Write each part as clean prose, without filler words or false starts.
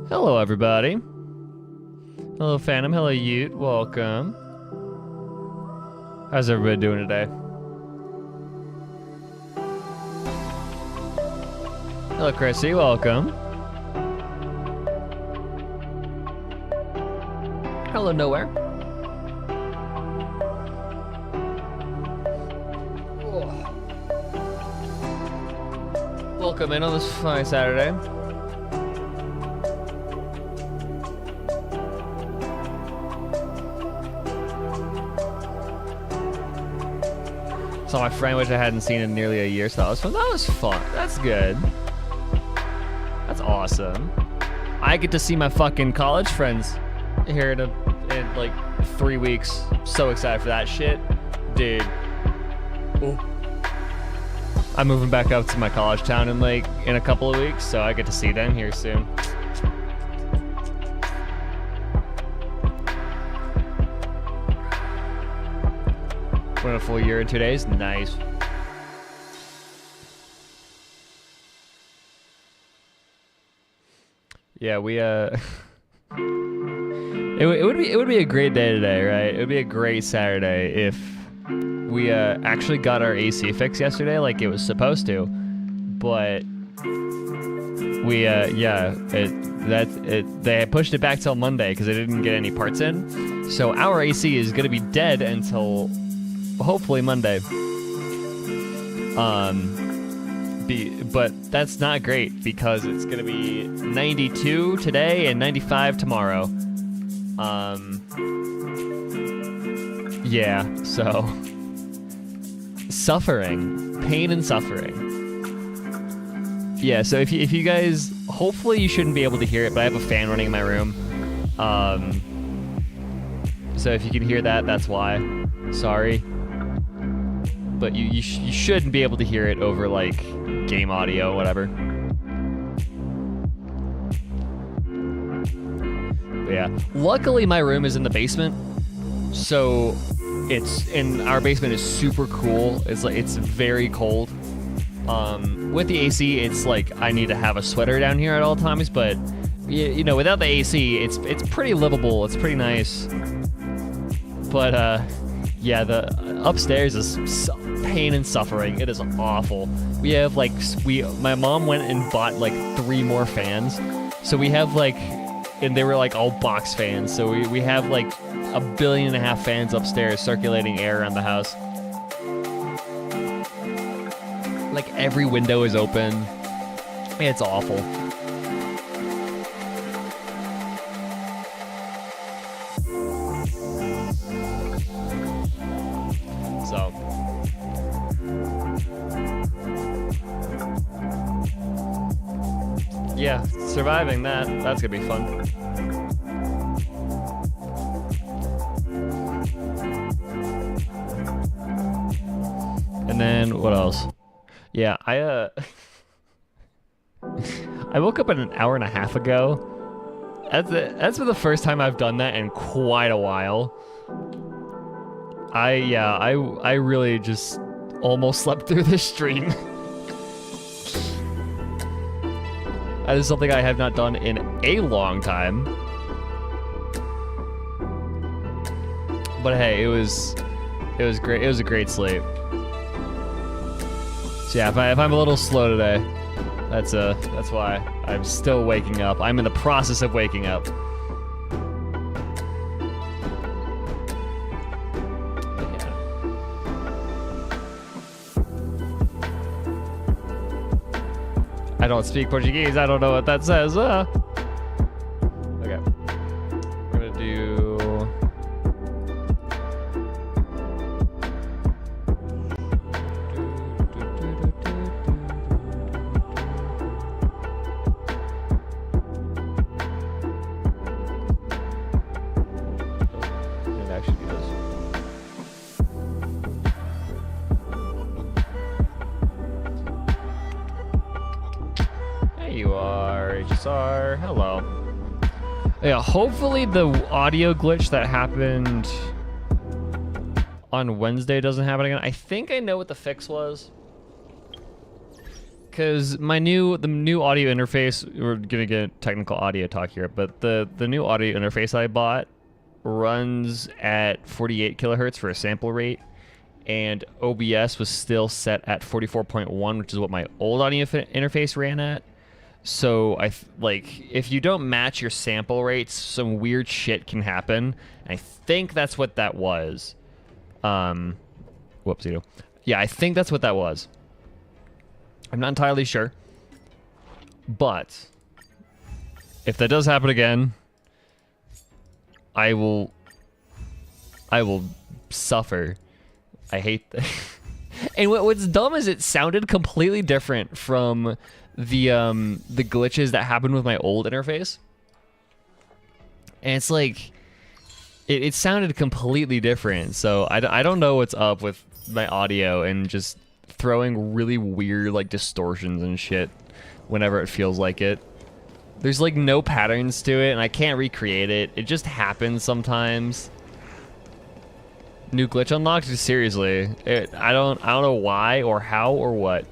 Hello, everybody. Hello, Phantom. Hello, Ute. Welcome. How's everybody doing today? Hello, Chrissy. Welcome. Hello, Nowhere. Welcome in on this fine Saturday. Saw my friend, which I hadn't seen in nearly a year, so that was fun. That was fun. That's good. That's awesome. I get to see my fucking college friends here in like 3 weeks. So excited for that shit, dude. Ooh. I'm moving back up to my college town in a couple of weeks, so I get to see them here soon. Went a full year in 2 days. Nice. Yeah, we it would be a great day today, right? It would be a great Saturday if we actually got our AC fixed yesterday like it was supposed to, but we they pushed it back till Monday because they didn't get any parts in. So our AC is gonna be dead until hopefully Monday. But that's not great because it's gonna be 92 today and 95 tomorrow. Yeah, so suffering, pain and suffering. Yeah, so if you guys, hopefully you shouldn't be able to hear it, but I have a fan running in my room. So if you can hear that, that's why. Sorry. But you shouldn't be able to hear it over like game audio, whatever. But yeah, luckily my room is in the basement, so our basement is super cool. It's very cold. With the AC, it's like I need to have a sweater down here at all times, but you know, without the AC, it's pretty livable. It's pretty nice. But yeah, the upstairs is pain and suffering. It is awful. We have my mom went and bought like 3 more fans, so we have and they were like all box fans. So we have like 1.5 billion fans upstairs circulating air around the house. Like every window is open. It's awful. So yeah, surviving that's gonna be fun. And then what else? Yeah, I woke up an hour and a half ago. That's been the first time I've done that in quite a while. I really just almost slept through this stream. That is something I have not done in a long time. But hey, it was great. It was a great sleep. So yeah, if I'm a little slow today, that's why I'm still waking up. I'm in the process of waking up. Yeah. I don't speak Portuguese. I don't know what that says. Okay. I'm gonna do. Hello. Yeah, hopefully the audio glitch that happened on Wednesday doesn't happen again. I think I know what the fix was. Cause the new audio interface, we're gonna get technical audio talk here, but the new audio interface I bought runs at 48 kilohertz for a sample rate, and OBS was still set at 44.1, which is what my old audio interface ran at. So if you don't match your sample rates, some weird shit can happen. I think that's what that was. Whoopsie. Yeah, I think that's what that was. I'm not entirely sure. But if that does happen again, I will suffer. I hate that. And what's dumb is it sounded completely different from the glitches that happened with my old interface. And it's like, it sounded completely different. So I don't know what's up with my audio and just throwing really weird like distortions and shit whenever it feels like it. There's like no patterns to it and I can't recreate it. It just happens sometimes. New glitch unlocked? Seriously. I don't know why or how or what.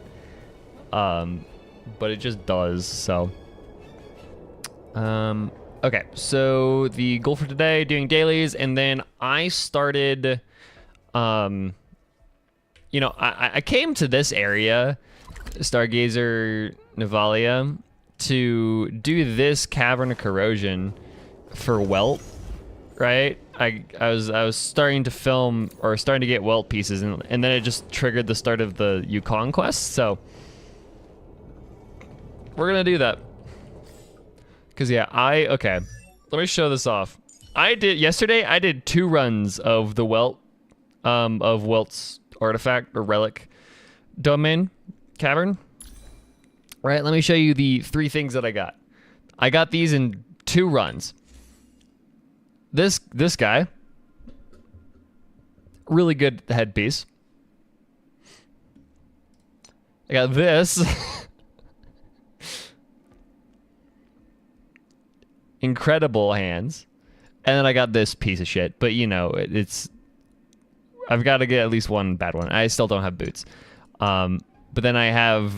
But it just does, so. Okay, so the goal for today, doing dailies, and then I started, you know, I came to this area, Stargazer Nivalia, to do this Cavern of Corrosion for Welt, right? I was starting to film, or starting to get Welt pieces, and then it just triggered the start of the Yukong quest, so we're gonna do that. Cause yeah, okay, let me show this off. Yesterday I did 2 runs of the Welt, of Welt's artifact or relic domain cavern. Right, let me show you the 3 things that I got. I got these in 2 runs. This guy, really good headpiece. I got this. Incredible hands, and then I got this piece of shit, but you know, I've got to get at least one bad one. I still don't have boots, but then I have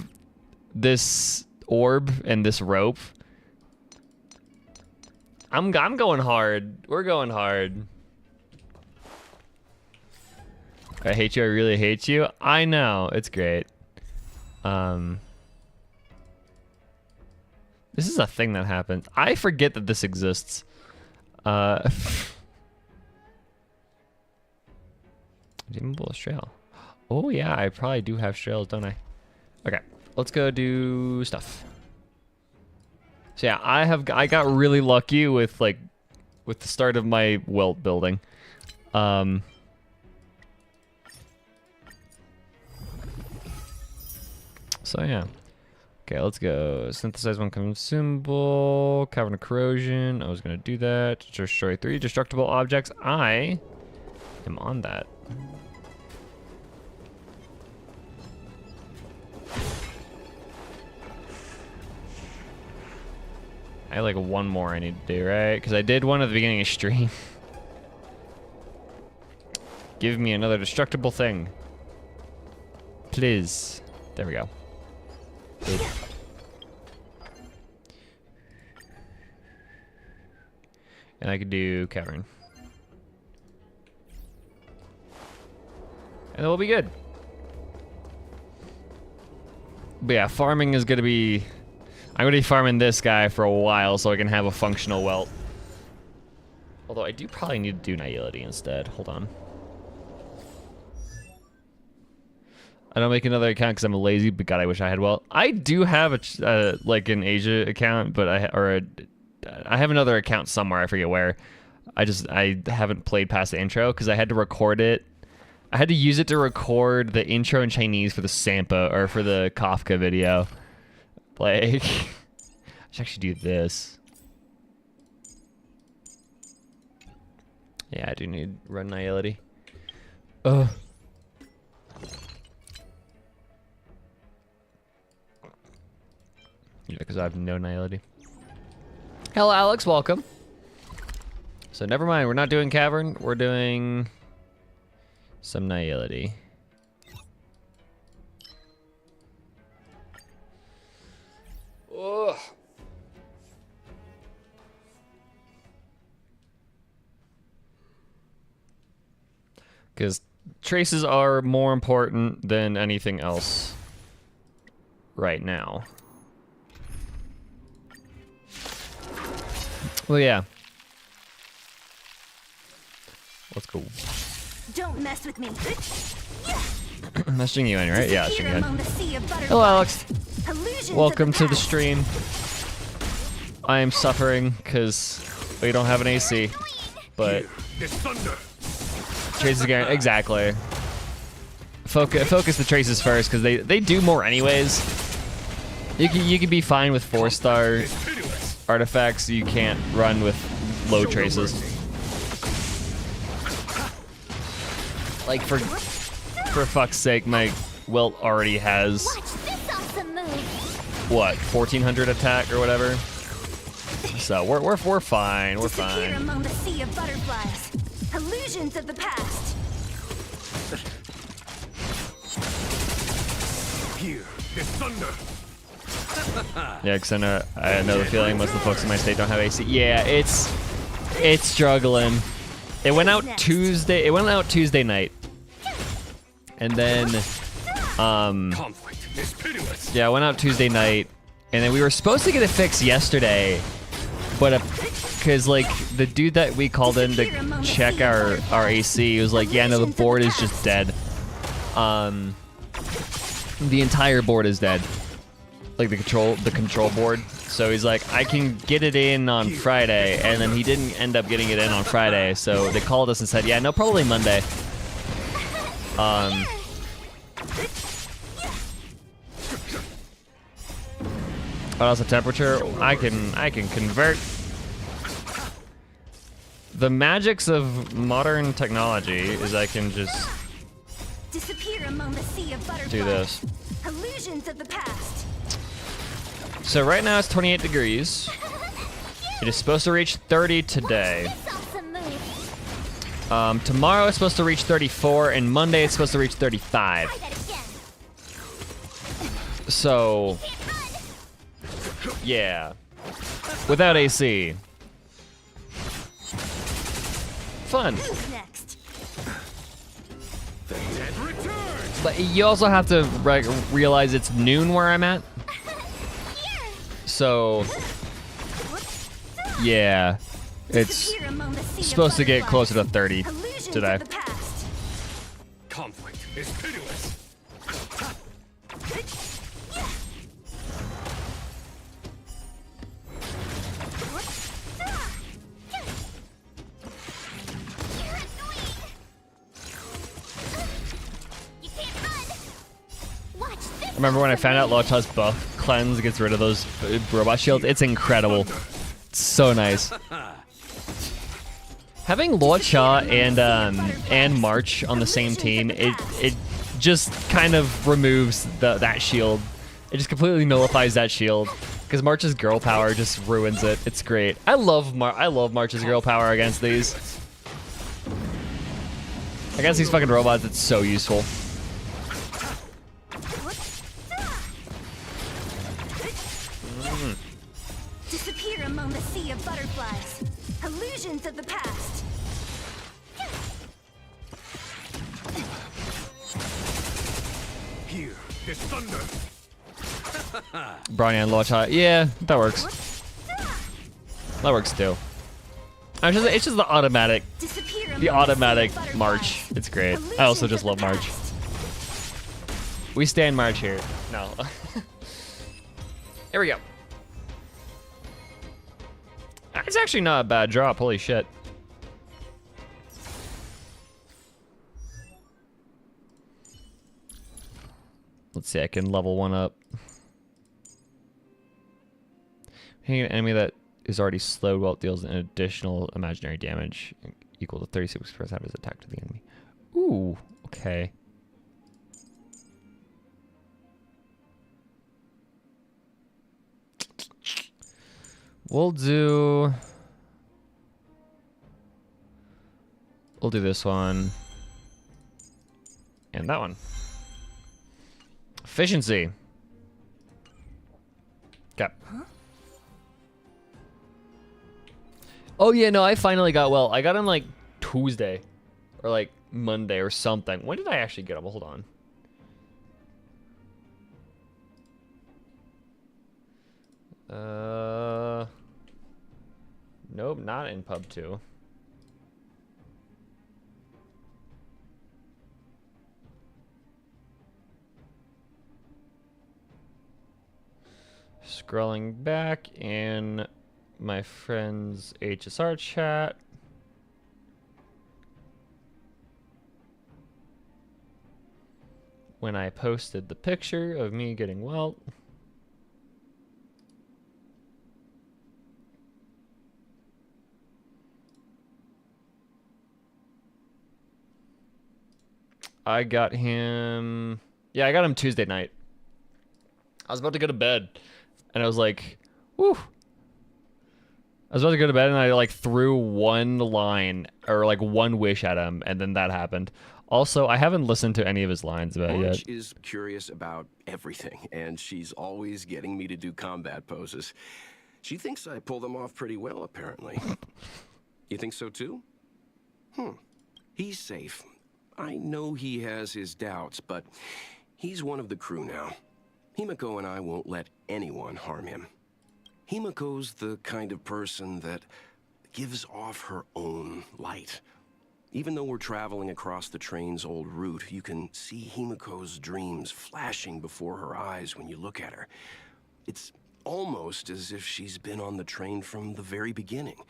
this orb and this rope. I'm going hard. We're going hard. I hate you. I really hate you. I know, it's great. This is a thing that happens. I forget that this exists. Dimmable Strail. Oh yeah, I probably do have strails, don't I? Okay, let's go do stuff. So yeah, I got really lucky with the start of my Welt building. So yeah. Okay, let's go. Synthesize 1 consumable, Cavern of Corrosion. I was gonna do that. Destroy 3 destructible objects. I am on that. I have like 1 more I need to do, right? Because I did one at the beginning of stream. Give me another destructible thing. Please. There we go. Oop. And I could do cavern. And then we'll be good. But yeah, farming is gonna be... I'm gonna be farming this guy for a while so I can have a functional Welt. Although I do probably need to do Nihility instead. Hold on. I don't make another account because I'm lazy, but God, I wish I had Welt. I do have a like an Asia account, but I have another account somewhere. I forget where. I haven't played past the intro because I had to record it. I had to use it to record the intro in Chinese for the Sampa or for the Kafka video. Like, I should actually do this. Yeah, I do need run Nihility. Ugh. Yeah, because I have no Nihility. Hello, Alex. Welcome. So never mind. We're not doing Cavern. We're doing some Nihility. Ugh. Because traces are more important than anything else right now. Well, yeah. Let's go. Don't mess with me. Messaging you in, right? Yeah, messaging you in. Hello, Alex. Welcome to the stream. I am suffering because we don't have an AC, but Chase again. Exactly. focus the traces first because they do more anyways. You can be fine with 4-star artifacts. You can't run with low traces. Like for fuck's sake, my Wilt already has what 1400 attack or whatever. So we're fine. We're fine. Among the sea of butterflies, illusions of the past. Here, is thunder. Yeah, because I know the feeling most of the folks in my state don't have AC. Yeah, it's struggling. It went out Tuesday. It went out Tuesday night, and then Conflict is pitiless. yeah, it went out Tuesday night, and then we were supposed to get it fixed yesterday, but because like the dude that we called in to check our AC was like, yeah, no, the board is just dead. The entire board is dead. Like the control board. So he's like, I can get it in on Friday, and then he didn't end up getting it in on Friday. So they called us and said, yeah, no, probably Monday. What else? The temperature? I can convert. The magics of modern technology is I can just Disappear among the sea of butterflies. do this. Illusions of the past. So right now it's 28 degrees. It is supposed to reach 30 today. Tomorrow it's supposed to reach 34, and Monday it's supposed to reach 35. So, yeah. Without AC. Fun. Who's next? The dead return. But you also have to realize it's noon where I'm at. So, yeah. It's Disappear among the sea of supposed to get butterflies. closer to 30 Illusions today. of the past. Conflict is pitiless. Remember when I found out Locha's buff cleanse gets rid of those robot shields? It's incredible. It's so nice. Having Locha and March on the same team, it just kind of removes that shield. It just completely nullifies that shield because March's girl power just ruins it. It's great. I love March's girl power against these. Against these fucking robots, it's so useful. Disappear among the sea of butterflies. Illusions of the past. Here is thunder. Brawny and Locha, yeah, that works. That works too. It's just the automatic Disappear among The sea automatic of butterflies. March. It's great. I also Illusions just of love the March. past. We stand March here. No. Here we go. It's actually not a bad drop. Holy shit. Let's see. I can level one up. Hitting an enemy that is already slowed while it deals an additional imaginary damage equal to 36% of his attack to the enemy. Ooh. Okay. We'll do this one and that one. Efficiency. Okay. Oh yeah, no, I finally got I got him like Tuesday or like Monday or something. When did I actually get him? Hold on. Nope, not in Pub 2. Scrolling back in my friend's HSR chat. when I posted the picture of me getting welt. I got him... Yeah, I got him Tuesday night. I was about to go to bed, and I was like, whew. I was about to go to bed, and I like threw one line, or like one wish at him, and then that happened. Also, I haven't listened to any of his lines about it Orange yet. is curious about everything, and she's always getting me to do combat poses. She thinks I pull them off pretty well, apparently. You think so too? He's safe. I know he has his doubts, but he's one of the crew now. Himiko and I won't let anyone harm him. Himiko's the kind of person that gives off her own light. Even though we're traveling across the train's old route, you can see Himiko's dreams flashing before her eyes when you look at her. It's almost as if she's been on the train from the very beginning,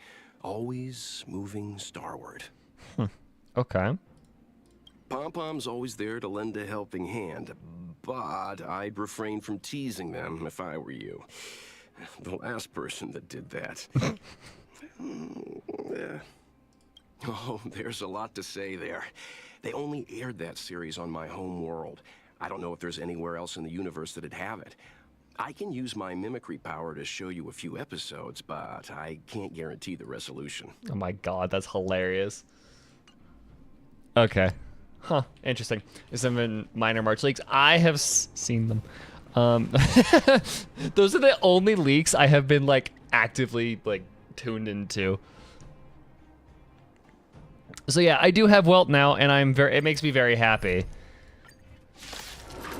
always moving starward. Okay. Pom-Pom's always there to lend a helping hand, but I'd refrain from teasing them if I were you. The last person that did that. Oh, there's a lot to say there. They only aired that series on my home world. I don't know if there's anywhere else in the universe that'd have it. I can use my mimicry power to show you a few episodes, but I can't guarantee the resolution. Oh my god, that's hilarious. Okay. Huh, interesting. Is them in minor March leaks? I have seen them. Those are the only leaks I have been like actively like tuned into. So yeah, I do have Welt now, and it makes me very happy.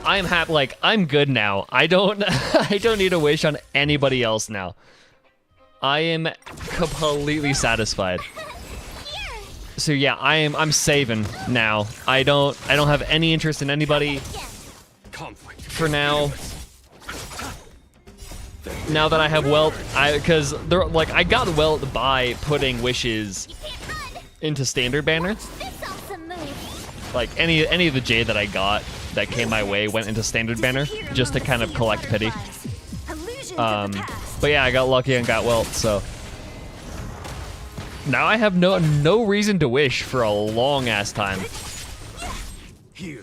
I am happy, like I'm good now. I don't need a wish on anybody else now. I am completely satisfied. So yeah, I'm saving now. I don't have any interest in anybody for now. Now that I have Welt, because they're like I got Welt by putting wishes into standard banner. Like any of the Jade that I got that came my way went into standard banner just to kind of collect pity. But yeah, I got lucky and got Welt, so now I have no reason to wish for a long ass time. Maybe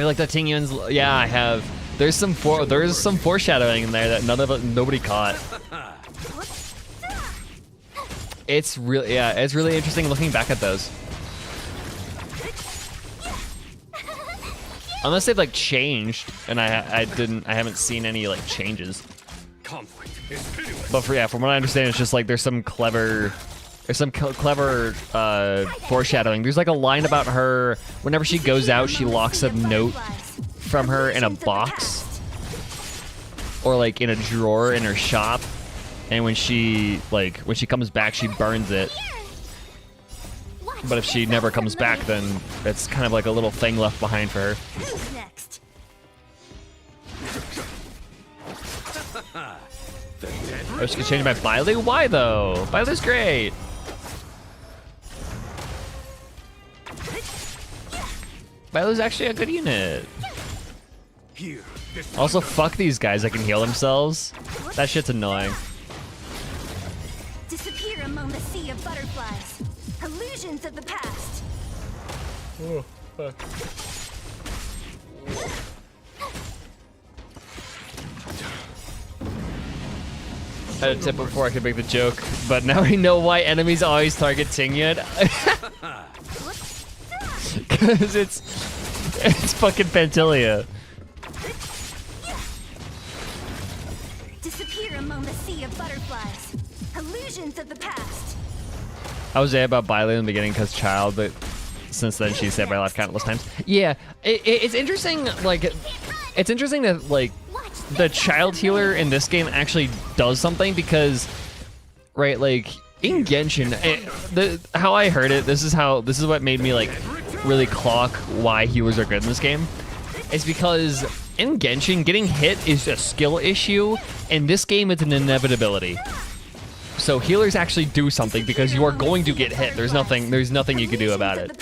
like the Tingyuns. Yeah, I have. There's some foreshadowing in there that nobody caught. It's really interesting looking back at those. Unless they've like changed, and I haven't seen any like changes. But from what I understand, it's just like there's some clever foreshadowing. There's like a line about her whenever she goes out, she locks a note from her in a box or like in a drawer in her shop, and when she comes back, she burns it. But if she never comes back, then it's kind of like a little thing left behind for her. Who's next? I was gonna change my Bailu. Why though? Bailu's great. Bailu's actually a good unit. Also, fuck these guys that can heal themselves. That shit's annoying. Disappear among the sea of butterflies. Illusions of the past. Oh, fuck. I had a tip before I could make the joke, but now I know why enemies always target Tingyun. Because it's fucking Pantilia. Disappear among the sea of butterflies. Illusions of the past. I was there about Bailu in the beginning because child, but since then she's saved my life countless times. Yeah, it's interesting. Like, it's interesting that like the child healer in this game actually does something because, right? Like in Genshin, how I heard it, this is what made me like really clock why healers are good in this game. It's because in Genshin, getting hit is a skill issue. In this game, it's an inevitability. So healers actually do something because you are going to get hit. There's nothing you can do about it.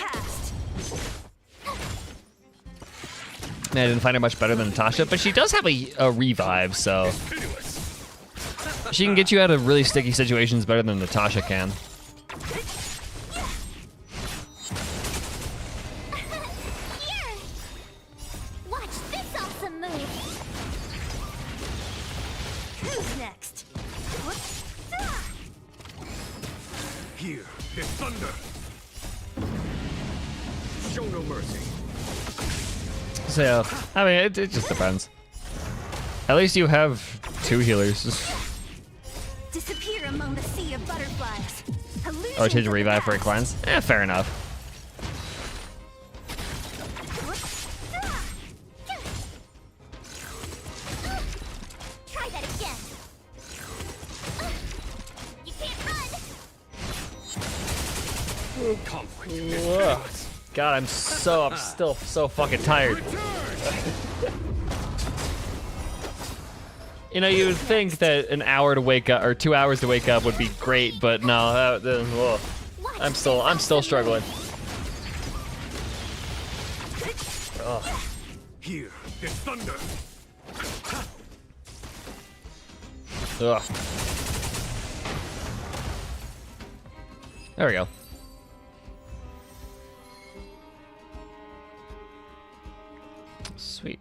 I didn't find her much better than Natasha, but she does have a revive, so she can get you out of really sticky situations better than Natasha can. Here! Watch this awesome move! Who's next? Here is thunder. Show no mercy. So, I mean, it just depends. At least you have 2 healers. Disappear among the sea of butterflies. Oh, change revive for a cleanse? Eh, fair enough. Try that again. You can't run. Conflict is pitiless. God, I'm still so fucking tired. You know, you would think that an hour to wake up or 2 hours to wake up would be great, but no, I'm still struggling. Ugh. Here is thunder. Ugh. There we go. Sweet.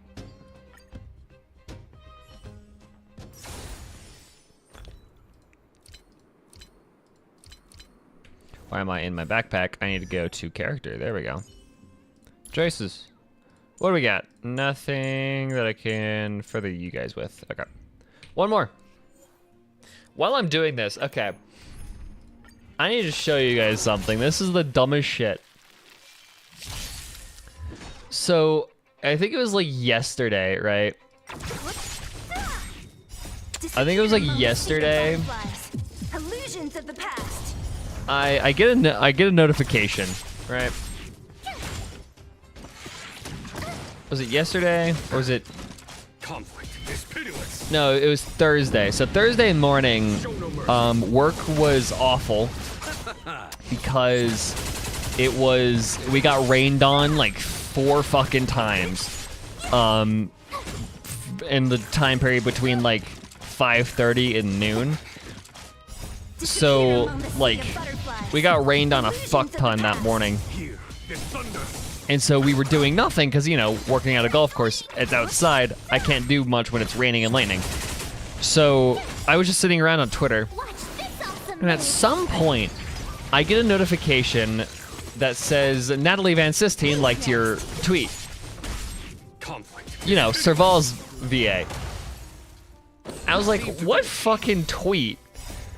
Why am I in my backpack? I need to go to character. There we go. Choices. What do we got? Nothing that I can further you guys with. Okay. One more. While I'm doing this, okay. I need to show you guys something. This is the dumbest shit. So, I think it was like yesterday, right? I think it was like yesterday. Illusions of the past. I get a notification, right? Was it yesterday or was it? Conflict is pitiless. No, it was Thursday. So Thursday morning, work was awful because we got rained on like 4 fucking times, in the time period between like 5:30 and noon. So like we got rained on a fuck ton that morning. Here is thunder. And so we were doing nothing because, you know, working at a golf course, it's outside. I can't do much when it's raining and lightning. So I was just sitting around on Twitter. And at some point, I get a notification that says, Natalie Van Sistine liked your tweet. Conflict. You know, Serval's VA. I was like, what fucking tweet?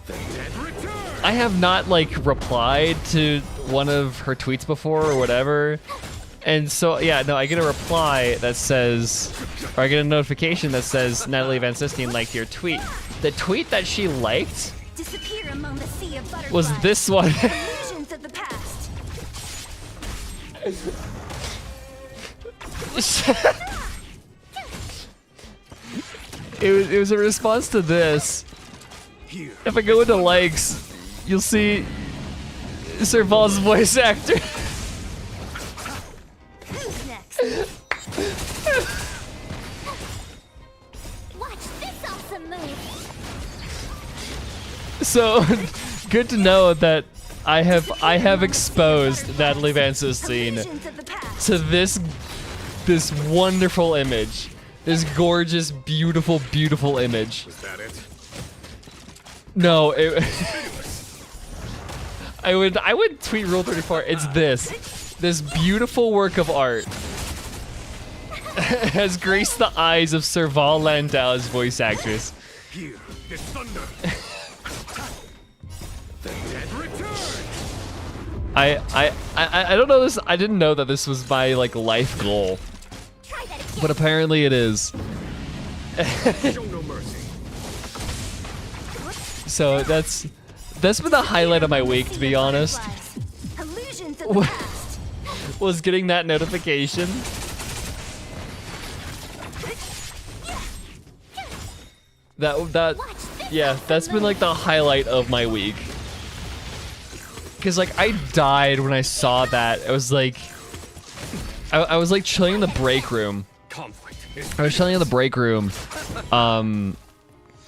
The dead return. I have not, like, replied to one of her tweets before or whatever. And so, yeah, no, I get a reply that says, or I get a notification that says, Natalie Van Sistine liked your tweet. The tweet that she liked Disappear among the sea of butterflies. was this one. Illusions of the past. It was a response to this. Here. If I go into likes, you'll see Serval's voice actor. Who's next? Watch this awesome move. So good to know that I have exposed Natalie Van Sistine Illusions of the past. to this wonderful image. This gorgeous, beautiful, beautiful image. Was that it? No, I would tweet Rule 34. It's this beautiful work of art has graced the eyes of Serval Landau's voice actress. Here is thunder. The dead return. I don't know this. I didn't know that this was my like life goal, Try that again. but apparently it is. Show no mercy. So that's been the highlight of my week, to be honest. Illusions of the past. Was getting that notification. Yeah, that's been like the highlight of my week. Cause like I died when I saw that. I was like chilling in the break room, conflict is I was chilling in the break room,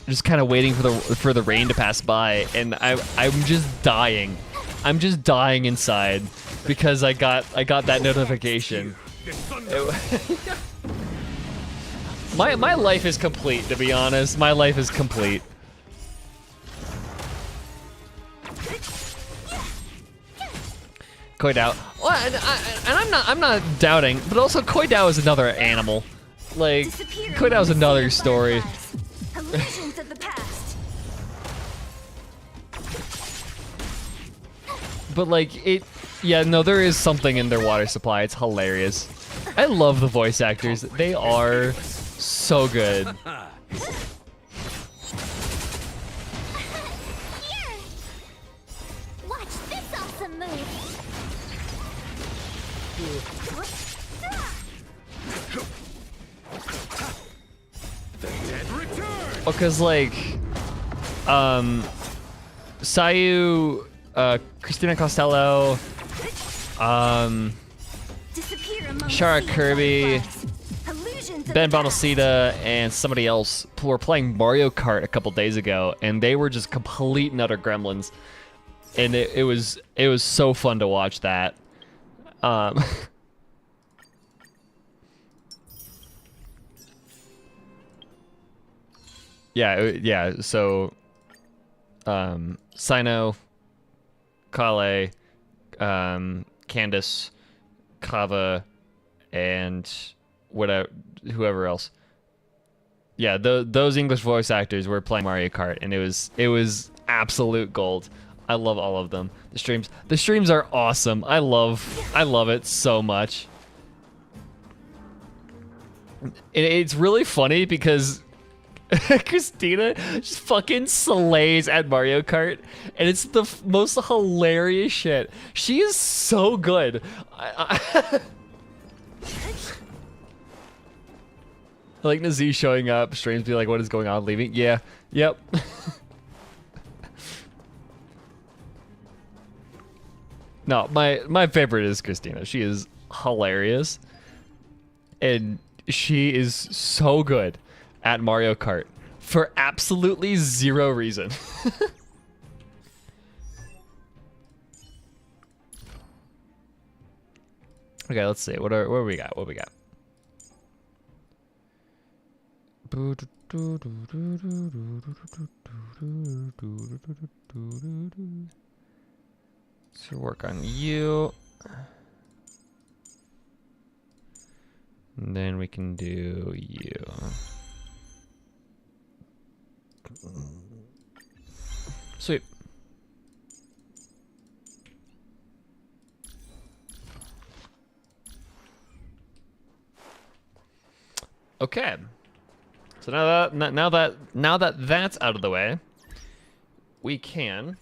just kind of waiting for the rain to pass by, and I'm just dying. I'm just dying inside because I got that notification. the thunder. My life is complete, to be honest. My life is complete. Koi Dao. Well, and I'm not doubting, but also Koi Dao is another animal. Like, Disappear Koi Dao is among the another sea of story. butterflies. Illusions of the past. But like yeah, no, there is something in their water supply. It's hilarious. I love the voice actors. They are so good. Here! Watch this awesome move! The dead return. Because like, Sayu, Christina Costello, Disappear among Shara the sea of Kirby, butterflies. Illusions of Ben the past. Bonacita, and somebody else who were playing Mario Kart a couple days ago, and they were just complete and utter gremlins. And it was so fun to watch that. Yeah, so Sino, Kale, Candace, Kava, and whoever else. Yeah, those English voice actors were playing Mario Kart, and it was absolute gold. I love all of them. The streams are awesome. I love it so much. It's really funny because Christina just fucking slays at Mario Kart, and it's the most hilarious shit. She is so good. I like Nazi showing up, streams be like, what is going on, leaving? Yeah, yep. No, my favorite is Christina. She is hilarious, and she is so good at Mario Kart for absolutely zero reason. Okay, let's see. What do we got? What we got? So work on you. And then we can do you. Sweet. Okay. So now that that's out of the way, we can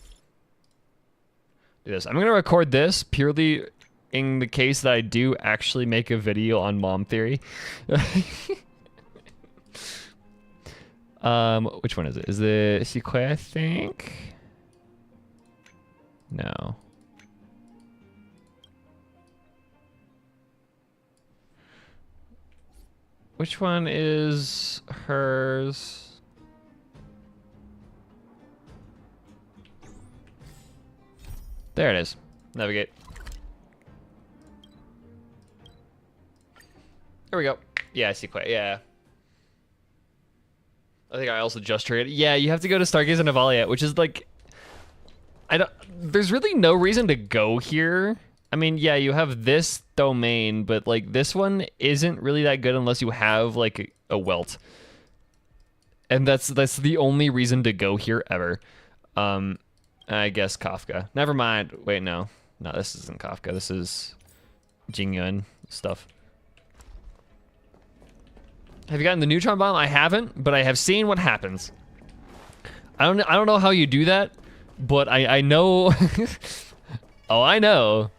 do this. I'm gonna record this purely in the case that I do actually make a video on Mom Theory. Which one is it? Is it Sequoia, I think? No. Which one is hers? There it is. Navigate. There we go. Yeah, Sequoia, yeah. I think I also just traded. Yeah, you have to go to Stargaze and Evalia, which is like, there's really no reason to go here. I mean, yeah, you have this domain, but like this one isn't really that good unless you have like a welt. And that's the only reason to go here ever. I guess Kafka. Never mind. Wait, no. No, this isn't Kafka. This is Jingyun stuff. Have you gotten the neutron bomb? I haven't, but I have seen what happens. I don't know how you do that, but I know. Oh, I know.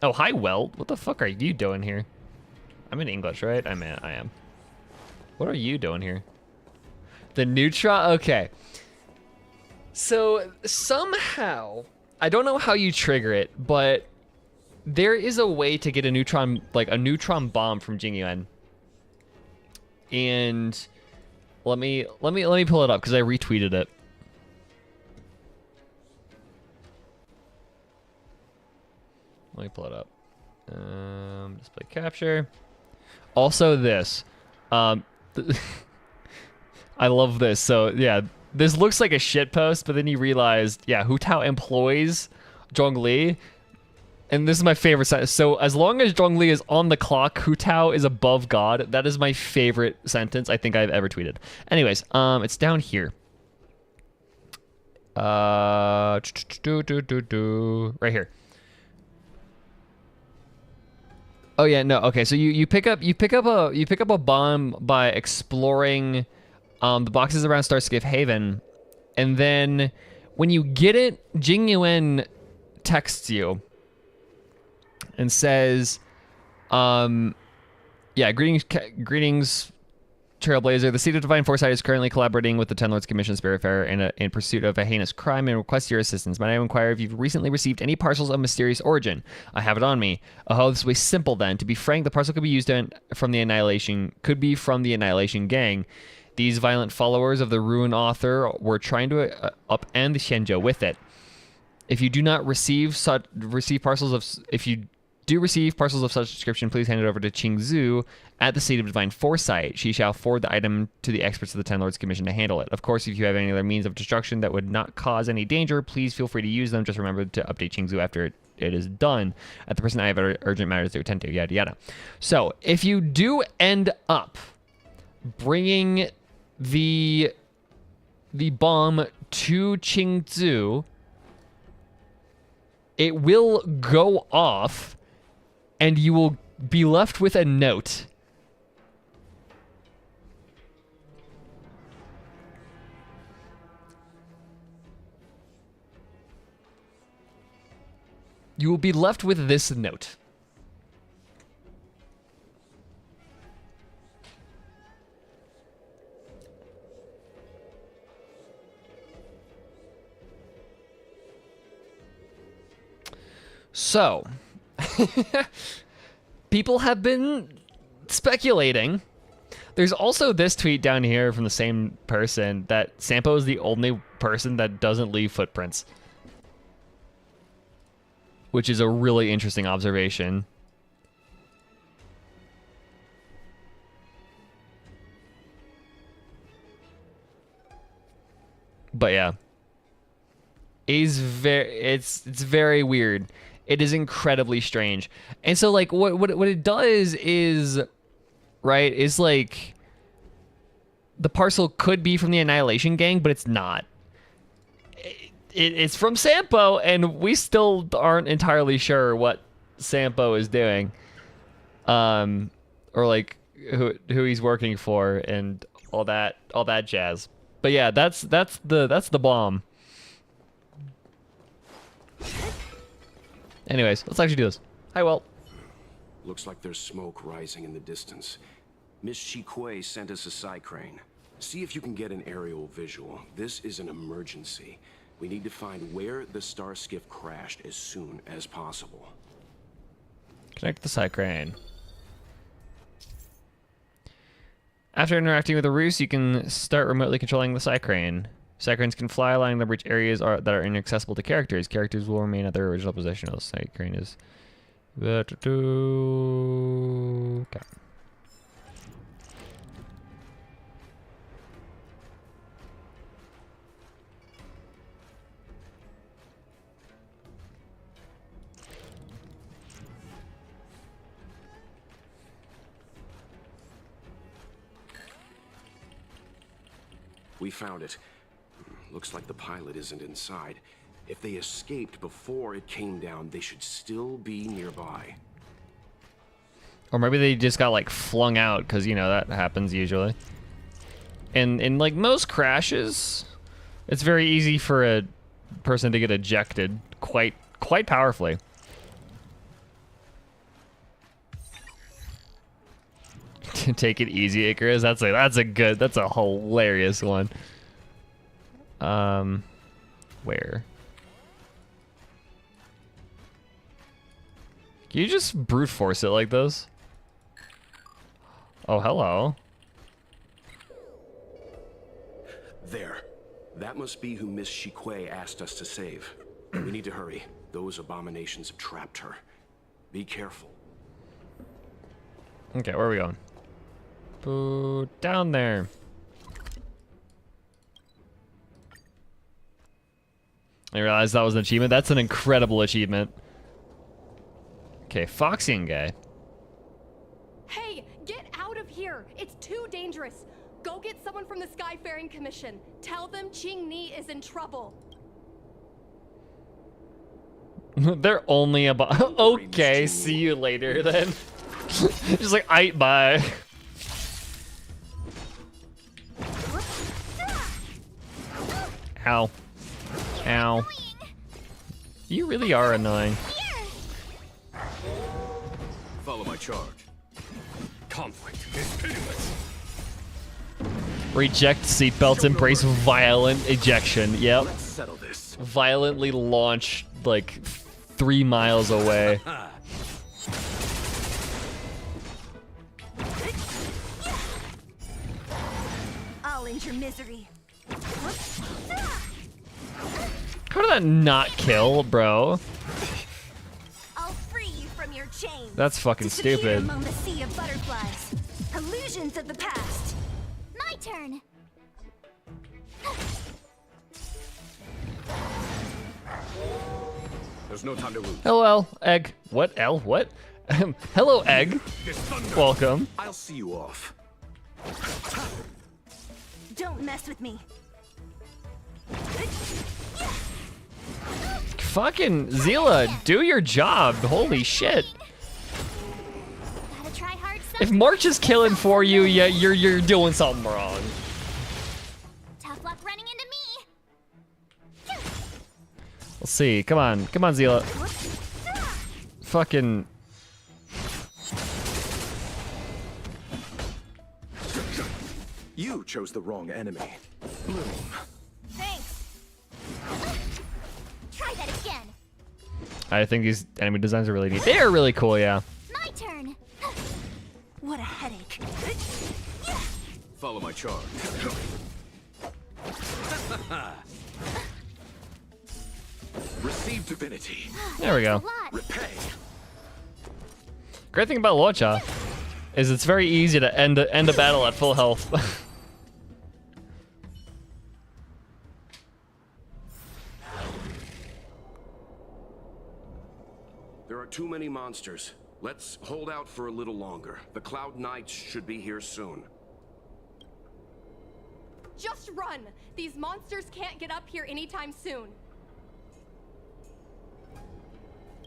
Oh, hi, Welt. What the fuck are you doing here? I'm in English, right? I am. What are you doing here? The neutron? Okay. So, somehow, I don't know how you trigger it, but there is a way to get a neutron, like a neutron bomb from Jingyuan. and let me pull it up because I retweeted it. Let me pull it up. Display capture. Also this. I love this. So yeah, this looks like a shit post, but then you realized, yeah, Hu Tao employs Zhongli. And this is my favorite sentence. So as long as Zhongli is on the clock, Hu Tao is above God. That is my favorite sentence I think I've ever tweeted. Anyways, it's down here. Right here. Oh yeah, no. Okay, so you pick up a bomb by exploring the boxes around Starskiff Haven, and then when you get it, Jing Yuan texts you and says, yeah, greetings, Trailblazer. The Seed of Divine Foresight is currently collaborating with the Ten Lords Commission Spiritfarer in pursuit of a heinous crime and requests your assistance. Might I inquire if you've recently received any parcels of mysterious origin? I have it on me. Oh, this way simple then. To be frank, the parcel could be used from the Annihilation Gang. These violent followers of the Ruin Author were trying to upend the Xianzhou with it. If you do receive parcels of such description, please hand it over to Qingzu at the Seat of Divine Foresight. She shall forward the item to the experts of the Ten Lords Commission to handle it. Of course, if you have any other means of destruction that would not cause any danger, please feel free to use them. Just remember to update Qingzu after it is done. At the present, I have urgent matters to attend to, yada yada. So, if you do end up bringing the bomb to Qingzu, it will go off, and you will be left with a note. You will be left with this note. So, people have been speculating. There's also this tweet down here from the same person that Sampo is the only person that doesn't leave footprints, which is a really interesting observation. But yeah, it's very weird. It is incredibly strange. And so like what it does is, right, is like the parcel could be from the Annihilation Gang, but it's not. It's from Sampo, and we still aren't entirely sure what Sampo is doing. Or like who he's working for and all that jazz. But yeah, that's the bomb. Anyways, let's actually do this. Hi, Walt. Looks like there's smoke rising in the distance. Miss Shikui sent us a side crane. See if you can get an aerial visual. This is an emergency. We need to find where the star skiff crashed as soon as possible. Connect the side crane. After interacting with the roost, you can start remotely controlling the side crane. Side cranes can fly, allowing them to reach areas that are inaccessible to characters. Characters will remain at their original position. The side crane is... Okay. We found it. Looks like the pilot isn't inside. If they escaped before it came down, they should still be nearby. Or maybe they just got like flung out, because you know that happens usually. And in like most crashes, it's very easy for a person to get ejected quite powerfully. Take it easy, Icarus. That's a hilarious one. Where? Can you just brute force it like this? Oh, hello. That must be who Miss Shikue asked us to save. We need to hurry. Those abominations have trapped her. Be careful. Okay, where are we going? Boo, down there. I realized that was an achievement. That's an incredible achievement. Okay, Foxian guy. Hey, get out of here! It's too dangerous. Go get someone from the Skyfaring Commission. Tell them Ching Ni is in trouble. They're only about. Okay, see you later then. Just like, aight, bye. Ow. Ow. You really are annoying. Follow my charge. Conflict is pitiless. Reject seatbelts, embrace violent ejection. Yep. Let's settle this. Violently launch like 3 miles away. I'll end your misery. How did that not kill, bro? I'll free you from your chains. That's fucking Disappear stupid. among the sea of butterflies. Illusions of the past. My turn. There's no time to lose. Hello, egg. What, L? What? Hello, egg. This thunder. Welcome. I'll see you off. Don't mess with me. Fucking Zila, do your job. Holy shit. Gotta try hard If March is killing for you, yeah, you're doing something wrong. Tough luck running into me. Let's see. Come on, Zila. Fucking. You chose the wrong enemy. Thanks. Try that again. I think these enemy designs are really neat. They are really cool, yeah. My turn. What a headache. Follow my charge. Receive divinity. There we go. Lot. Repay. Great thing about Luocha is it's very easy to end a battle at full health. There are too many monsters. Let's hold out for a little longer. The Cloud Knights should be here soon. Just run! These monsters can't get up here anytime soon.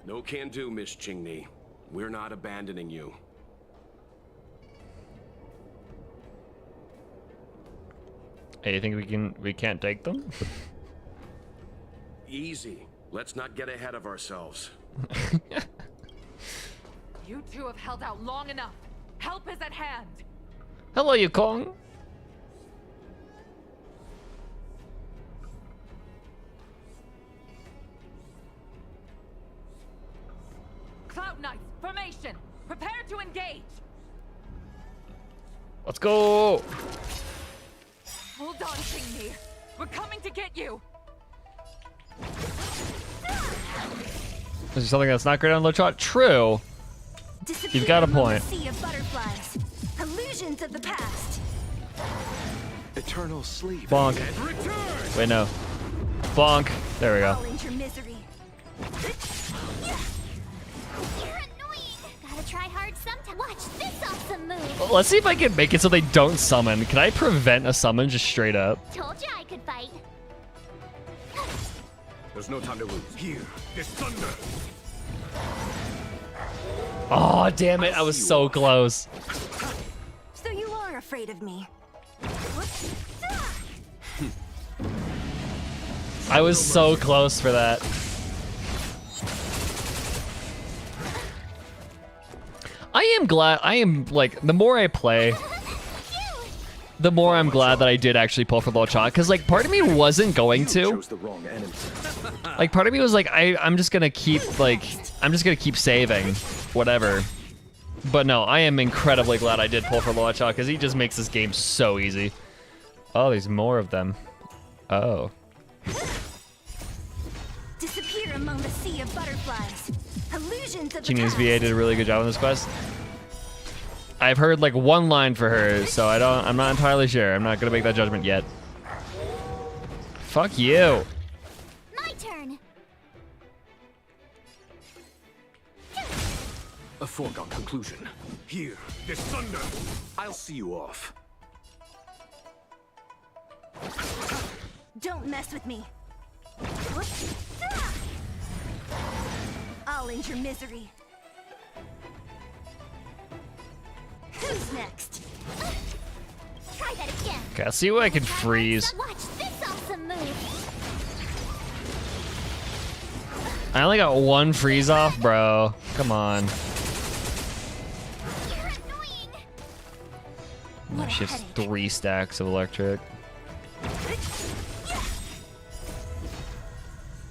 No can do, Miss Chingni. We're not abandoning you. Hey, you think we can't take them? Easy. Let's not get ahead of ourselves. You two have held out long enough. Help is at hand. Hello, Yukong. Cloud Knights, formation. Prepare to engage. Let's go. Hold on, Ching-Mi. We're coming to get you. Is there something that's not great on Luocha? True. You've got a Disappear among point. the sea of butterflies. Illusions of the past. Eternal sleep. Bonk. Return. Wait, no. Bonk. There we I'll go. end your misery. You're annoying. Gotta try hard sometime. Watch this awesome move. Let's see if I can make it so they don't summon. Can I prevent a summon just straight up? Told you I could fight. There's no time to lose. Here. This thunder. Oh, damn it. I was so close. So you are afraid of me. I was so close for that. I am glad. I am like, the more I play, the more I'm glad that I did actually pull for Luocha. Because, like, part of me wasn't going to. Chose the wrong enemy. Like, part of me was like, I'm just gonna keep, like, I'm just gonna keep saving. Whatever. But no, I am incredibly glad I did pull for Luocha because he just makes this game so easy. Oh, there's more of them. Oh. Disappear among the sea of butterflies. Illusions of the Qingni's past. VA did a really good job on this quest. I've heard like one line for her, so I'm not entirely sure. I'm not gonna make that judgment yet. Fuck you. My turn. A foregone conclusion. Here, this thunder. I'll see you off. Don't mess with me. I'll end your misery. Who's next? Try that again. Okay, I'll see what I can freeze. Watch this awesome move. I only got one freeze off, bro. Come on. You're annoying. Now she has 3 stacks of electric.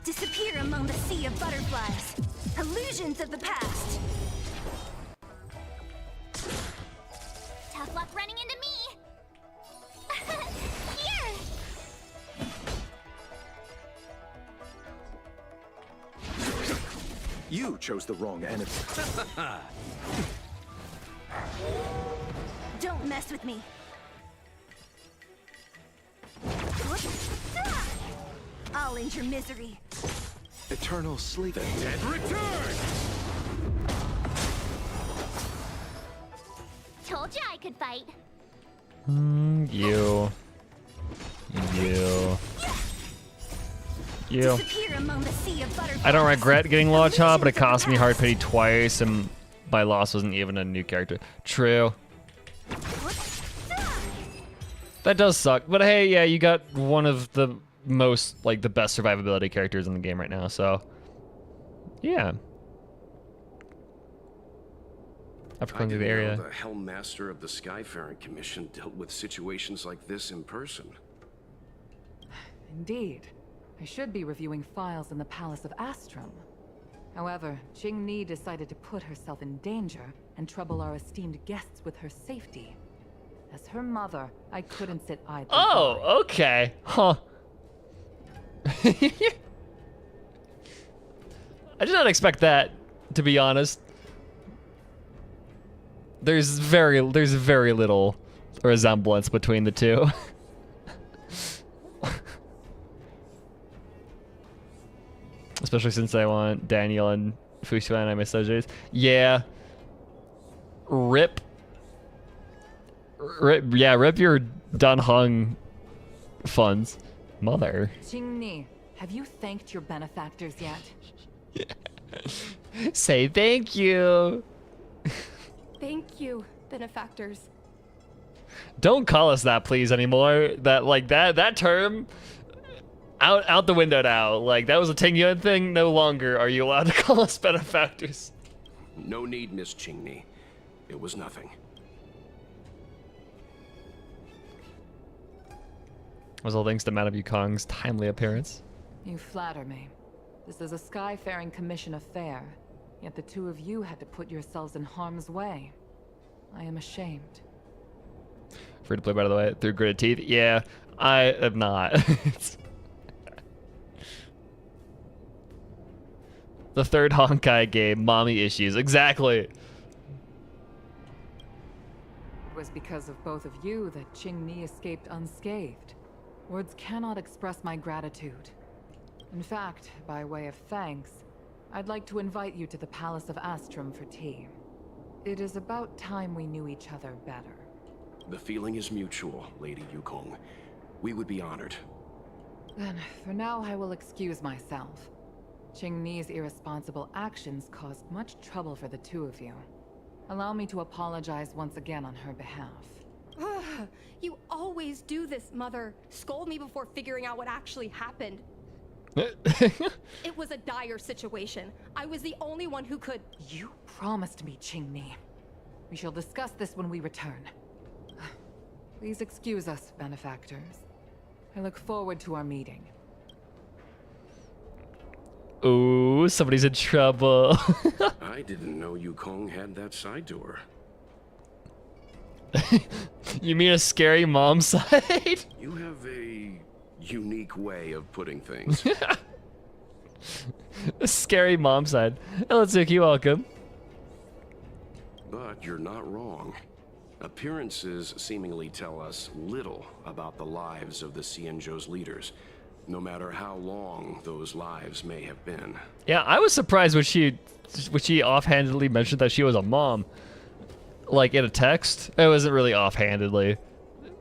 Disappear among the sea of butterflies. Illusions of the past. Tough luck running into me. Here. You chose the wrong enemy. Don't mess with me. I'll end your misery. Eternal sleep. Dead return! Told you I could fight. You. Disappear among the sea of butterflies. I don't regret getting Locha, but it cost me Hard Pity twice, and my loss wasn't even a new character. True. That does suck, but hey, yeah, you got one of the most, like, the best survivability characters in the game right now, so yeah. After cleansing the area. The Helm Master of the Skyfaring Commission dealt with situations like this in person. Indeed. I should be reviewing files in the Palace of Astrum. However, Qingni decided to put herself in danger and trouble our esteemed guests with her safety. As her mother, I couldn't sit idly by. Oh, okay. Huh. I did not expect that, to be honest. There's very little resemblance between the two. Especially since I want Daniel and Fushuan and Misoji's. Yeah. Rip your Dunhung funds. Mother. Qingni, have you thanked your benefactors yet? Say thank you. Thank you, benefactors. Don't call us that, please, anymore. That term, out the window now. Like, that was a Tingyuan thing. No longer are you allowed to call us benefactors. No need, Miss Qingni. It was nothing. Was all thanks to Madame Yukong's timely appearance. You flatter me. This is a Skyfaring Commission affair, yet the two of you had to put yourselves in harm's way. I am ashamed. Free to play, by the way, through gritted teeth. Yeah, I am not. The third Honkai game, mommy issues. Exactly. It was because of both of you that Qingni escaped unscathed. Words cannot express my gratitude. In fact, by way of thanks, I'd like to invite you to the Palace of Astrum for tea. It is about time we knew each other better. The feeling is mutual, Lady Yukong. We would be honored. Then, for now, I will excuse myself. Qingni's irresponsible actions caused much trouble for the two of you. Allow me to apologize once again on her behalf. Ugh, you always do this, Mother. Scold me before figuring out what actually happened. It was a dire situation. I was the only one who could... You promised me, Qingni. We shall discuss this when we return. Please excuse us, benefactors. I look forward to our meeting. Ooh, somebody's in trouble. I didn't know Yukong had that side to her. You mean a scary mom side? You have a unique way of putting things. A scary mom side. Hello, Tsuki, welcome. But you're not wrong. Appearances seemingly tell us little about the lives of the Xianzhou's leaders, no matter how long those lives may have been. Yeah, I was surprised when she offhandedly mentioned that she was a mom. Like in a text. It wasn't really offhandedly.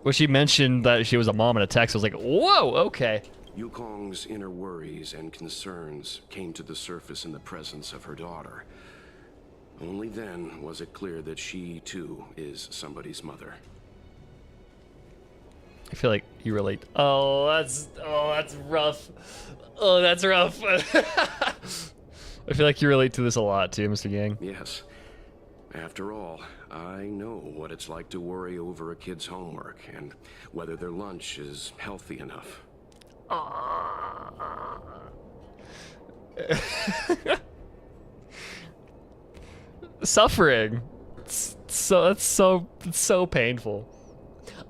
When she mentioned that she was a mom in a text, I was like, whoa, okay. Yukong's inner worries and concerns came to the surface in the presence of her daughter. Only then was it clear that she, too, is somebody's mother. I feel like you relate. Oh, that's rough. Oh, that's rough. I feel like you relate to this a lot too, Mr. Yang. Yes. After all, I know what it's like to worry over a kid's homework and whether their lunch is healthy enough. Suffering. It's so painful.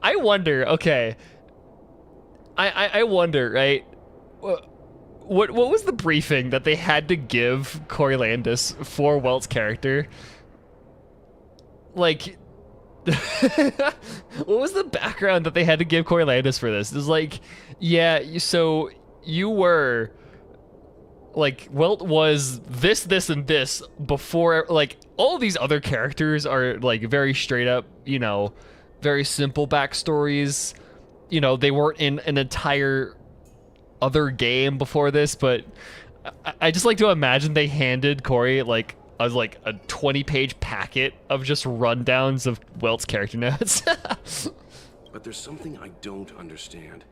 I wonder, okay. I wonder, right? What was the briefing that they had to give Corey Landis for Welt's character? Like, what was the background that they had to give Corey Landis for this? It was like, yeah, so you were, like, Welt was this, and this before, like, all these other characters are, like, very straight up, you know, very simple backstories. You know, they weren't in an entire other game before this, but I just like to imagine they handed Corey, like a 20-page packet of just rundowns of Welt's character notes. But there's something I don't understand.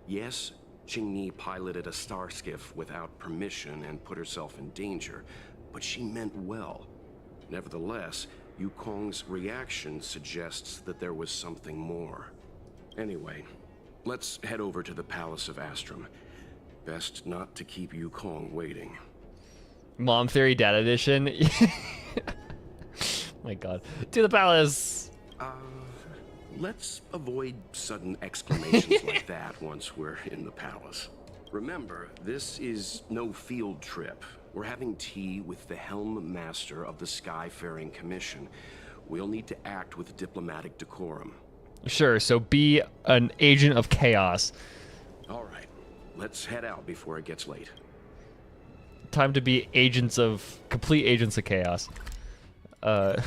Yes, Qingni piloted a star skiff without permission and put herself in danger, but she meant well. Nevertheless, Yukong's reaction suggests that there was something more. Anyway, let's head over to the Palace of Astrum. Best not to keep Yukong waiting. Mom Theory Dad Edition. My god. To the palace! Let's avoid sudden exclamations like that once we're in the palace. Remember, this is no field trip. We're having tea with the Helm Master of the Skyfaring Commission. We'll need to act with diplomatic decorum. Sure, so be an agent of chaos. All right, let's head out before it gets late. Time to be complete agents of chaos. I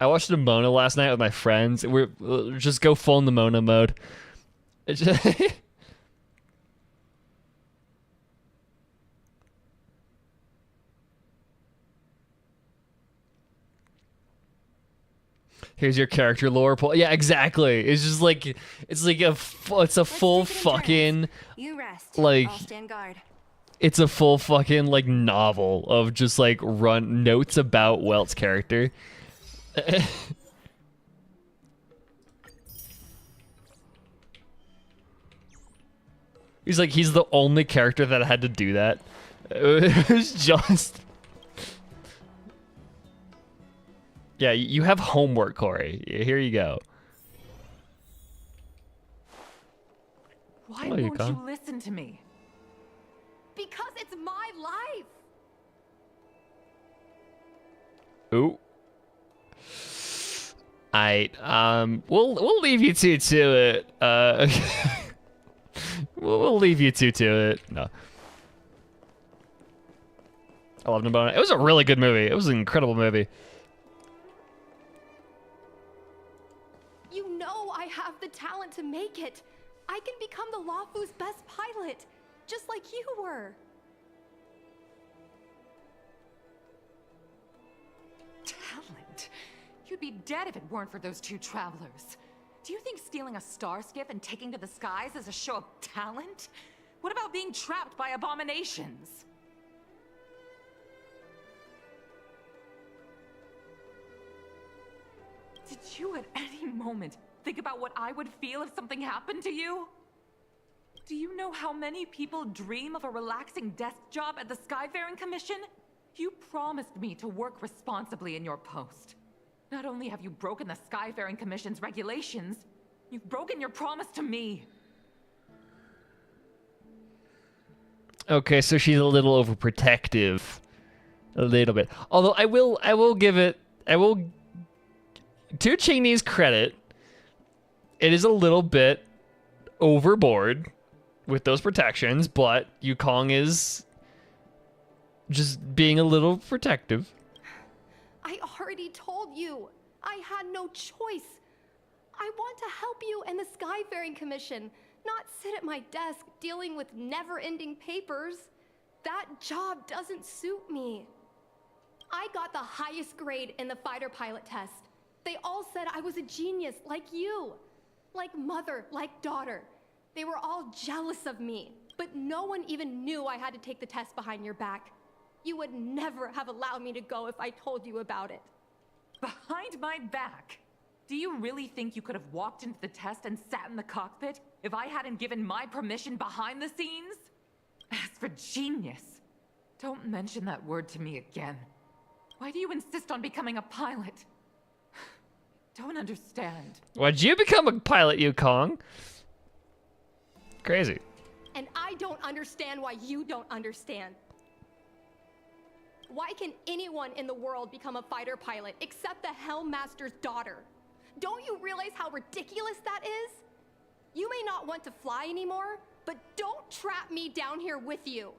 watched Nimona last night with my friends. We'll just go full Nimona mode. Here's your character lore poll. Yeah, exactly. It's just like it's a full fucking You rest. like I'll stand guard. it's a full fucking like novel of just like run notes about Welt's character. He's the only character that had to do that. It was just yeah, you have homework, Corey. Here you go. Why Hello, won't Yukong. you listen to me? Because it's my life. Ooh. We'll leave you two to it. We'll leave you two to it. No. I love Nimona. It was a really good movie. It was an incredible movie. You know I have the talent to make it. I can become the Luofu's best pilot, just like you were. Talent? You'd be dead if it weren't for those two travelers. Do you think stealing a star skiff and taking to the skies is a show of talent? What about being trapped by abominations? Did you at any moment think about what I would feel if something happened to you? Do you know how many people dream of a relaxing desk job at the Skyfaring Commission? You promised me to work responsibly in your post. Not only have you broken the Skyfaring Commission's regulations, You've broken your promise to me. Okay, so she's a little overprotective. A little bit. Although I will give it, to Qingni's credit, it is a little bit overboard with those protections, but Yukong is just being a little protective. I already told you. I had no choice. I want to help you and the Skyfaring Commission, not sit at my desk dealing with never-ending papers. That job doesn't suit me. I got the highest grade in the fighter pilot test. They all said I was a genius, like you. Like mother, like daughter. They were all jealous of me, but no one even knew I had to take the test behind your back. You would never have allowed me to go if I told you about it. Behind my back? Do you really think you could have walked into the test and sat in the cockpit if I hadn't given my permission behind the scenes? As for genius, don't mention that word to me again. Why do you insist on becoming a pilot? Don't understand. Why'd you become a pilot, Yukong? Crazy. And I don't understand why you don't understand. Why can anyone in the world become a fighter pilot except the Helmmaster's daughter? Don't you realize how ridiculous that is? You may not want to fly anymore, but don't trap me down here with you.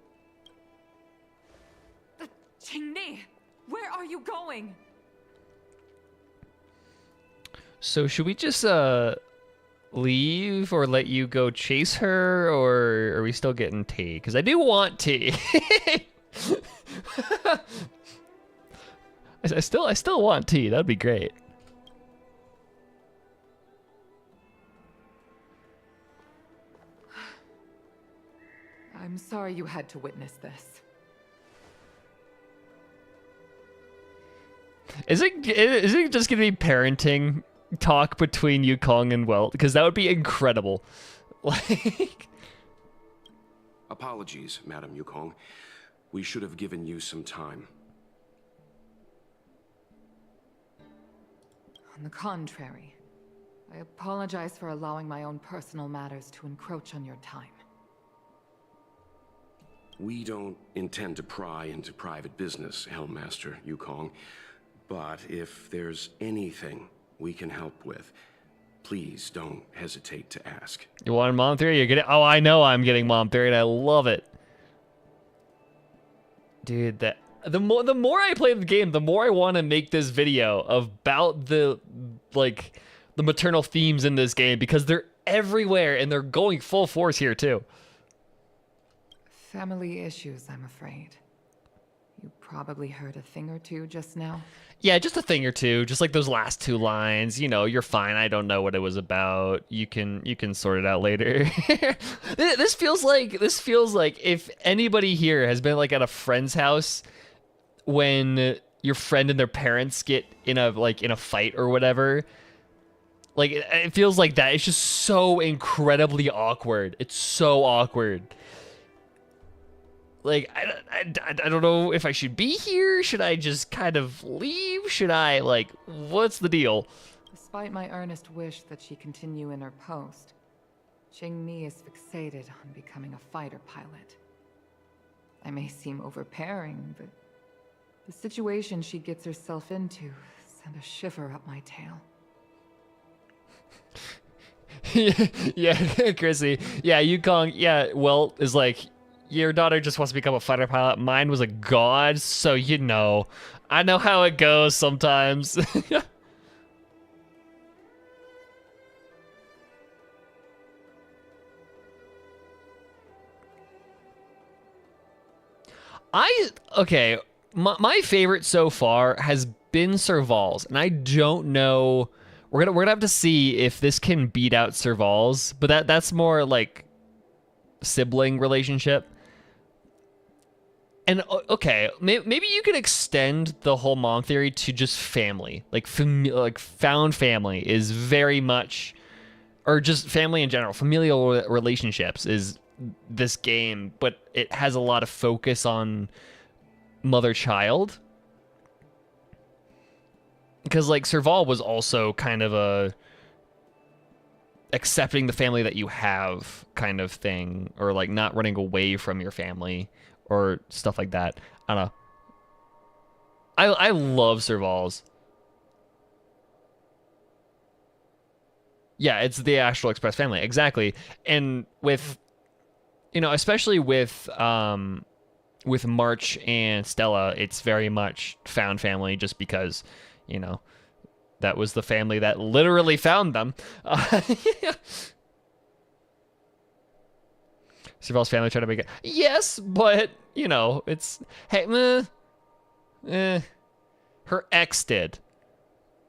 Qingni, where are you going? So should we just leave or let you go chase her, or are we still getting tea? Because I do want tea. I still want tea. That'd be great. I'm sorry you had to witness this. Is it just gonna be parenting talk between Yukong and Welt? Because that would be incredible. Like, Apologies, Madam Yukong. We should have given you some time. On the contrary, I apologize for allowing my own personal matters to encroach on your time. We don't intend to pry into private business, Helmmaster Yukong. But if there's anything we can help with, please don't hesitate to ask. you want Mom Theory? You're getting. Oh, I know I'm getting Mom Theory, and I love it, dude. That the more I play the game, the more I want to make this video about the maternal themes in this game, because they're everywhere and they're going full force here too. Family issues, I'm afraid. You probably heard a thing or two just now. Yeah, just a thing or two, just like those last two lines. You know, you're fine. I don't know what it was about. You can sort it out later. This feels like if anybody here has been like at a friend's house when your friend and their parents get in a fight or whatever. Like it feels like that. It's just so incredibly awkward. It's so awkward. Like, I don't know if I should be here. Should I just kind of leave? Should I, what's the deal? Despite my earnest wish that she continue in her post, Qingni is fixated on becoming a fighter pilot. I may seem overbearing, but the situation she gets herself into sent a shiver up my tail. Yeah, Chrissy. Yeah, Yukong. Yeah, Welt is like, your daughter just wants to become a fighter pilot. Mine was a god, so you know. I know how it goes sometimes. Okay, my favorite so far has been Serval's, and I don't know. We're gonna have to see if this can beat out Serval's, but that's more like sibling relationship. And okay, maybe you could extend the whole mom theory to just family, like found family is very much, or just family in general. Familial relationships is this game, but it has a lot of focus on mother-child. Because like Serval was also kind of accepting the family that you have kind of thing, or like not running away from your family or stuff like that. I don't know. I love Servals. Yeah, it's the Astral Express family, exactly. And with, you know, especially with March and Stella, it's very much found family, just because, you know, that was the family that literally found them. Serval's family tried to make it. Yes, but, you know, it's, hey, her ex did.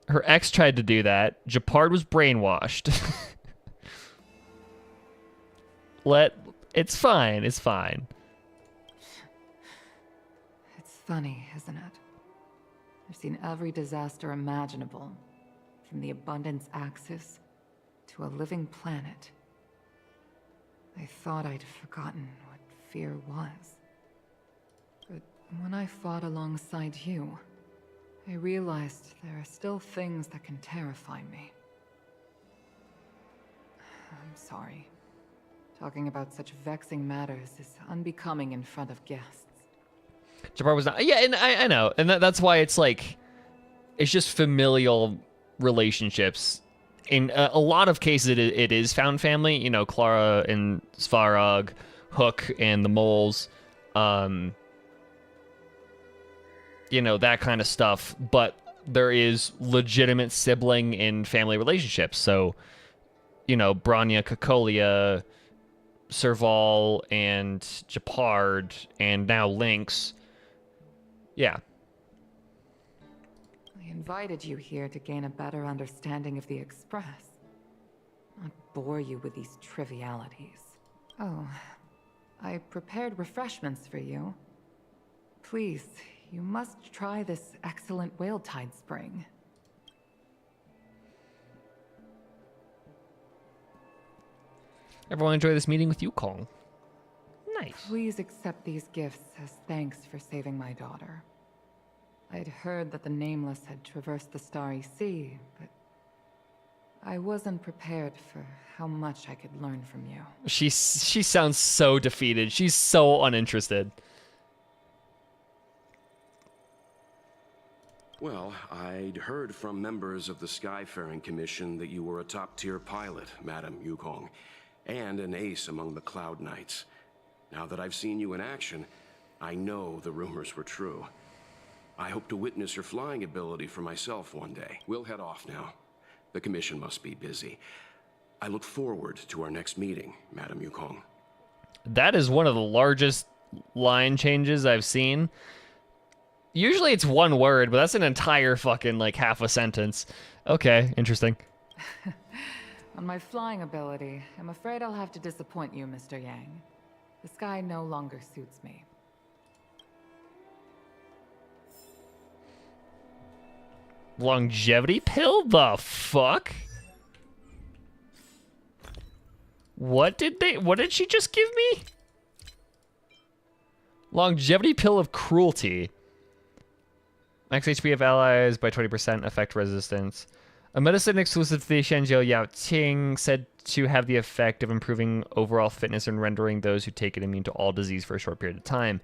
Her ex tried to do that. Japard was brainwashed. It's fine. It's fine. It's funny, isn't it? I've seen every disaster imaginable, from the abundance axis to a living planet. I thought I'd forgotten what fear was. But when I fought alongside you, I realized there are still things that can terrify me. I'm sorry. Talking about such vexing matters is unbecoming in front of guests. Japard was not. Yeah, and I know. And that's why it's like, it's just familial relationships. In a lot of cases, it is found family. You know, Clara and Svarog, Hook and the moles. You know, that kind of stuff. But there is legitimate sibling and family relationships. So, you know, Branya, Cocolia, Serval, and Japard, and now Lynx. Yeah. I invited you here to gain a better understanding of the Express, not bore you with these trivialities. Oh, I prepared refreshments for you. Please, you must try this excellent whale tide spring. Everyone enjoy this meeting with Yukong. Nice. Please accept these gifts as thanks for saving my daughter. I'd heard that the Nameless had traversed the Starry Sea, but I wasn't prepared for how much I could learn from you. She sounds so defeated. She's so uninterested. Well, I'd heard from members of the Skyfaring Commission that you were a top-tier pilot, Madam Yukong, and an ace among the Cloud Knights. Now that I've seen you in action, I know the rumors were true. I hope to witness your flying ability for myself one day. We'll head off now. The Commission must be busy. I look forward to our next meeting, Madam Yukong. That is one of the largest line changes I've seen. Usually it's one word, but that's an entire fucking, like, half a sentence. Okay, interesting. On my flying ability, I'm afraid I'll have to disappoint you, Mr. Yang. The sky no longer suits me. Longevity pill? The fuck? What did she just give me? Longevity pill of cruelty. Max HP of allies by 20%, effect resistance. A medicine exclusive to the Shenzhou Yao Qing, said to have the effect of improving overall fitness and rendering those who take it immune to all disease for a short period of time.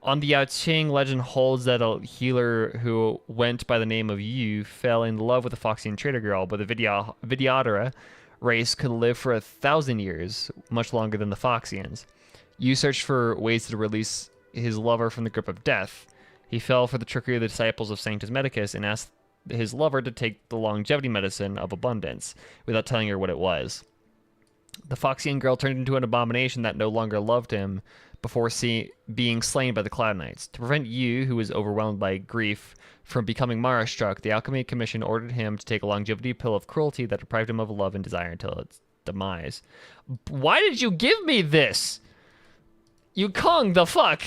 On the Yao Qing, legend holds that a healer who went by the name of Yu fell in love with a Foxian trader girl, but the Vidyadhara race could live for 1,000 years, much longer than the Foxians. Yu searched for ways to release his lover from the grip of death. He fell for the trickery of the disciples of Sanctus Medicus and asked his lover to take the longevity medicine of abundance, without telling her what it was. The Foxian girl turned into an abomination that no longer loved him before being slain by the Cloud Knights. To prevent Yu, who was overwhelmed by grief, from becoming Mara-struck, the Alchemy Commission ordered him to take a longevity pill of cruelty that deprived him of love and desire until its demise. Why did you give me this? Yukong, the fuck?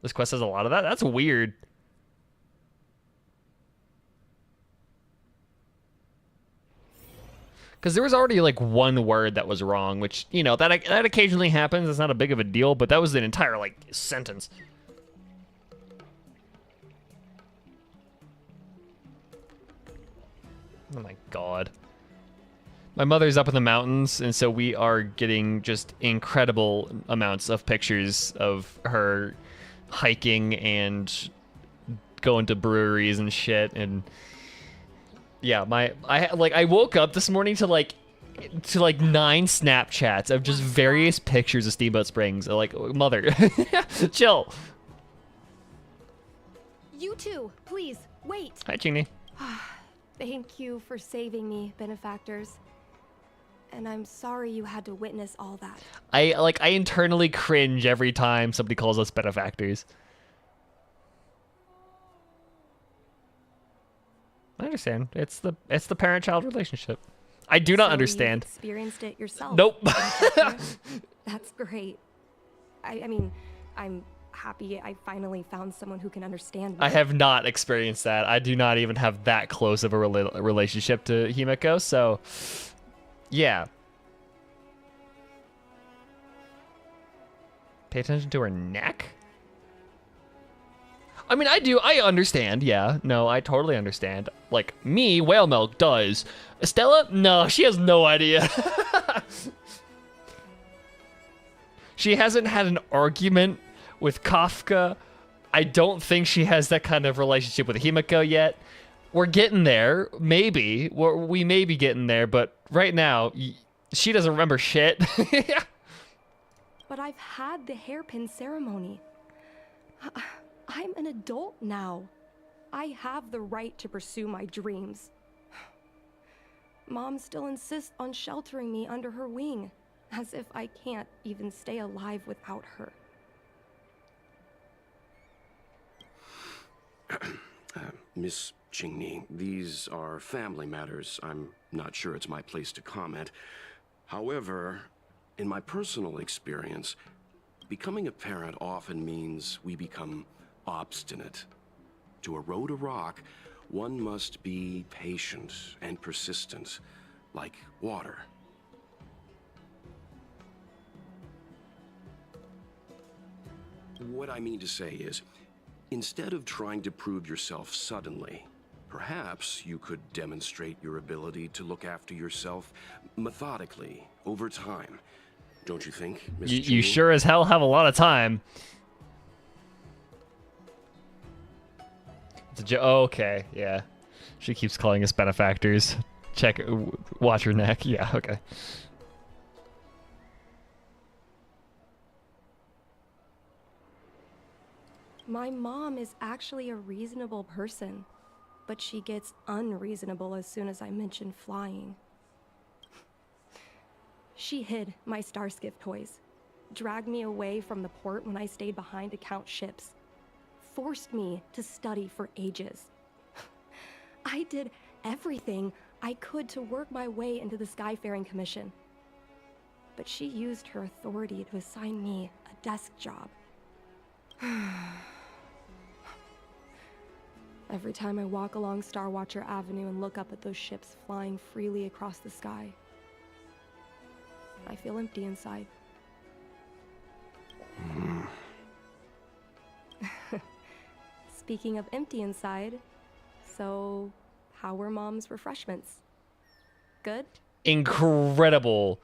This quest has a lot of that? That's weird. Because there was already like one word that was wrong, which, you know, that occasionally happens. It's not a big of a deal, but that was an entire like sentence. Oh my god. My mother's up in the mountains, and so we are getting just incredible amounts of pictures of her hiking and going to breweries and shit. And yeah, I woke up this morning to like 9 Snapchats of just various pictures of Steamboat Springs. Like, mother, chill. You too, please, wait. Hi, Chingy. Thank you for saving me, benefactors. And I'm sorry you had to witness all that. I internally cringe every time somebody calls us benefactors. I understand. It's the parent-child relationship. I do not understand. You've experienced it yourself. Nope. That's great. I mean, I'm happy I finally found someone who can understand me. I have not experienced that. I do not even have that close of a relationship to Himeko, so yeah. Pay attention to her neck? I mean, I understand, yeah. No, I totally understand. Like, me, Whale Milk does. Estella? No, she has no idea. She hasn't had an argument with Kafka. I don't think she has that kind of relationship with Himeko yet. We're getting there, maybe. We may be getting there, but right now, she doesn't remember shit. But I've had the hairpin ceremony. I'm an adult now. I have the right to pursue my dreams. Mom still insists on sheltering me under her wing, as if I can't even stay alive without her. Miss Qingni, these are family matters. I'm not sure it's my place to comment. However, in my personal experience, becoming a parent often means we become obstinate. To erode a rock, one must be patient and persistent, like water. What I mean to say is, instead of trying to prove yourself suddenly, perhaps you could demonstrate your ability to look after yourself methodically, over time. Don't you think, Miss You Qingni? sure as hell have a lot of time. Okay, yeah. She keeps calling us benefactors. Watch her neck. Yeah, okay. My mom is actually a reasonable person, but she gets unreasonable as soon as I mention flying. She hid my Starskiff toys, dragged me away from the port when I stayed behind to count ships, forced me to study for ages. I did everything I could to work my way into the Skyfaring Commission. But she used her authority to assign me a desk job. Every time I walk along Starwatcher Avenue and look up at those ships flying freely across the sky, I feel empty inside. Speaking of empty inside, so how were Mom's refreshments? Good? Incredible.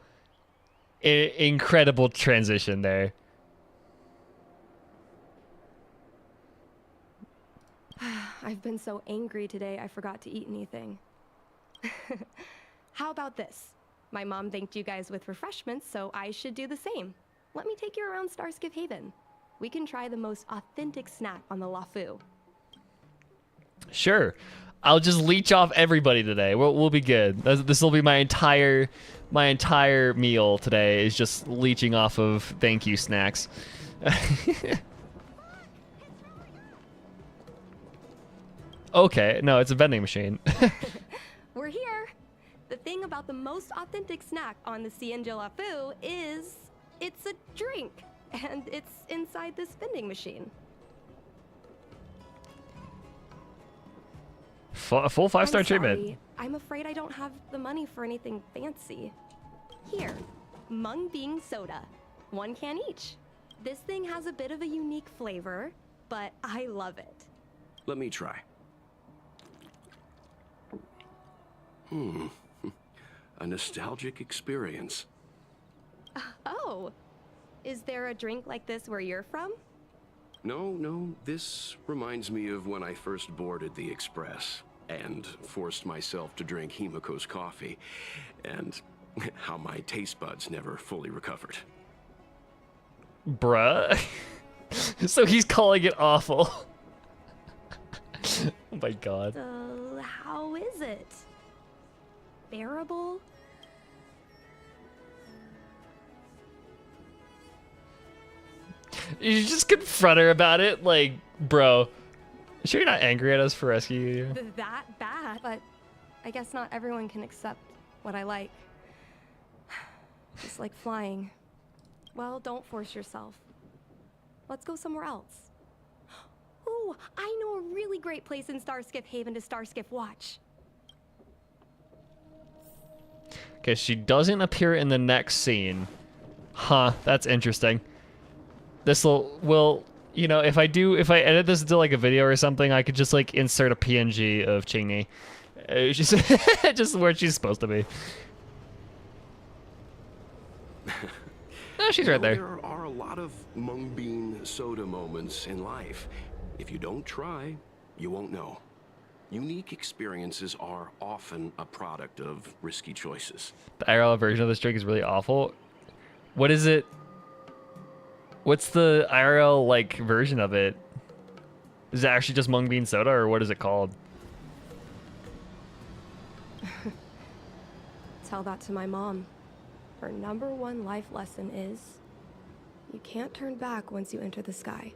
Incredible transition there. I've been so angry today I forgot to eat anything. How about this? My mom thanked you guys with refreshments, so I should do the same. Let me take you around Starskiff Haven. We can try the most authentic snack on the Lafu. Sure. I'll just leech off everybody today. We'll be good. This will be my entire meal today is just leeching off of thank you snacks. Okay, no, it's a vending machine. We're here. The thing about the most authentic snack on the Cienjo Lafu is it's a drink, and it's inside this vending machine. Full 5-star I'm treatment. sorry. I'm afraid I don't have the money for anything fancy. Here, mung bean soda. 1 can each. This thing has a bit of a unique flavor, but I love it. Let me try. A nostalgic experience. Oh, is there a drink like this where you're from? No, this reminds me of when I first boarded the Express and forced myself to drink Himiko's coffee, and how my taste buds never fully recovered. Bruh. So he's calling it awful. Oh my god. How is it? Bearable? You just confront her about it, like, bro. Sure you're not angry at us for rescuing you? That bad? But I guess not everyone can accept what I like. Just like flying. Well, don't force yourself. Let's go somewhere else. Ooh, I know a really great place in Starskiff Haven to Starskiff watch. Okay, she doesn't appear in the next scene. Huh, that's interesting. Will, you know, if I edit this into like a video or something, I could just like insert a PNG of Qingni. Just, just where she's supposed to be. Oh, she's right there. There are a lot of mung bean soda moments in life. If you don't try, you won't know. Unique experiences are often a product of risky choices. The IRL version of this drink is really awful. What is it? What's the IRL like version of it? Is it actually just mung bean soda, or what is it called? Tell that to my mom. Her #1 life lesson is, you can't turn back once you enter the sky.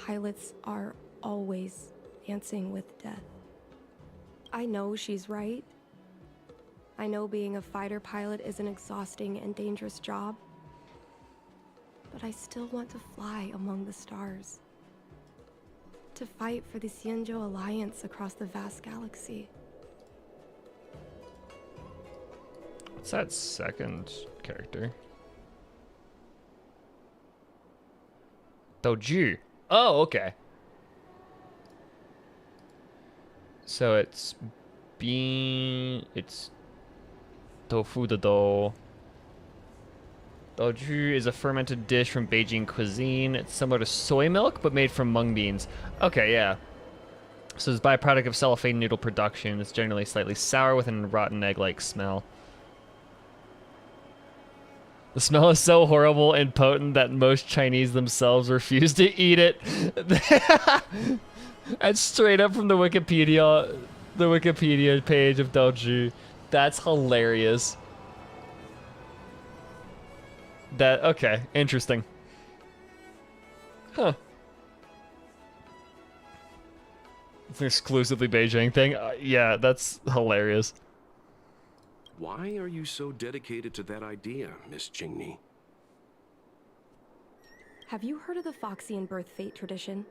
Pilots are always dancing with death. I know she's right. I know being a fighter pilot is an exhausting and dangerous job. But I still want to fly among the stars. To fight for the Xianzhou Alliance across the vast galaxy. What's that second character? Doju. Oh, okay. So it's tofu the dough. Doju is a fermented dish from Beijing cuisine. It's similar to soy milk, but made from mung beans. Okay, yeah. So it's a byproduct of cellophane noodle production. It's generally slightly sour with a rotten egg-like smell. The smell is so horrible and potent that most Chinese themselves refuse to eat it. That's straight up from the Wikipedia page of Doju. That's hilarious. Okay, interesting. Huh. It's an exclusively Beijing thing. Yeah, that's hilarious. Why are you so dedicated to that idea, Miss Qingni? Have you heard of the Foxian birth fate tradition?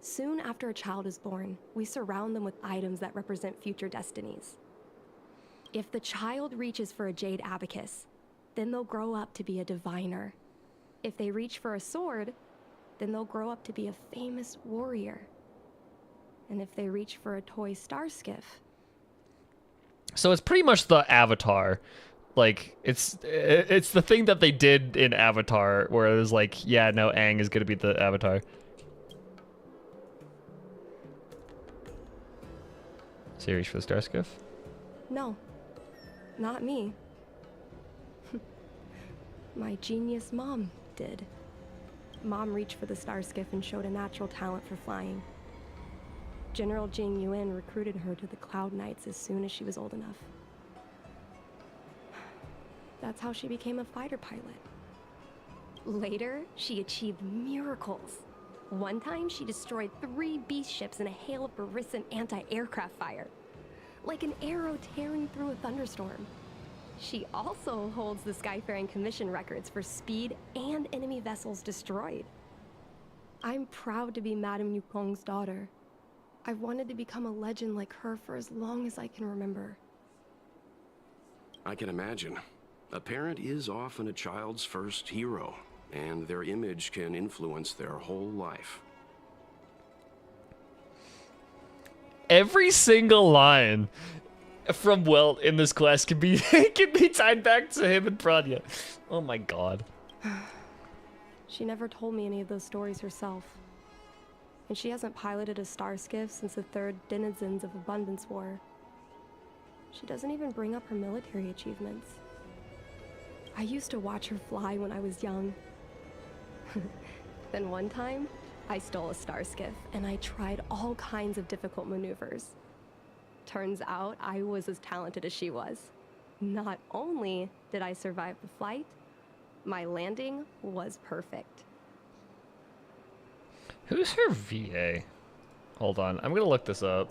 Soon after a child is born, we surround them with items that represent future destinies. If the child reaches for a jade abacus, then they'll grow up to be a diviner. If they reach for a sword, then they'll grow up to be a famous warrior. And if they reach for a toy star skiff... So it's pretty much the Avatar. Like, it's the thing that they did in Avatar, where it was like, yeah, no, Aang is gonna be the Avatar. So you reach for the star skiff? No, not me. My genius mom did. Mom reached for the star skiff and showed a natural talent for flying. General Jing Yuan recruited her to the Cloud Knights as soon as she was old enough. That's how she became a fighter pilot. Later, she achieved miracles. One time, she destroyed 3 beast ships in a hail of Barisan anti-aircraft fire. Like an arrow tearing through a thunderstorm. She also holds the Skyfaring Commission records for speed and enemy vessels destroyed. I'm proud to be Madame Yukong's daughter. I've wanted to become a legend like her for as long as I can remember. I can imagine. A parent is often a child's first hero, and their image can influence their whole life. Every single line from Welt in this quest can be can be tied back to him and Branya. Oh my god. She never told me any of those stories herself. And she hasn't piloted a star skiff since the third Denizens of Abundance War. She doesn't even bring up her military achievements. I used to watch her fly when I was young. Then one time, I stole a star skiff and I tried all kinds of difficult maneuvers. Turns out I was as talented as she was. Not only did I survive the flight, my landing was perfect. Who's her VA? Hold on, I'm gonna look this up.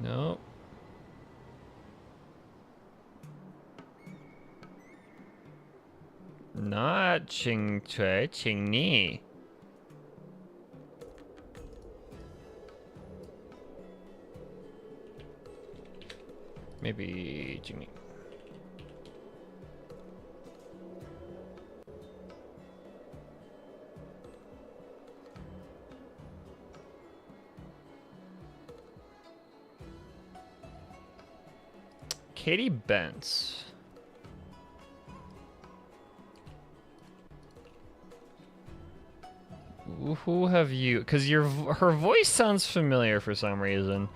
No. Not Qing Cui, Qing Ni. Maybe Qing Ni. Katie Bentz. Who have you? Because her voice sounds familiar for some reason.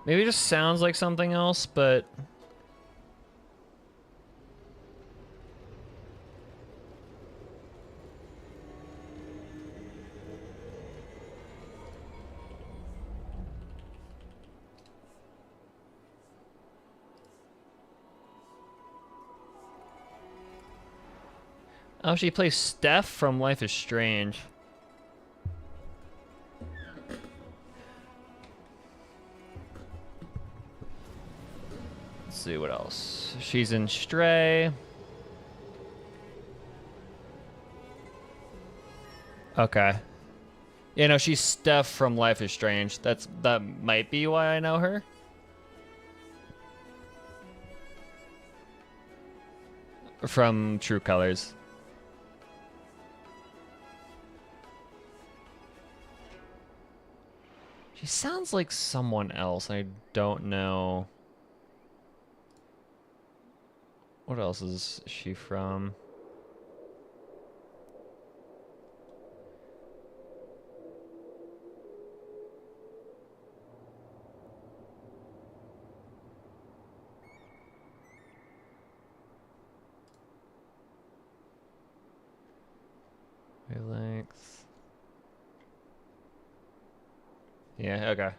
Maybe it just sounds like something else, but oh, she plays Steph from Life is Strange. Let's see what else. She's in Stray. Okay. Yeah, no, she's Steph from Life is Strange. That might be why I know her. From True Colors. She sounds like someone else. I don't know. What else is she from? Wavelength. Yeah, okay.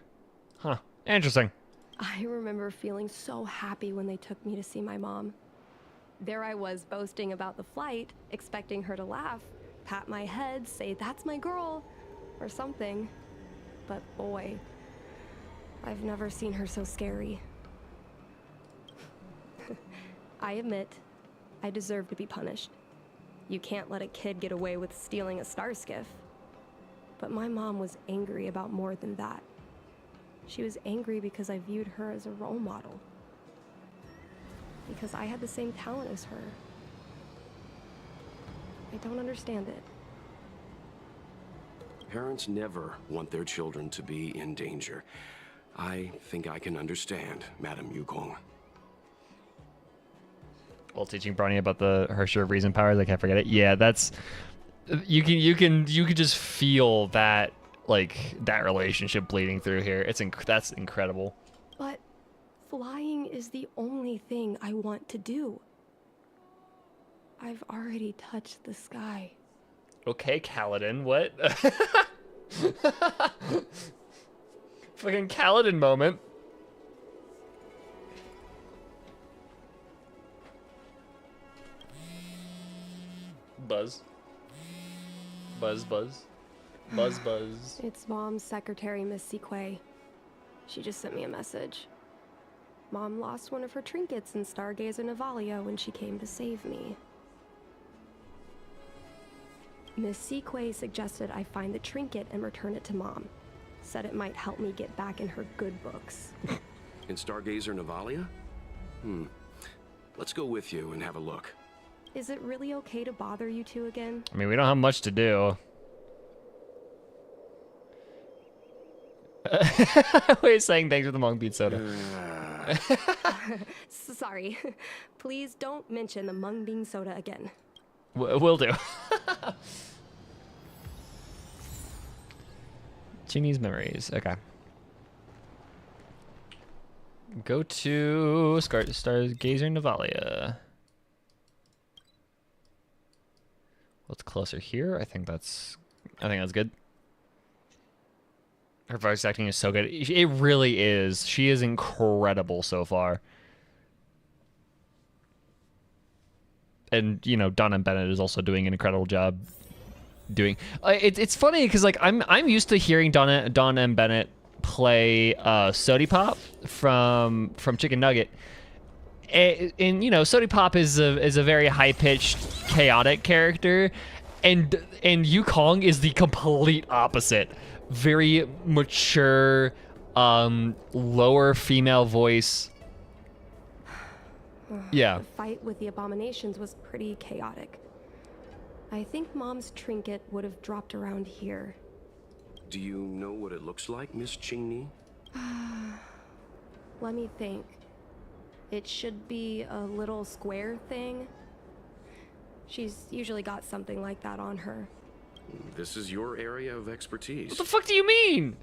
Huh. Interesting. I remember feeling so happy when they took me to see my mom. There I was boasting about the flight, expecting her to laugh, pat my head, say, "That's my girl," or something. But boy, I've never seen her so scary. I admit, I deserve to be punished. You can't let a kid get away with stealing a star skiff. But my mom was angry about more than that. She was angry because I viewed her as a role model. Because I had the same talent as her. I don't understand it. Parents never want their children to be in danger. I think I can understand, Madam Yukong. While teaching Bronny about the Hersher of Reason powers, I can't forget it. Yeah, that's you can just feel that, like, that relationship bleeding through here. That's incredible. But flying is the only thing I want to do. I've already touched the sky. Okay, Kaladin, what? Fucking Kaladin moment. Buzz. Buzz, buzz. Buzz, buzz. It's Mom's secretary, Miss Sequay. She just sent me a message. Mom lost one of her trinkets in Stargazer Navalia when she came to save me. Miss Sequay suggested I find the trinket and return it to Mom. Said it might help me get back in her good books. In Stargazer Navalia? Let's go with you and have a look. Is it really okay to bother you two again? I mean, we don't have much to do. Wait, saying thanks for the mung bean soda. Sorry. Please don't mention the mung bean soda again. Will do. Chinese memories. Okay. Go to Stargazer Navalia. What's closer here? I think that's good. Her voice acting is so good. It really is. She is incredible so far. And you know, Donna Bennett is also doing an incredible job. It's funny because like I'm used to hearing Donna and Bennett play Sody Pop from Chicken Nugget. And you know, Sody Pop is a very high-pitched, chaotic character, and Yukong is the complete opposite. Very mature, lower female voice. Yeah. The fight with the abominations was pretty chaotic. I think Mom's trinket would have dropped around here. Do you know what it looks like, Miss Qingni? Let me think. It should be a little square thing. She's usually got something like that on her. This is your area of expertise. What the fuck do you mean?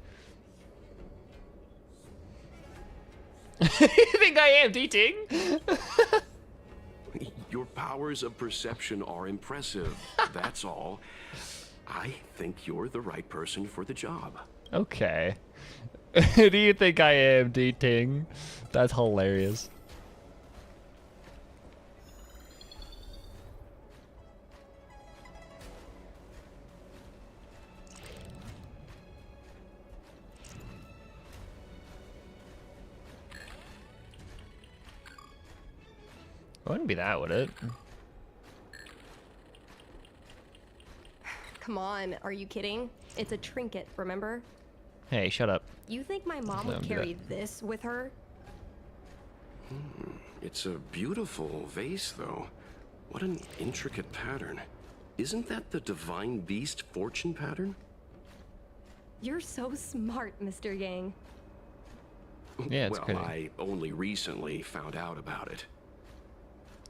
You think I am dating? Your powers of perception are impressive. That's all. I think you're the right person for the job. Okay. Do you think I am dating? That's hilarious. It wouldn't be that, would it? Come on, are you kidding? It's a trinket, remember? Hey, shut up. You think my mom would do carry this with her? It's a beautiful vase, though. What an intricate pattern. Isn't that the Divine Beast fortune pattern? You're so smart, Mr. Yang. Yeah, it's well, pretty. I only recently found out about it.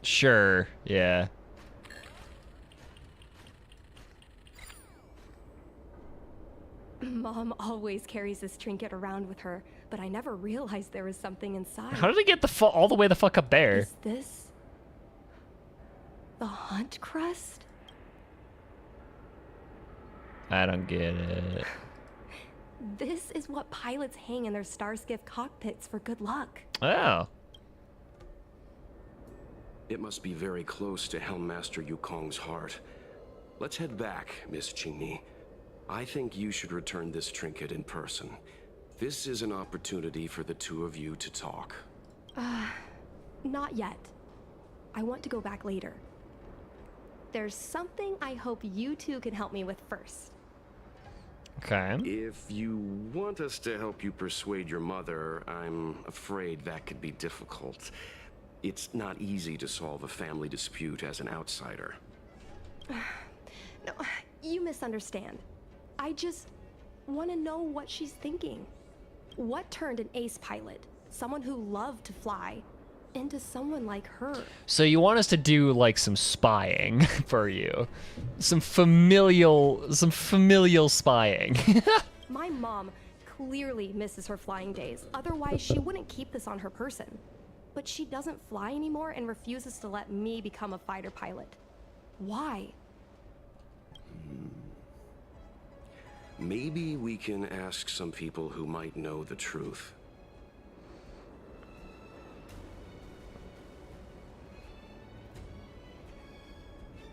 Sure, yeah. Mom always carries this trinket around with her, but I never realized there was something inside. How did it get all the way the fuck up there? Is this the hunt crest? I don't get it. This is what pilots hang in their Starskiff cockpits for good luck. Oh. It must be very close to Helmmaster Yukong's heart. Let's head back, Miss Qingni. I think you should return this trinket in person. This is an opportunity for the two of you to talk. Not yet. I want to go back later. There's something I hope you two can help me with first. Okay. If you want us to help you persuade your mother, I'm afraid that could be difficult. It's not easy to solve a family dispute as an outsider. No, you misunderstand. I just want to know what she's thinking. What turned an ace pilot, someone who loved to fly, into someone like her? So you want us to do like some spying for you. Some familial spying. My mom clearly misses her flying days. Otherwise, she wouldn't keep this on her person. But she doesn't fly anymore and refuses to let me become a fighter pilot. Why? Maybe we can ask some people who might know the truth.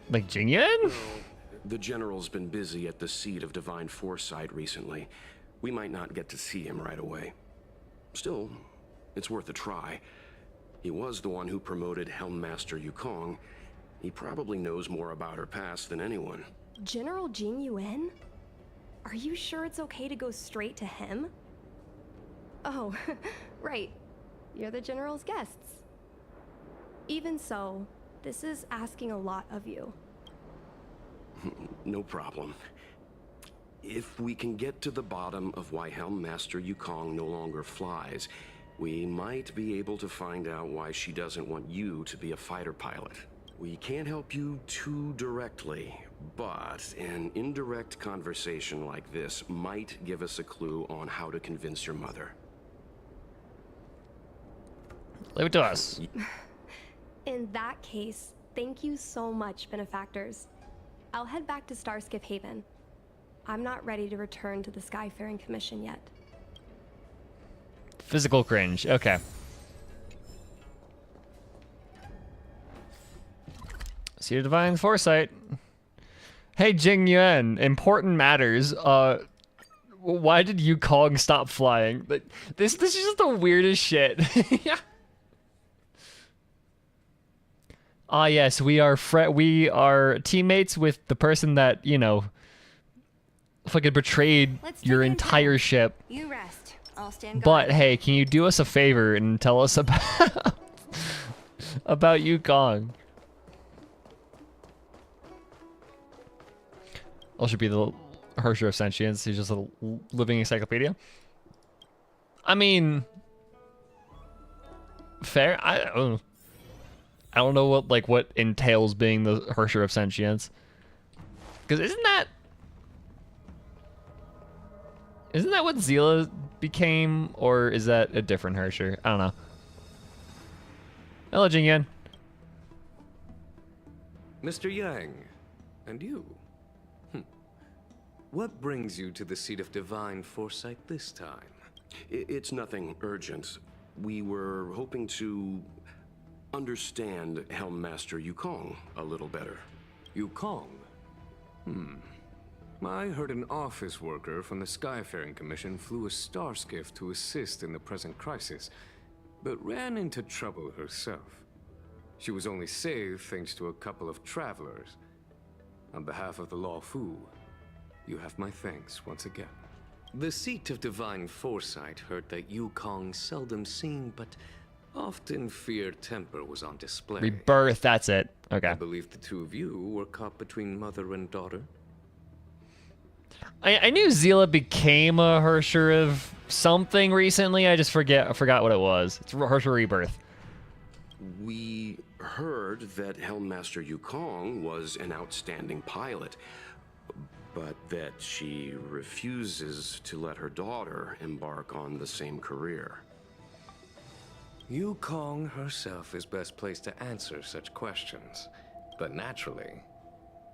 Like Jingyun? The General's been busy at the seat of Divine Foresight recently. We might not get to see him right away. Still, it's worth a try. He was the one who promoted Helmmaster Yukong. He probably knows more about her past than anyone. General Jing Yuan? Are you sure it's okay to go straight to him? Oh, right. You're the General's guests. Even so, this is asking a lot of you. No problem. If we can get to the bottom of why Helm Master Yukong no longer flies, we might be able to find out why she doesn't want you to be a fighter pilot. We can't help you too directly, but an indirect conversation like this might give us a clue on how to convince your mother. Leave it to us. In that case, thank you so much, benefactors. I'll head back to Starskip Haven. I'm not ready to return to the Skyfaring Commission yet. Physical cringe. Okay. See your divine foresight. Hey, Jing Yuan. Important matters. Why did Yukong stop flying? This is just the weirdest shit. Yeah. Ah, yes, we are teammates with the person that, you know, fucking betrayed your entire ship. You rest. I'll stand guard. But hey, can you do us a favor and tell us about about Yukong? I should be the Hersher of Sentience. He's just a living encyclopedia. I mean, fair. I don't know what entails being the Hersher of Sentience. Because isn't that what Zila became, or is that a different Hersher? I don't know. Hello, Jingyan. Mr. Yang, and you? What brings you to the seat of divine foresight this time? It's nothing urgent. We were hoping to understand Helm Master Yukong a little better. Yukong? I heard an office worker from the Skyfaring Commission flew a star skiff to assist in the present crisis, but ran into trouble herself. She was only saved thanks to a couple of travelers. On behalf of the Law Fu, you have my thanks once again. The seat of divine foresight heard that Yukong's seldom seen but often feared temper was on display. Rebirth, that's it. Okay. I believe the two of you were caught between mother and daughter. I knew Zila became a Hersher of something recently. I forgot what it was. It's Hersher Rebirth. We heard that Helm Master Yukong was an outstanding pilot, but that she refuses to let her daughter embark on the same career. Yukong herself is best placed to answer such questions. But naturally,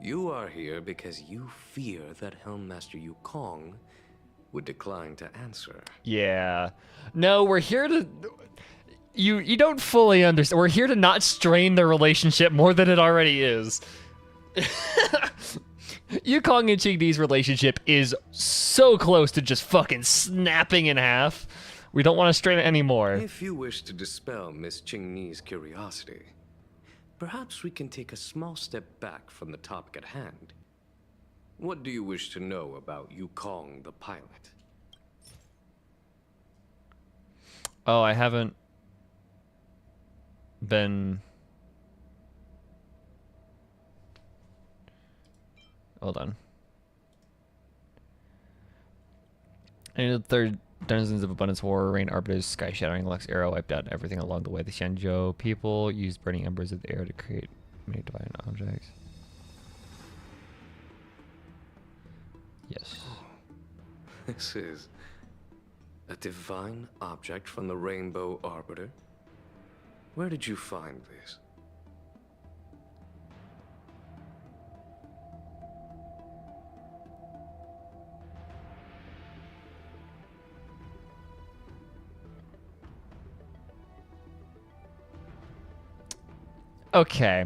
you are here because you fear that Helm Master Yukong would decline to answer. Yeah. No, we're here to... You don't fully understand. We're here to not strain the relationship more than it already is. Yukong and Qingdi's relationship is so close to just fucking snapping in half. We don't want to strain it anymore. If you wish to dispel Miss Qingni's curiosity, perhaps we can take a small step back from the topic at hand. What do you wish to know about Yukong the pilot? Oh, I haven't been... Hold on. And the third Denizens of Abundance War, Rain Arbiters, Sky Shattering, Lux Arrow wiped out everything along the way. The Xianzhou people used burning embers of the air to create many divine objects. Yes. This is a divine object from the Rainbow Arbiter? Where did you find this? Okay.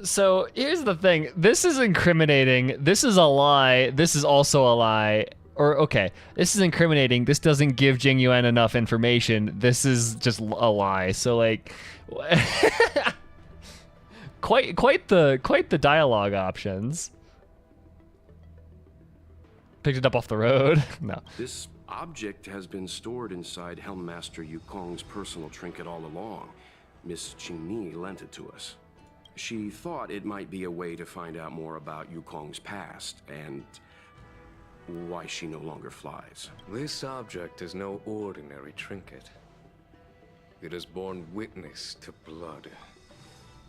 So here's the thing. This is incriminating. This is a lie. This is also a lie. Or, okay, this is incriminating. This doesn't give Jing Yuan enough information. This is just a lie. So, like... Quite the dialogue options. Picked it up off the road. No. This object has been stored inside Helmmaster Yukong's personal trinket all along. Miss Qingni lent it to us. She thought it might be a way to find out more about Yukong's past and why she no longer flies. This object is no ordinary trinket. It has borne witness to blood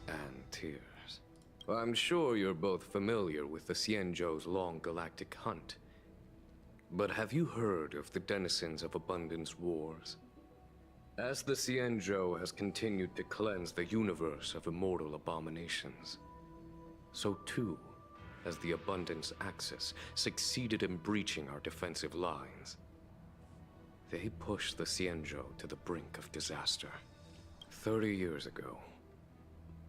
and tears. I'm sure you're both familiar with the Xianzhou's long galactic hunt. But have you heard of the denizens of Abundance Wars? As the Xianzhou has continued to cleanse the universe of immortal abominations, so too has the Abundance Axis succeeded in breaching our defensive lines. They pushed the Xianzhou to the brink of disaster. 30 years ago,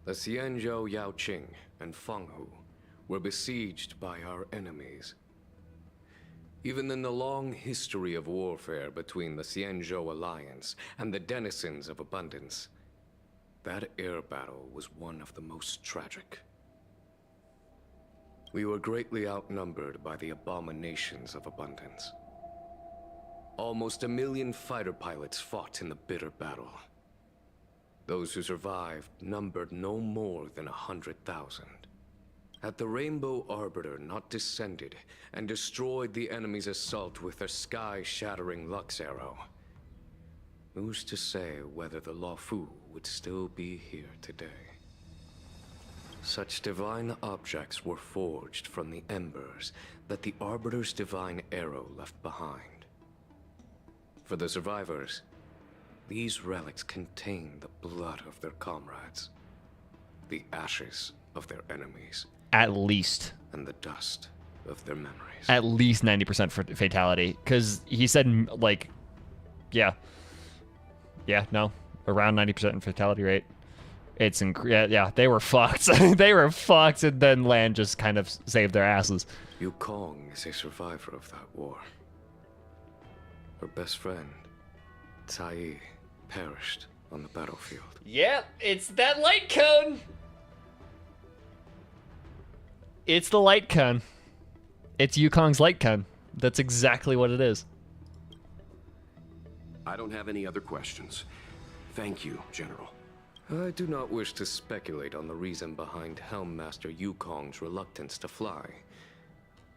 the Xianzhou Yaoqing and Fenghu were besieged by our enemies. Even in the long history of warfare between the Xianzhou Alliance and the denizens of Abundance, that air battle was one of the most tragic. We were greatly outnumbered by the abominations of Abundance. Almost 1 million fighter pilots fought in the bitter battle. Those who survived numbered no more than 100,000. Had the Rainbow Arbiter not descended and destroyed the enemy's assault with their sky-shattering Lux Arrow, who's to say whether the Luofu would still be here today? Such divine objects were forged from the embers that the Arbiter's divine arrow left behind. For the survivors, these relics contain the blood of their comrades, the ashes of their enemies, At least. and the dust of their memories. At least 90% for fatality. Because he said, like, yeah. Yeah, no. Around 90% fatality rate. It's yeah, they were fucked. They were fucked, and then Lan just kind of saved their asses. Yukong is a survivor of that war. Her best friend, Tai, perished on the battlefield. Yep, it's that light cone. It's the light cone. It's Yukong's light cone. That's exactly what it is. I don't have any other questions. Thank you, General. I do not wish to speculate on the reason behind Helmmaster Yukong's reluctance to fly.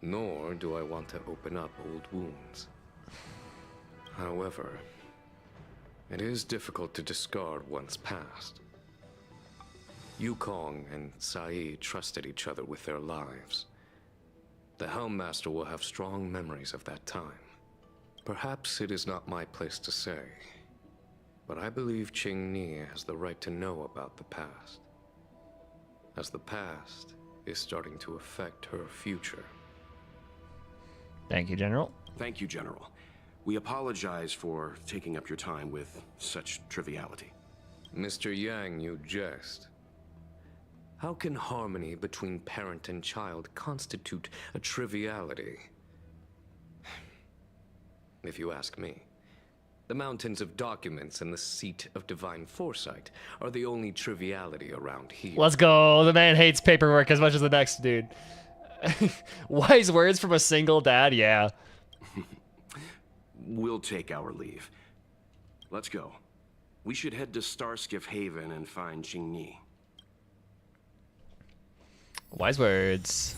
Nor do I want to open up old wounds. However, it is difficult to discard one's past. Yukong and Sai trusted each other with their lives. The Helmmaster will have strong memories of that time. Perhaps it is not my place to say, but I believe Qingni has the right to know about the past, as the past is starting to affect her future. Thank you, General. Thank you, General. We apologize for taking up your time with such triviality. Mr. Yang, you jest. How can harmony between parent and child constitute a triviality? If you ask me, the mountains of documents and the seat of divine foresight are the only triviality around here. Let's go. The man hates paperwork as much as the next dude. Wise words from a single dad, yeah. We'll take our leave. Let's go. We should head to Starskiff Haven and find Qingni. Wise words.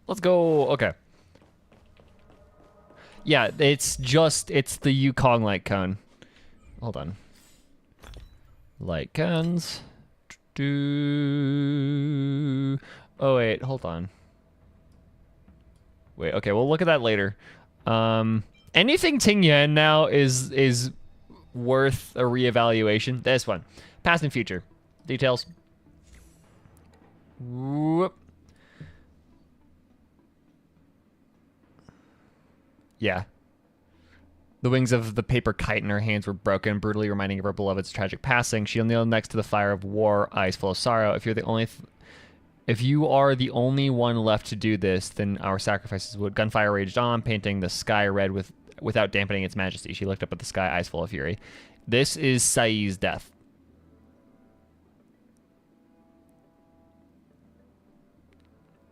Let's go. Okay. Yeah, it's the Yukong light cone. Hold on. Light cones. Oh, wait, hold on. Wait, okay, we'll look at that later. Anything Ting Yuan now is worth a reevaluation. This one. Past and future. Details. Whoop. Yeah. The wings of the paper kite in her hands were broken, brutally reminding of her beloved's tragic passing. She'll kneel next to the fire of war, eyes full of sorrow. If you are the only one left to do this, then our sacrifices would. Gunfire raged on, painting the sky red without dampening its majesty. She looked up at the sky, eyes full of fury. This is Sai's death.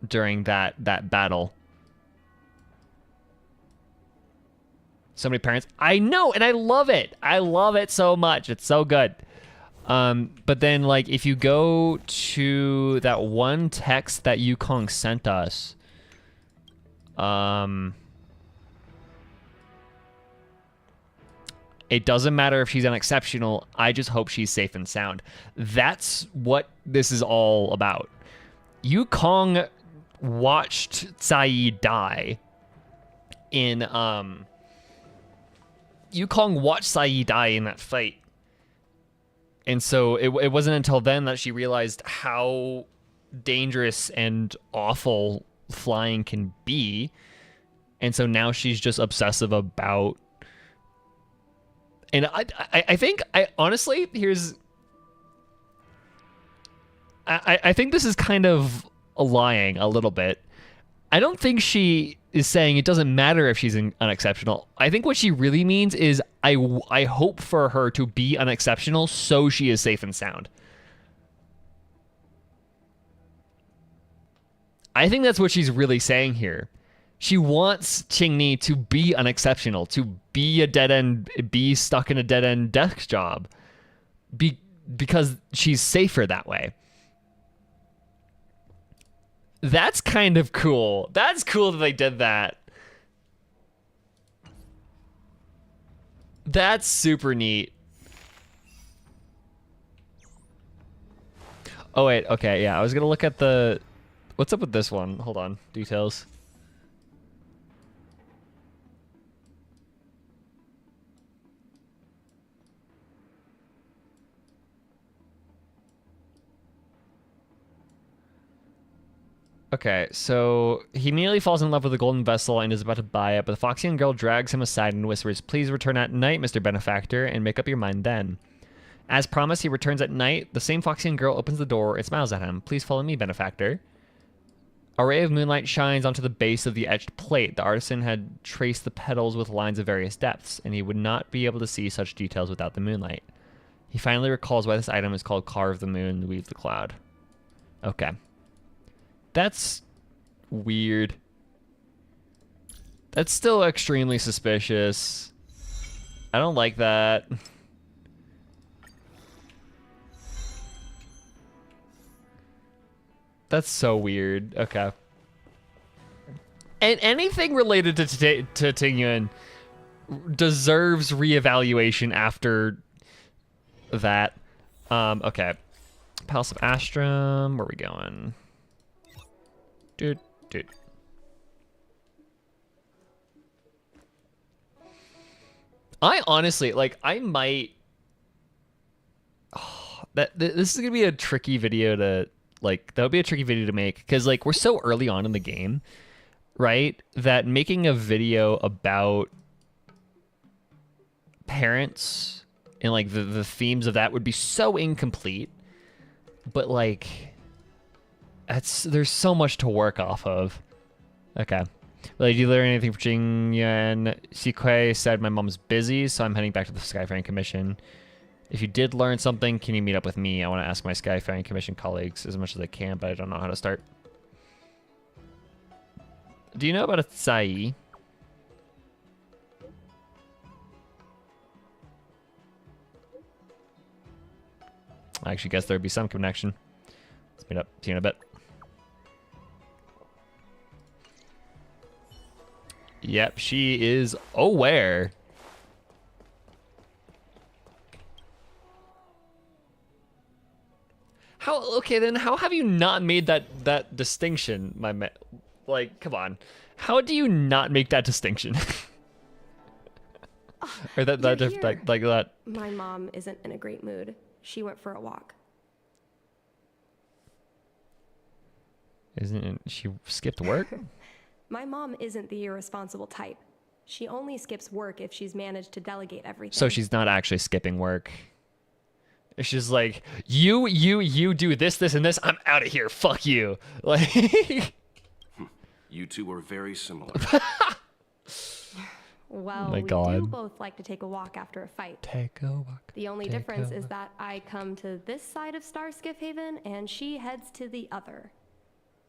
during that battle. So many parents. I know, and I love it. I love it so much. It's so good. But then, like, if you go to that one text that Yukong sent us, it doesn't matter if she's unexceptional. I just hope she's safe and sound. That's what this is all about. Yukong watched Tsai die in, Yukong watched Tsai die in that fight. And so it wasn't until then that she realized how dangerous and awful flying can be. And so now she's just obsessive about... And I think, honestly, here's... I think this is kind of lying a little bit. I don't think she is saying it doesn't matter if she's unexceptional. I think what she really means is I hope for her to be unexceptional so she is safe and sound. I think that's what she's really saying here. She wants Qingni to be unexceptional, to be a dead-end, be stuck in a dead-end desk job, because she's safer that way. That's kind of cool. That's cool that they did that. That's super neat. Oh, wait. Okay, yeah. I was going to look at the... What's up with this one? Hold on. Details. Okay, so he immediately falls in love with the golden vessel and is about to buy it, but the Foxian girl drags him aside and whispers, "Please return at night, Mr. Benefactor, and make up your mind then." As promised, he returns at night. The same Foxian girl opens the door and smiles at him. "Please follow me, Benefactor." A ray of moonlight shines onto the base of the etched plate. The artisan had traced the petals with lines of various depths, and he would not be able to see such details without the moonlight. He finally recalls why this item is called Carve the Moon, Weave the Cloud. Okay. That's weird. That's still extremely suspicious. I don't like that. That's so weird. Okay. And anything related to Tingyun deserves reevaluation after that. Okay. Palace of Astrum. Where are we going? Dude. I honestly, like, I might... Oh, this is going to be a tricky video to... Like, that would be a tricky video to make. Because, like, we're so early on in the game, right? That making a video about parents and, like, the themes of that would be so incomplete. But, like... There's so much to work off of. Okay. Well, did you learn anything from Jingyan? Sikui said my mom's busy, so I'm heading back to the Skyfaring Commission. If you did learn something, can you meet up with me? I want to ask my Skyfaring Commission colleagues as much as I can, but I don't know how to start. Do you know about a Tsai? I actually guess there'd be some connection. Let's meet up. See you in a bit. Yep, she is aware. How, okay, then how have you not made that distinction, my man? Like, come on. How do you not make that distinction? Or that like that. My mom isn't in a great mood. She went for a walk. Isn't it, she skipped work? My mom isn't the irresponsible type. She only skips work if she's managed to delegate everything. So she's not actually skipping work. She's like, you do this, and this. I'm out of here. Fuck you. Like, You two are very similar. Well, my we God. do both like to take a walk after a fight. Take a walk. The only difference is that I come to this side of Starskiff Haven and she heads to the other.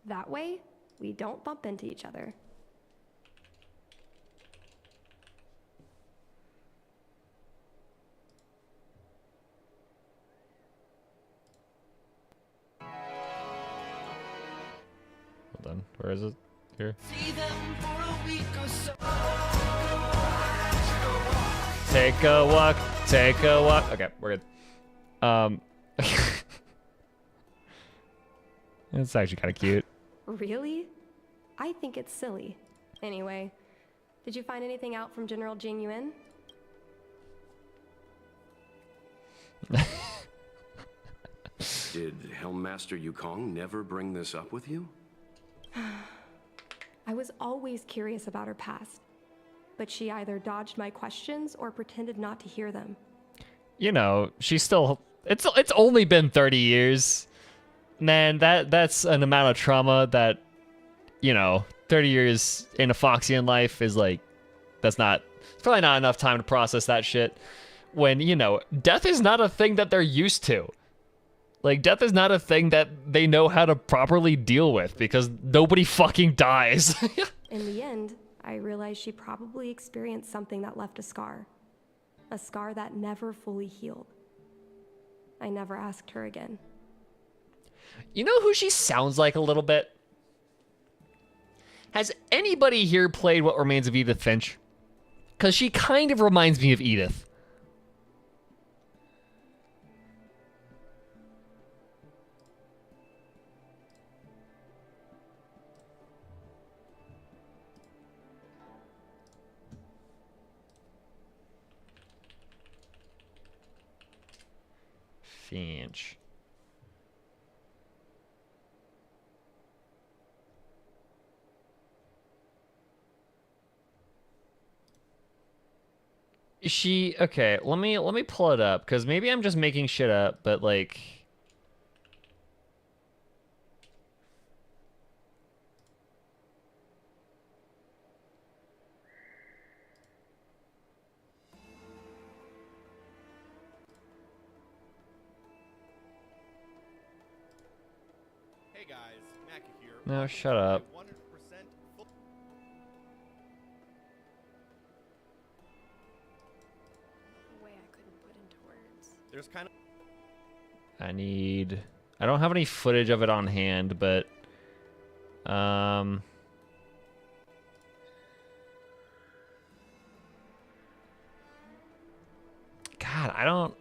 That way, we don't bump into each other. Hold on. Where is it? Here. Take a walk. Take a walk. Okay, we're good. It's actually kind of cute. Really? I think it's silly. Anyway, did you find anything out from General Jing Yuan? Did Helmmaster Yukong never bring this up with you? I was always curious about her past, but she either dodged my questions or pretended not to hear them. You know, she's still. It's only been 30 years. Man, that's an amount of trauma that, you know, 30 years in a Foxian life is like, it's probably not enough time to process that shit. When, you know, death is not a thing that they're used to. Like, death is not a thing that they know how to properly deal with because nobody fucking dies. In the end, I realized she probably experienced something that left a scar that never fully healed. I never asked her again. You know who she sounds like a little bit? Has anybody here played What Remains of Edith Finch? Because she kind of reminds me of Edith. Finch. She okay, let me pull it up because maybe I'm just making shit up, but like Hey guys, Mackie here. no, shut up. 100% full. A way I couldn't put into words. There's kind of I don't have any footage of it on hand, but God, I don't.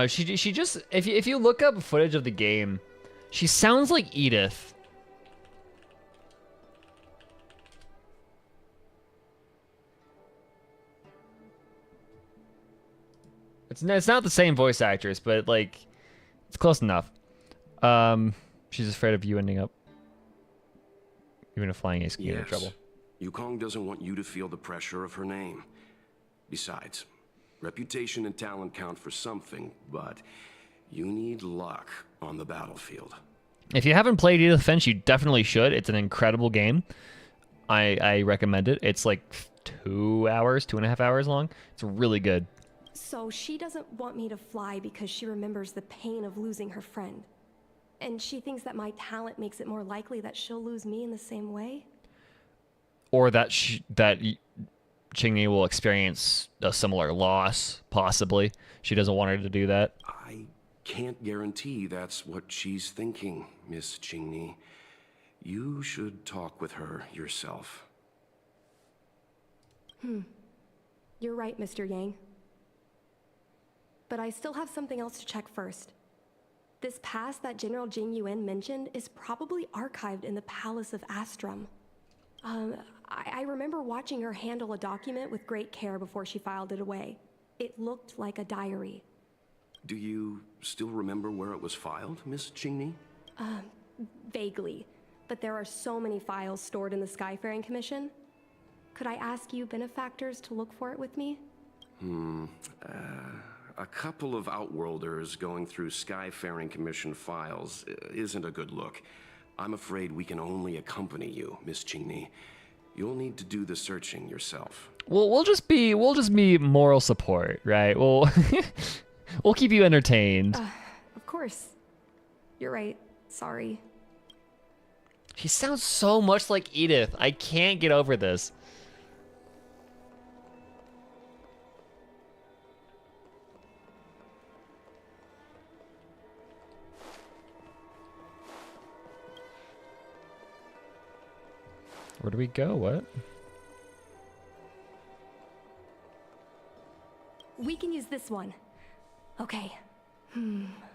She just if you look up footage of the game, she sounds like Edith. It's not the same voice actress, but like it's close enough. She's afraid of you ending up even a flying ace getting in trouble. Yukong doesn't want you to feel the pressure of her name. Besides, reputation and talent count for something, but you need luck on the battlefield. If you haven't played Edith Finch, you definitely should. It's an incredible game. I recommend it. It's like 2.5 hours long. It's really good. So she doesn't want me to fly because she remembers the pain of losing her friend. And she thinks that my talent makes it more likely that she'll lose me in the same way? Or that Qingyi will experience a similar loss, possibly. She doesn't want her to do that. I can't guarantee that's what she's thinking, Miss Qingyi. You should talk with her yourself. You're right, Mr. Yang. But I still have something else to check first. This past that General Jing Yuan mentioned is probably archived in the Palace of Astrum. I remember watching her handle a document with great care before she filed it away. It looked like a diary. Do you still remember where it was filed, Miss Qingyi? Vaguely, but there are so many files stored in the Skyfaring Commission. Could I ask you benefactors to look for it with me? A couple of Outworlders going through Skyfaring Commission files isn't a good look. I'm afraid we can only accompany you, Miss Qingni. You'll need to do the searching yourself. Well, we'll just be moral support, right? We'll we'll keep you entertained. Of course. You're right. Sorry. She sounds so much like Edith. I can't get over this. Where do we go? What? We can use this one. Okay.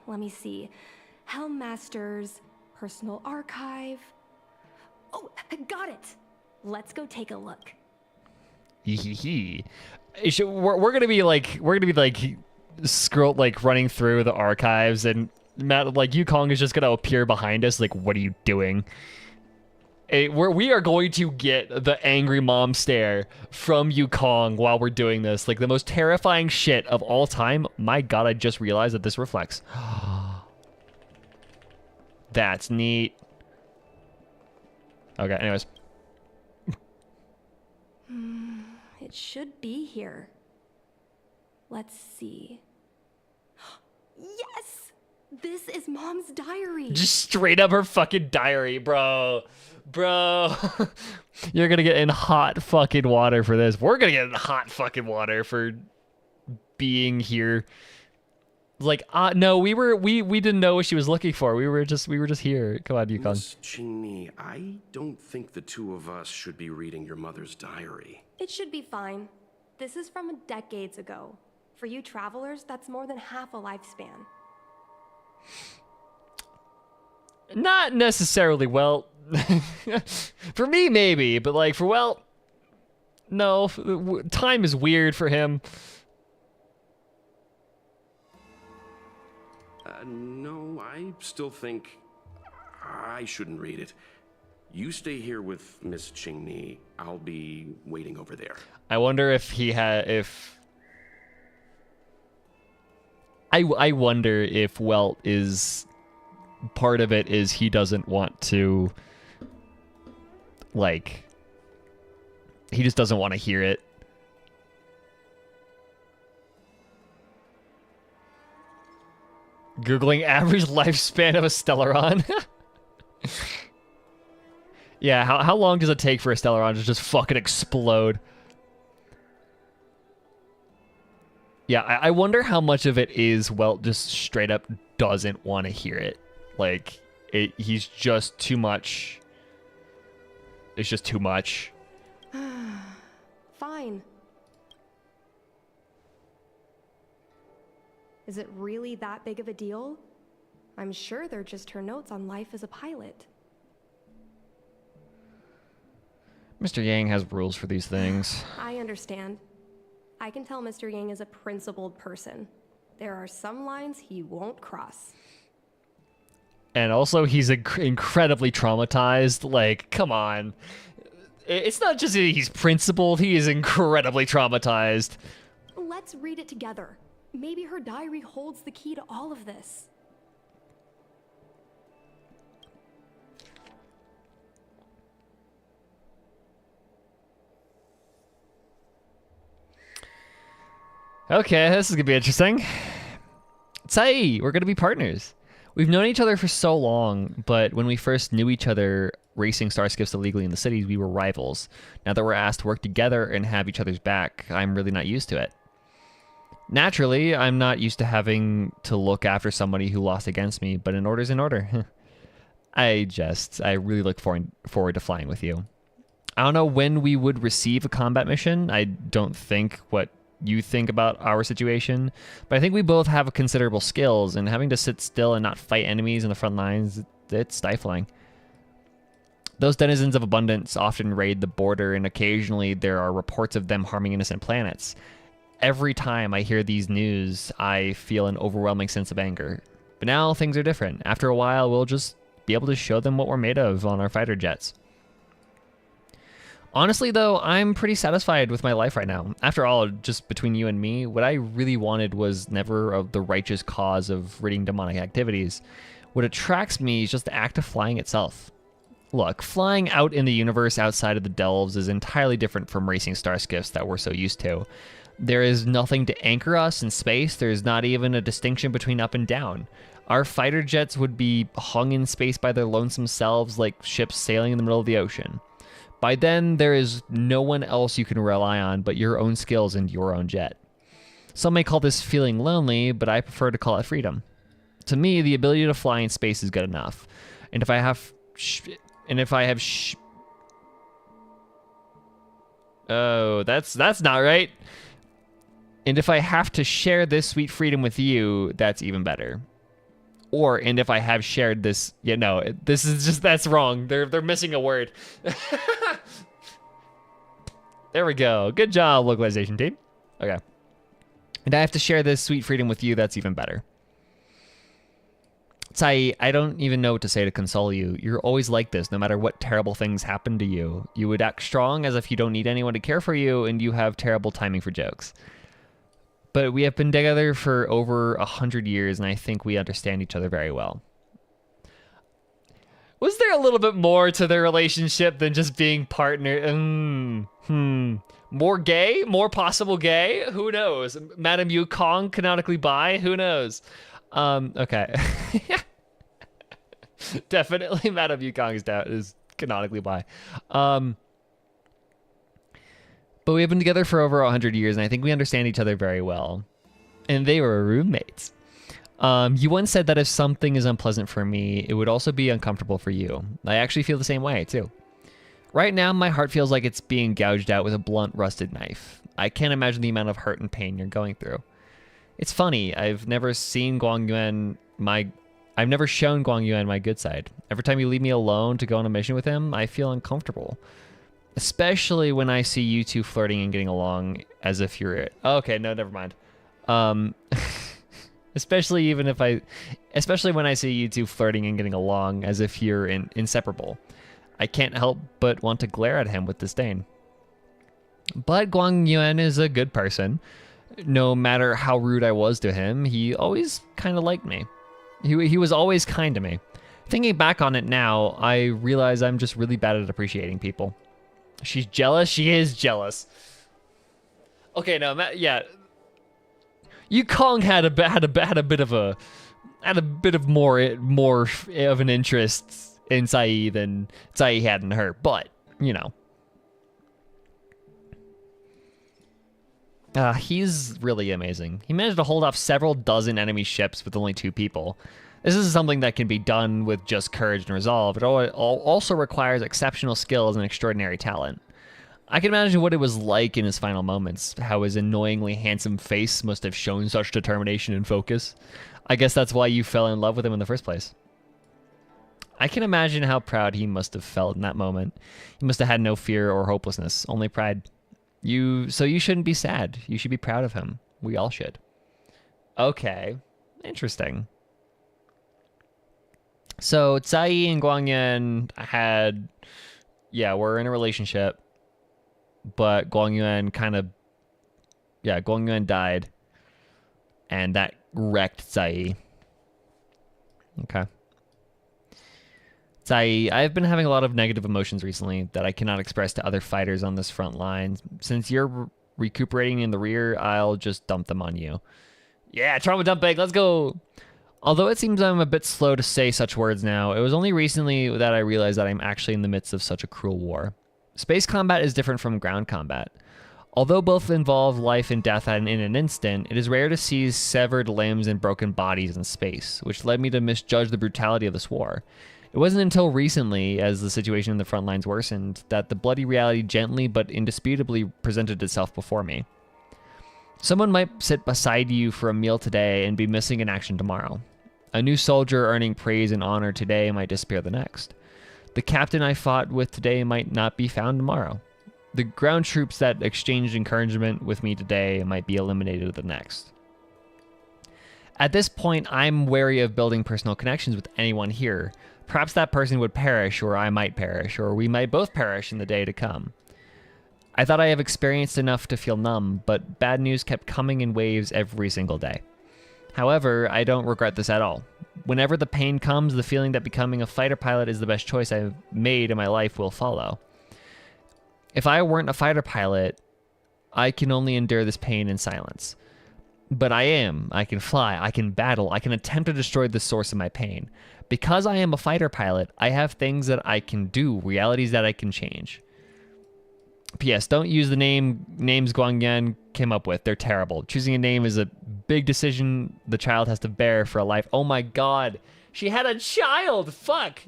Let me see. Helmmaster's personal archive. Oh, got it. Let's go take a look. Hee. We're gonna be like scroll running through the archives, and Matt, like, Yukong is just gonna appear behind us. Like, what are you doing? We are going to get the angry mom stare from Yukong while we're doing this. Like, the most terrifying shit of all time. My God, I just realized that this reflects. That's neat. Okay, anyways. It should be here. Let's see. Yes! This is Mom's diary. Just straight up her fucking diary, bro. Bro. You're gonna get in hot fucking water for this. We're gonna get in hot fucking water for being here. Like, no, we didn't know what she was looking for. We were just here. Come on, Yukong. Miss Qingni, I don't think the two of us should be reading your mother's diary. It should be fine. This is from decades ago. For you travelers, that's more than half a lifespan. Not necessarily, well. For me, maybe, but like for Welt, no. Time is weird for him. No, I still think I shouldn't read it. You stay here with Miss Qingni. I'll be waiting over there. I wonder if he had, I wonder if Welt is, part of it is he doesn't want to, like, he just doesn't want to hear it. Googling average lifespan of a Stellaron. Yeah, how long does it take for a Stellaron to just fucking explode? Yeah, I wonder how much of it is, well, just straight up doesn't want to hear it. Like, he's just too much. It's just too much. Fine. Is it really that big of a deal? I'm sure they're just her notes on life as a pilot. Mr. Yang has rules for these things. I understand. I can tell Mr. Yang is a principled person. There are some lines he won't cross. And also, he's incredibly traumatized. Like, come on. It's not just that he's principled, he is incredibly traumatized. Let's read it together. Maybe her diary holds the key to all of this. Okay, this is gonna be interesting. Tsai, we're gonna be partners. We've known each other for so long, but when we first knew each other racing star skiffs illegally in the cities, we were rivals. Now that we're asked to work together and have each other's back, I'm really not used to it. Naturally, I'm not used to having to look after somebody who lost against me, but an order's an order. I really look forward to flying with you. I don't know when we would receive a combat mission. I don't think what you think about our situation, but I think we both have considerable skills, and having to sit still and not fight enemies in the front lines, it's stifling. Those denizens of abundance often raid the border, and occasionally there are reports of them harming innocent planets. Every time I hear these news, I feel an overwhelming sense of anger. But now things are different. After a while, we'll just be able to show them what we're made of on our fighter jets. Honestly, though, I'm pretty satisfied with my life right now. After all, just between you and me, what I really wanted was never the righteous cause of ridding demonic activities. What attracts me is just the act of flying itself. Look, flying out in the universe outside of the Delves is entirely different from racing starskiffs that we're so used to. There is nothing to anchor us in space. There's not even a distinction between up and down. Our fighter jets would be hung in space by their lonesome selves like ships sailing in the middle of the ocean. By then, there is no one else you can rely on but your own skills and your own jet. Some may call this feeling lonely, but I prefer to call it freedom. To me, the ability to fly in space is good enough. And if I have... Oh, that's not right. And if I have to share this sweet freedom with you, that's even better. And if I have shared this, this is just, that's wrong. They're missing a word. There we go. Good job, localization team. Okay. And I have to share this sweet freedom with you, that's even better. Tsai, I don't even know what to say to console you. You're always like this, no matter what terrible things happen to you. You would act strong as if you don't need anyone to care for you, and you have terrible timing for jokes. But we have been together for over 100 years, and I think we understand each other very well. Was there a little bit more to their relationship than just being partner? More gay? More possible gay? Who knows? Madam Yukong canonically bi? Who knows? Okay. Definitely Madam Yukong is canonically bi. But we have been together for over 100 years, and I think we understand each other very well. And they were roommates. You once said that if something is unpleasant for me, it would also be uncomfortable for you. I actually feel the same way, too. Right now, my heart feels like it's being gouged out with a blunt, rusted knife. I can't imagine the amount of hurt and pain you're going through. It's funny, I've never shown Guang Yuan my good side. Every time you leave me alone to go on a mission with him, I feel uncomfortable. Especially when I see you two flirting and getting along as if you're it. Okay, no, never mind. Especially when I see you two flirting and getting along as if you're inseparable. I can't help but want to glare at him with disdain. But Guang Yuan is a good person. No matter how rude I was to him, he always kind of liked me. He was always kind to me. Thinking back on it now, I realize I'm just really bad at appreciating people. She's jealous? She is jealous. Okay, no, yeah. Yukong had a bit of more of an interest in Tsai than Tsai had in her, but, he's really amazing. He managed to hold off several dozen enemy ships with only 2 people. This is something that can be done with just courage and resolve. It also requires exceptional skills and extraordinary talent. I can imagine what it was like in his final moments, how his annoyingly handsome face must have shown such determination and focus. I guess that's why you fell in love with him in the first place. I can imagine how proud he must have felt in that moment. He must have had no fear or hopelessness, only pride. So you shouldn't be sad. You should be proud of him. We all should. Okay, interesting. So Tsai and Guangyuan were in a relationship, but Guangyuan Guangyuan died, and that wrecked Tsai. Okay. Tsai, I've been having a lot of negative emotions recently that I cannot express to other fighters on this front line. Since you're recuperating in the rear, I'll just dump them on you. Yeah, trauma dump bag, let's go! Although it seems I'm a bit slow to say such words now, it was only recently that I realized that I'm actually in the midst of such a cruel war. Space combat is different from ground combat. Although both involve life and death in an instant, it is rare to see severed limbs and broken bodies in space, which led me to misjudge the brutality of this war. It wasn't until recently, as the situation in the front lines worsened, that the bloody reality gently but indisputably presented itself before me. Someone might sit beside you for a meal today and be missing in action tomorrow. A new soldier earning praise and honor today might disappear the next. The captain I fought with today might not be found tomorrow. The ground troops that exchanged encouragement with me today might be eliminated the next. At this point, I'm wary of building personal connections with anyone here. Perhaps that person would perish, or I might perish, or we might both perish in the day to come. I thought I have experienced enough to feel numb, but bad news kept coming in waves every single day. However, I don't regret this at all. Whenever the pain comes, the feeling that becoming a fighter pilot is the best choice I've made in my life will follow. If I weren't a fighter pilot, I can only endure this pain in silence. But I am. I can fly. I can battle. I can attempt to destroy the source of my pain. Because I am a fighter pilot, I have things that I can do, realities that I can change. P.S. Don't use the names Guangyan came up with. They're terrible. Choosing a name is a big decision the child has to bear for a life. Oh my god. She had a child! Fuck!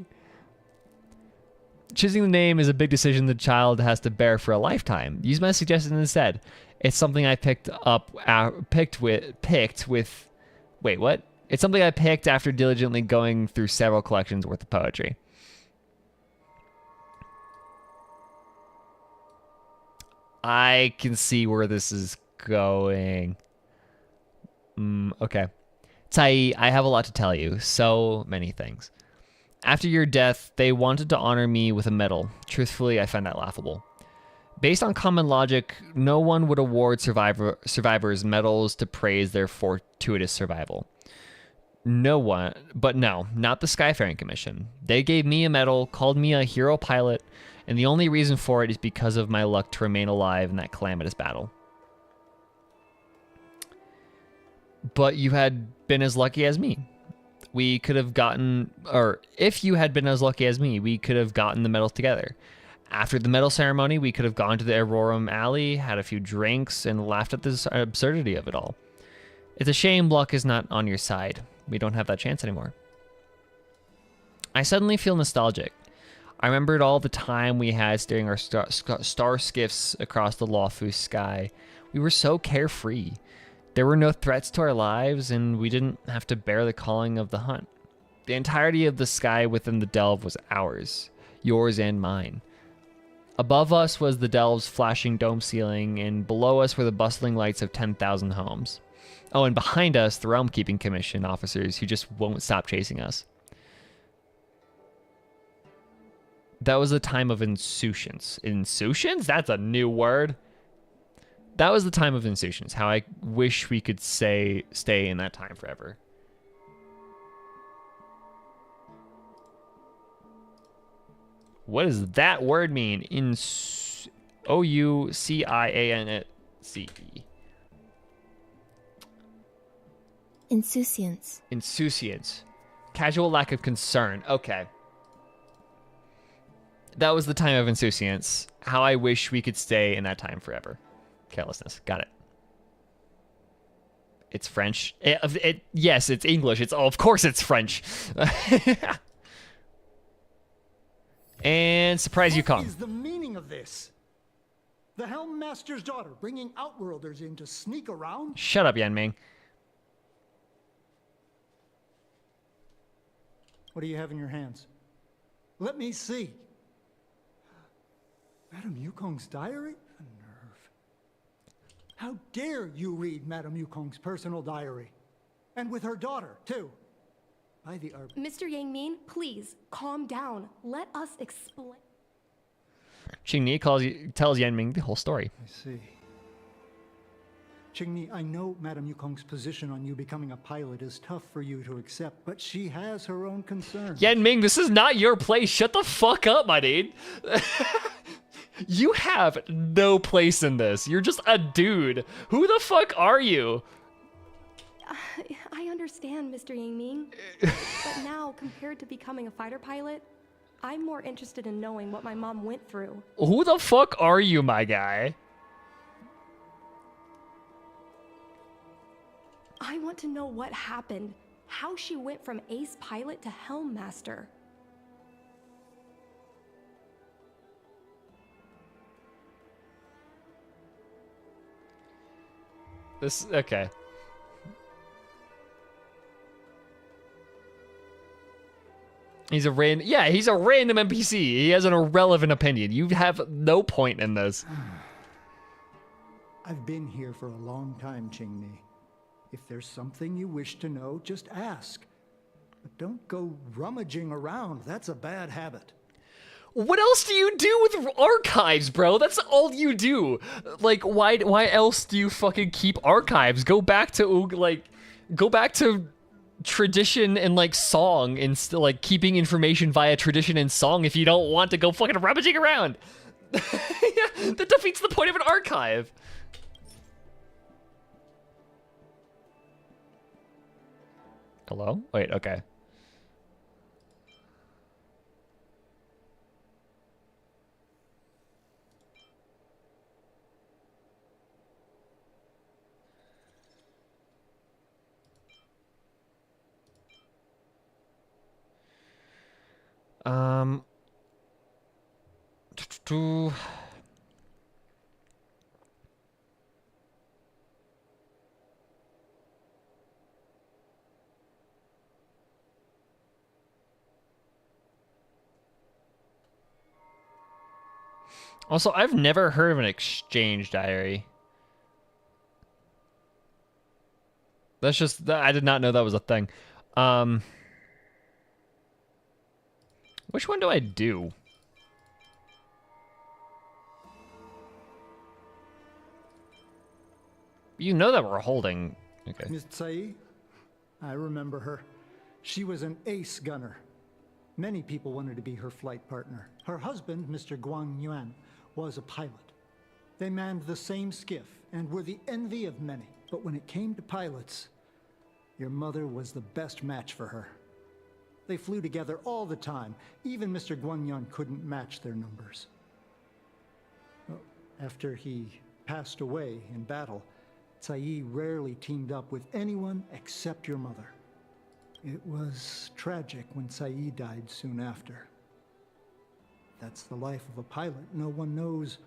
Choosing the name is a big decision the child has to bear for a lifetime. Use my suggestion instead. It's something I picked with... Wait, what? It's something I picked after diligently going through several collections worth of poetry. I can see where this is going. Okay. Tai, I have a lot to tell you. So many things. After your death, they wanted to honor me with a medal. Truthfully, I find that laughable. Based on common logic, no one would award survivors medals to praise their fortuitous survival. No one, but no, not the Skyfaring Commission. They gave me a medal, called me a hero pilot, and the only reason for it is because of my luck to remain alive in that calamitous battle. But you had been as lucky as me. We could have gotten, or if you had been as lucky as me, we could have gotten the medals together. After the medal ceremony, we could have gone to the Aurorum Alley, had a few drinks, and laughed at the absurdity of it all. It's a shame luck is not on your side. We don't have that chance anymore. I suddenly feel nostalgic. I remembered all the time we had steering our star skiffs across the Lawfu sky. We were so carefree. There were no threats to our lives, and we didn't have to bear the calling of the hunt. The entirety of the sky within the delve was ours, yours and mine. Above us was the delve's flashing dome ceiling, and below us were the bustling lights of 10,000 homes. Oh, and behind us, the Realm Keeping Commission officers who just won't stop chasing us. That was a time of insouciance. Insouciance? That's a new word. That was the time of insouciance. How I wish we could stay in that time forever. What does that word mean? O-U-C-I-A-N-C-E. Insouciance. Insouciance. Casual lack of concern. Okay. That was the time of insouciance. How I wish we could stay in that time forever. Carelessness. Got it. It's French. Yes, it's English. Of course it's French. And surprise Yukong. What is the meaning of this? The Helm Master's daughter bringing Outworlders in to sneak around? Shut up, Yanming. What do you have in your hands? Let me see. Madame Yukong's diary? The nerve. How dare you read Madame Yukong's personal diary? And with her daughter, too. By the Mr. Yangmin, please, calm down. Let us explain. Qingni tells Yanming the whole story. I see. Qingni, I know Madame Yukong's position on you becoming a pilot is tough for you to accept, but she has her own concerns. Yanming, this is not your place. Shut the fuck up, my dude. You have no place in this. You're just a dude. Who the fuck are you? I understand, Mr. Yangming. But now, compared to becoming a fighter pilot, I'm more interested in knowing what my mom went through. Who the fuck are you, my guy? I want to know what happened, how she went from ace pilot to helm master. Okay. He's a random NPC. He has an irrelevant opinion. You have no point in this. I've been here for a long time, Qingni. If there's something you wish to know, just ask. But don't go rummaging around. That's a bad habit. What else do you do with archives, bro? That's all you do. Like, why else do you fucking keep archives? Go back to, like, Go back to tradition and like song and still like keeping information via tradition and song if you don't want to go fucking rummaging around. Yeah, that defeats the point of an archive. Hello? Wait, okay. Um. Also, I've never heard of an exchange diary. That's just, I did not know that was a thing. Which one do I do? You know that we're holding. Okay. Miss Tsai, I remember her. She was an ace gunner. Many people wanted to be her flight partner. Her husband, Mr. Guang Yuan, was a pilot. They manned the same skiff and were the envy of many. But when it came to pilots, your mother was the best match for her. They flew together all the time. Even Mr. Guanyan couldn't match their numbers. Well, after he passed away in battle, Tsai rarely teamed up with anyone except your mother. It was tragic when Tsai died soon after. That's the life of a pilot. No one knows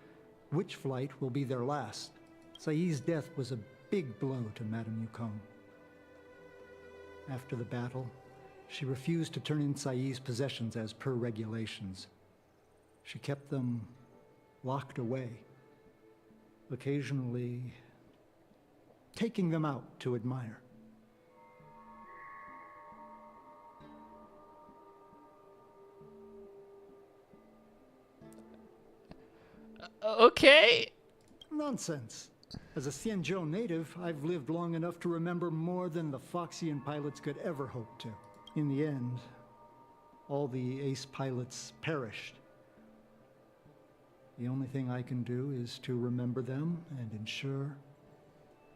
which flight will be their last. Tsai's death was a big blow to Madame Yukong. After the battle, she refused to turn in Tsai's possessions as per regulations. She kept them locked away, occasionally taking them out to admire. Okay. Nonsense. As a Xianzhou native, I've lived long enough to remember more than the Foxian pilots could ever hope to. In the end, all the ace pilots perished. The only thing I can do is to remember them and ensure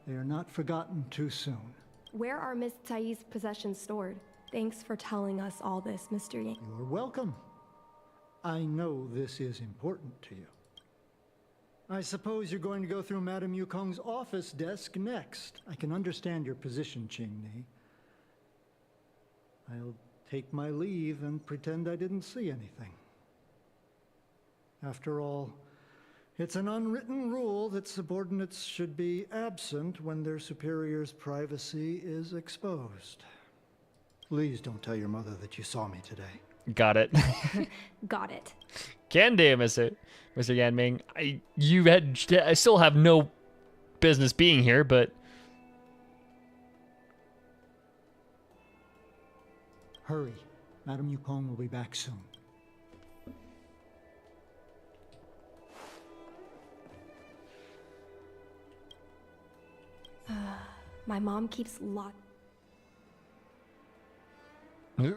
they are not forgotten too soon. Where are Miss Tsai's possessions stored? Thanks for telling us all this, Mr. Yang. You're welcome. I know this is important to you. I suppose you're going to go through Madame Yukong's office desk next. I can understand your position, Qingni. I'll take my leave and pretend I didn't see anything. After all, it's an unwritten rule that subordinates should be absent when their superior's privacy is exposed. Please don't tell your mother that you saw me today. Got it. Got it. Can do, Mr. Yanming. I still have no business being here, but hurry. Madame Yukong will be back soon. My mom keeps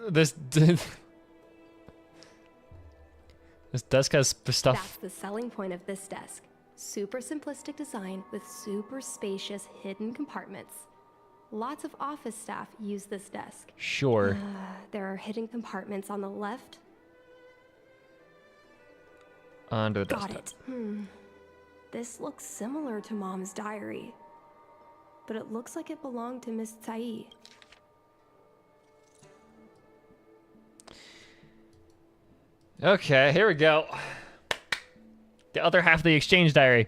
this desk has stuff. That's the selling point of this desk. Super simplistic design with super spacious hidden compartments. Lots of office staff use this desk. Sure. There are hidden compartments on the left. Under the Got desktop. it. This looks similar to Mom's diary, but it looks like it belonged to Miss Tsai. Okay, here we go. The other half of the exchange diary.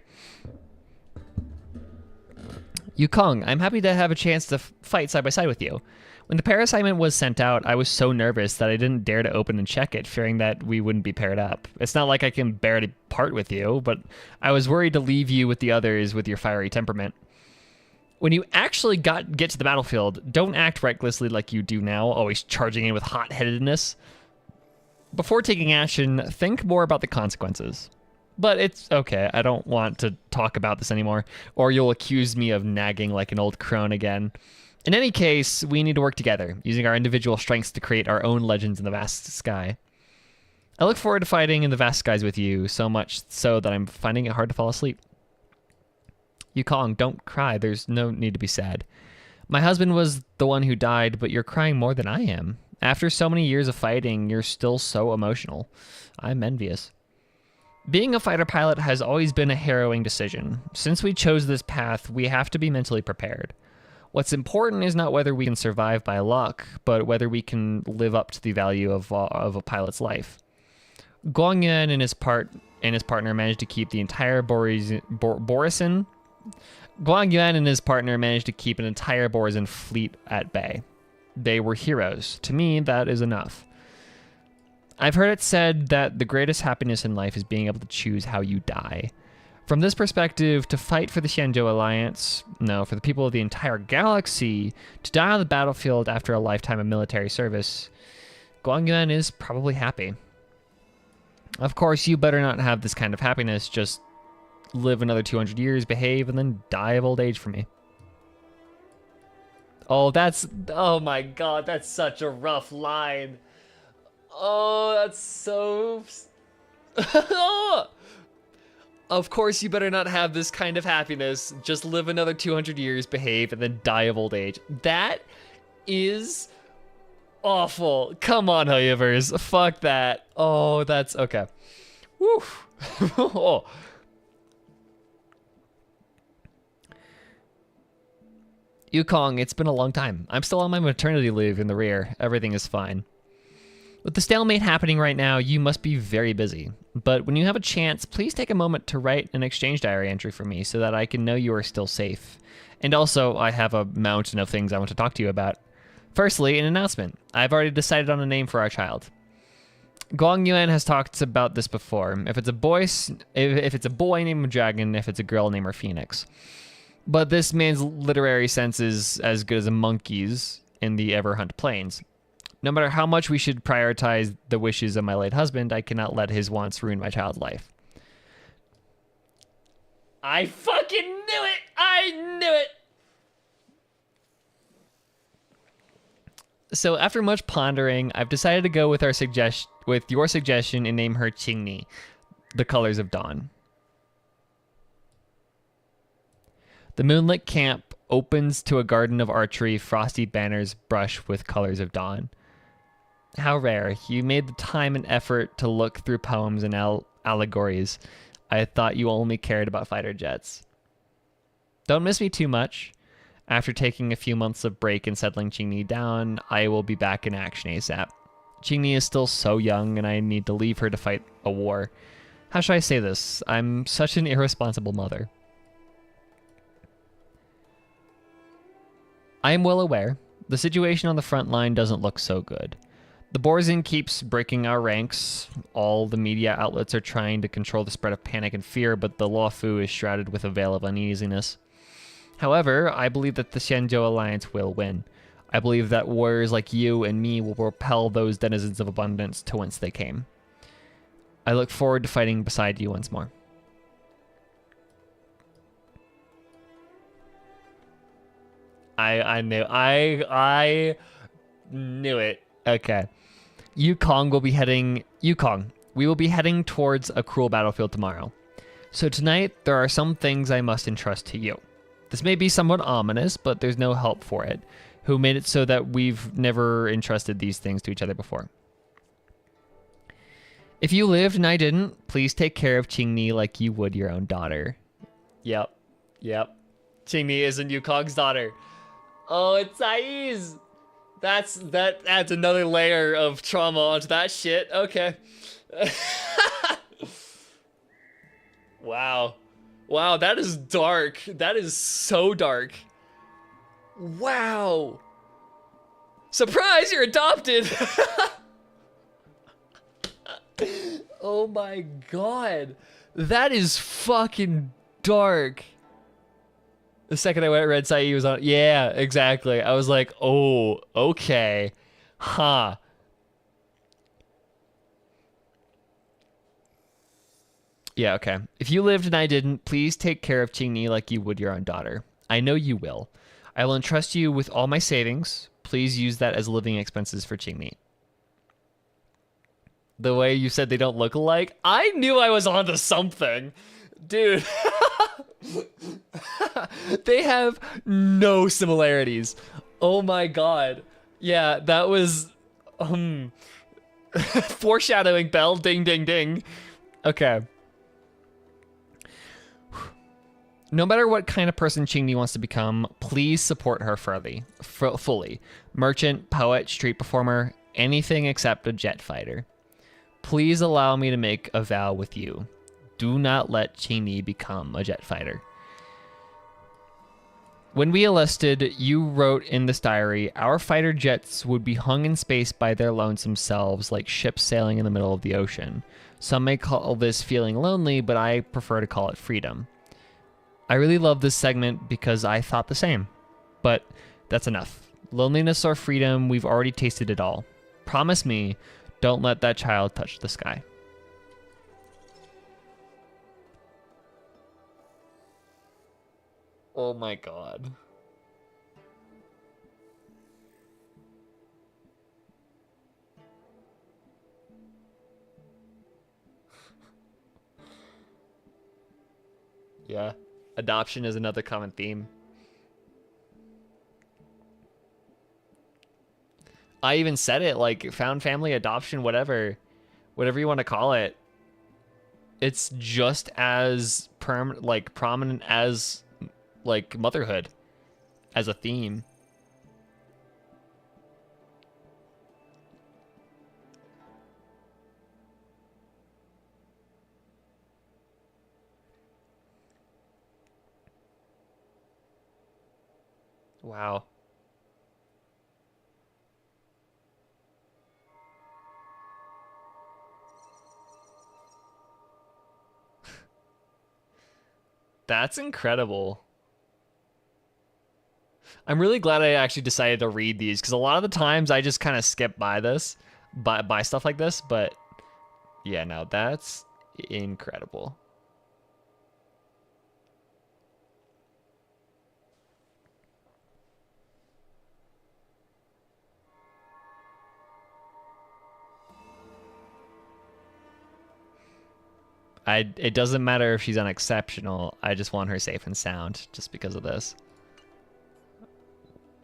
Yukong, I'm happy to have a chance to fight side by side with you. When the pair assignment was sent out, I was so nervous that I didn't dare to open and check it, fearing that we wouldn't be paired up. It's not like I can bear to part with you, but I was worried to leave you with the others with your fiery temperament. When you actually get to the battlefield, don't act recklessly like you do now, always charging in with hot-headedness. Before taking action, think more about the consequences. But it's okay, I don't want to talk about this anymore, or you'll accuse me of nagging like an old crone again. In any case, we need to work together, using our individual strengths to create our own legends in the vast sky. I look forward to fighting in the vast skies with you, so much so that I'm finding it hard to fall asleep. Yukong, don't cry. There's no need to be sad. My husband was the one who died, but you're crying more than I am. After so many years of fighting, you're still so emotional. I'm envious. Being a fighter pilot has always been a harrowing decision. Since we chose this path, we have to be mentally prepared. What's important is not whether we can survive by luck, but whether we can live up to the value of a pilot's life. Guang Yuan and his partner managed to keep the entire Guang Yuan and his partner managed to keep an entire Borazin fleet at bay. They were heroes. To me, that is enough. I've heard it said that the greatest happiness in life is being able to choose how you die. From this perspective, to fight for the Xianzhou Alliance, no, for the people of the entire galaxy, to die on the battlefield after a lifetime of military service, Guang Yuan is probably happy. Of course, you better not have this kind of happiness, just live another 200 years, behave, and then die of old age for me. Oh my god, that's such a rough line. Oh, that's so... Of course, you better not have this kind of happiness. Just live another 200 years, behave, and then die of old age. That is awful. Come on, Hoyivers. Fuck that. Oh, that's... Okay. Woo. Oh. Yukong, it's been a long time. I'm still on my maternity leave in the rear. Everything is fine. With the stalemate happening right now, you must be very busy. But when you have a chance, please take a moment to write an exchange diary entry for me so that I can know you are still safe. And also, I have a mountain of things I want to talk to you about. Firstly, an announcement. I've already decided on a name for our child. Guang Yuan has talked about this before. If it's a boy, name him Dragon. If it's a girl, name her Phoenix. But this man's literary sense is as good as a monkey's in the Everhunt Plains. No matter how much we should prioritize the wishes of my late husband, I cannot let his wants ruin my child's life. I fucking knew it! I knew it! So after much pondering, I've decided to go with your suggestion and name her Qingni, the colors of dawn. The moonlit camp opens to a garden of archery, frosty banners brush with colors of dawn. How rare. You made the time and effort to look through poems and allegories. I thought you only cared about fighter jets. Don't miss me too much. After taking a few months of break and settling Qingni down, I will be back in action ASAP. Qingni is still so young and I need to leave her to fight a war. How should I say this? I'm such an irresponsible mother. I am well aware. The situation on the front line doesn't look so good. The Borazin keeps breaking our ranks. All the media outlets are trying to control the spread of panic and fear, but the Luofu is shrouded with a veil of uneasiness. However, I believe that the Xianzhou Alliance will win. I believe that warriors like you and me will repel those denizens of abundance to whence they came. I look forward to fighting beside you once more. I knew it. Okay. Yukong, we will be heading towards a cruel battlefield tomorrow. So tonight, there are some things I must entrust to you. This may be somewhat ominous, but there's no help for it. Who made it so that we've never entrusted these things to each other before? If you lived and I didn't, please take care of Qingni like you would your own daughter. Yep. Qingni isn't Yukong's daughter. Oh, it's Saiz. That adds another layer of trauma onto that shit. Okay. Wow, that is dark. That is so dark. Wow. Surprise, you're adopted. Oh my god. That is fucking dark. The second I read Saeed was on, yeah, exactly. I was like, oh, okay. Huh. Yeah, okay. If you lived and I didn't, please take care of Qingni like you would your own daughter. I know you will. I will entrust you with all my savings. Please use that as living expenses for Qingmi. The way you said they don't look alike, I knew I was onto something. Dude. They have no similarities. Oh my god. Yeah, that was foreshadowing bell. Ding ding ding. Okay. No matter what kind of person Qingni wants to become, please support her fully. Merchant, poet, street performer, anything except a jet fighter. Please allow me to make a vow with you. Do not let Qingni become a jet fighter. When we enlisted, you wrote in this diary, our fighter jets would be hung in space by their lonesome selves like ships sailing in the middle of the ocean. Some may call this feeling lonely, but I prefer to call it freedom. I really love this segment because I thought the same. But that's enough. Loneliness or freedom, we've already tasted it all. Promise me, don't let that child touch the sky. Oh my god. Yeah. Adoption is another common theme. I even said it, like, found family, adoption, whatever you want to call it. It's just as prominent as, like, motherhood as a theme. Wow. That's incredible. I'm really glad I actually decided to read these, because a lot of the times I just kind of skip by this, by stuff like this, but yeah, no, that's incredible. It doesn't matter if she's unexceptional. I just want her safe and sound just because of this.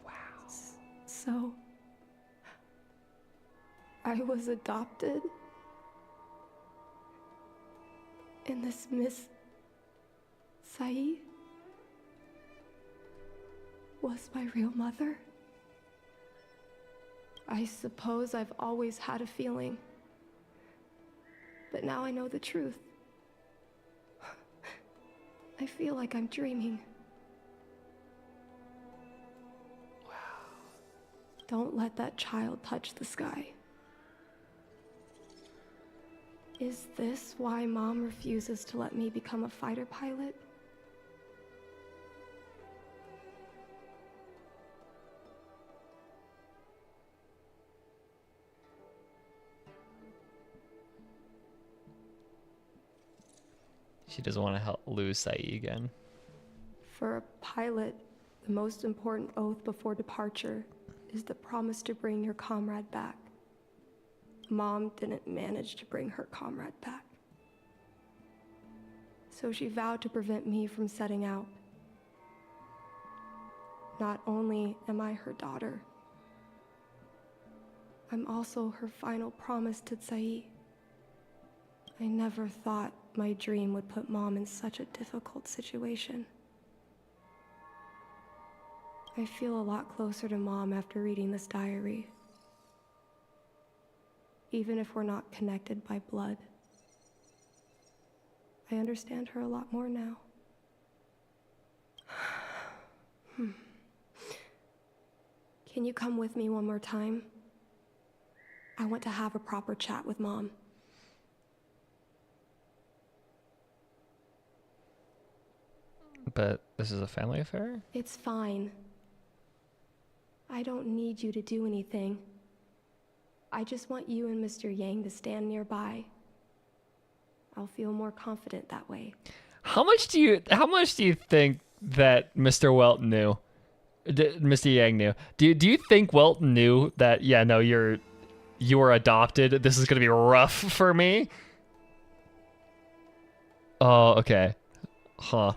Wow. So, I was adopted? And this Miss Sae was my real mother? I suppose I've always had a feeling. But now I know the truth. I feel like I'm dreaming. Wow. Don't let that child touch the sky. Is this why Mom refuses to let me become a fighter pilot? She doesn't want to lose Sae again. For a pilot, the most important oath before departure is the promise to bring your comrade back. Mom didn't manage to bring her comrade back. So she vowed to prevent me from setting out. Not only am I her daughter, I'm also her final promise to Sae. I never thought my dream would put Mom in such a difficult situation. I feel a lot closer to Mom after reading this diary. Even if we're not connected by blood. I understand her a lot more now. Can you come with me one more time? I want to have a proper chat with Mom. But this is a family affair? It's fine. I don't need you to do anything. I just want you and Mr. Yang to stand nearby. I'll feel more confident that way. How much do you think that Mr. Welt knew? Mr. Yang knew. Do you think Welt knew that? Yeah, no, you were adopted. This is gonna be rough for me. Oh, okay. Huh.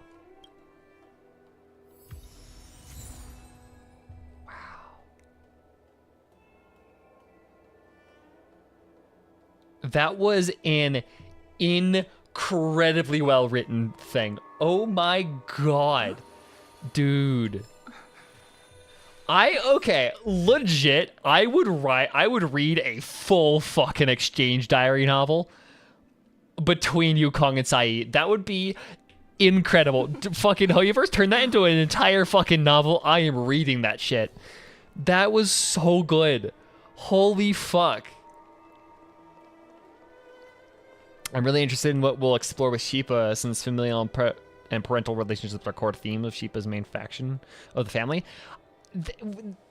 Wow. That was an incredibly well written thing. Oh my god. Dude. Okay, legit, I would read a full fucking exchange diary novel between Yukong and Saeed. That would be incredible. Fucking Hoyoverse, turn that into an entire fucking novel. I am reading that shit. That was so good. Holy fuck. I'm really interested in what we'll explore with Sheepa, since familial and parental relationships are a core theme of Sheepa's main faction of the family.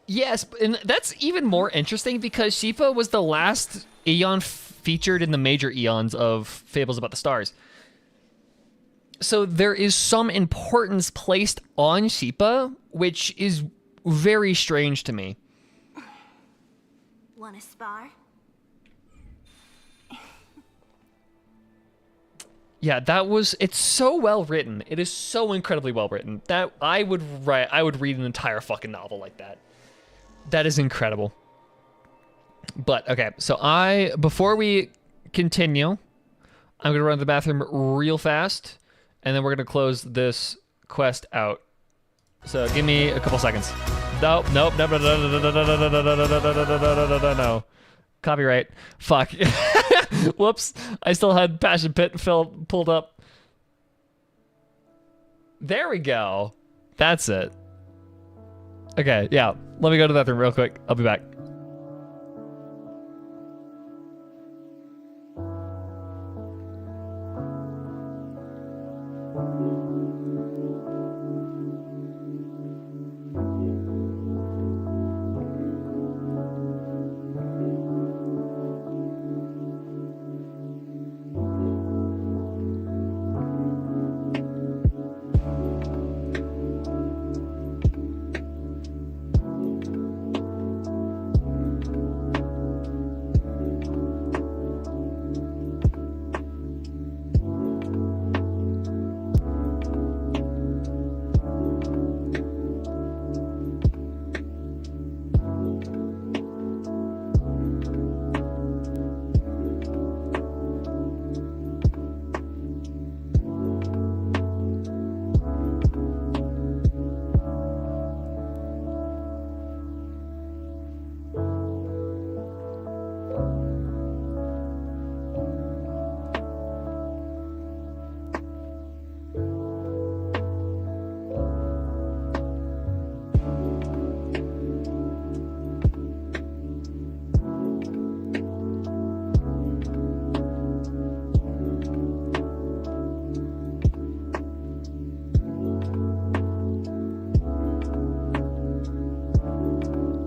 Yes, and that's even more interesting because Sheepa was the last Aeon featured in the major Aeons of Fables About the Stars. So there is some importance placed on Sheepa, which is very strange to me. Wanna spar? Yeah, it's so well written. It is so incredibly well written that I would read an entire fucking novel like that. That is incredible. But okay, so before we continue, I'm gonna run to the bathroom real fast, and then we're gonna close this quest out. So give me a couple seconds. No. Copyright. Fuck. Whoops. I still had Passion Pit pulled up. There we go. That's it. Okay, yeah. Let me go to the bathroom real quick. I'll be back.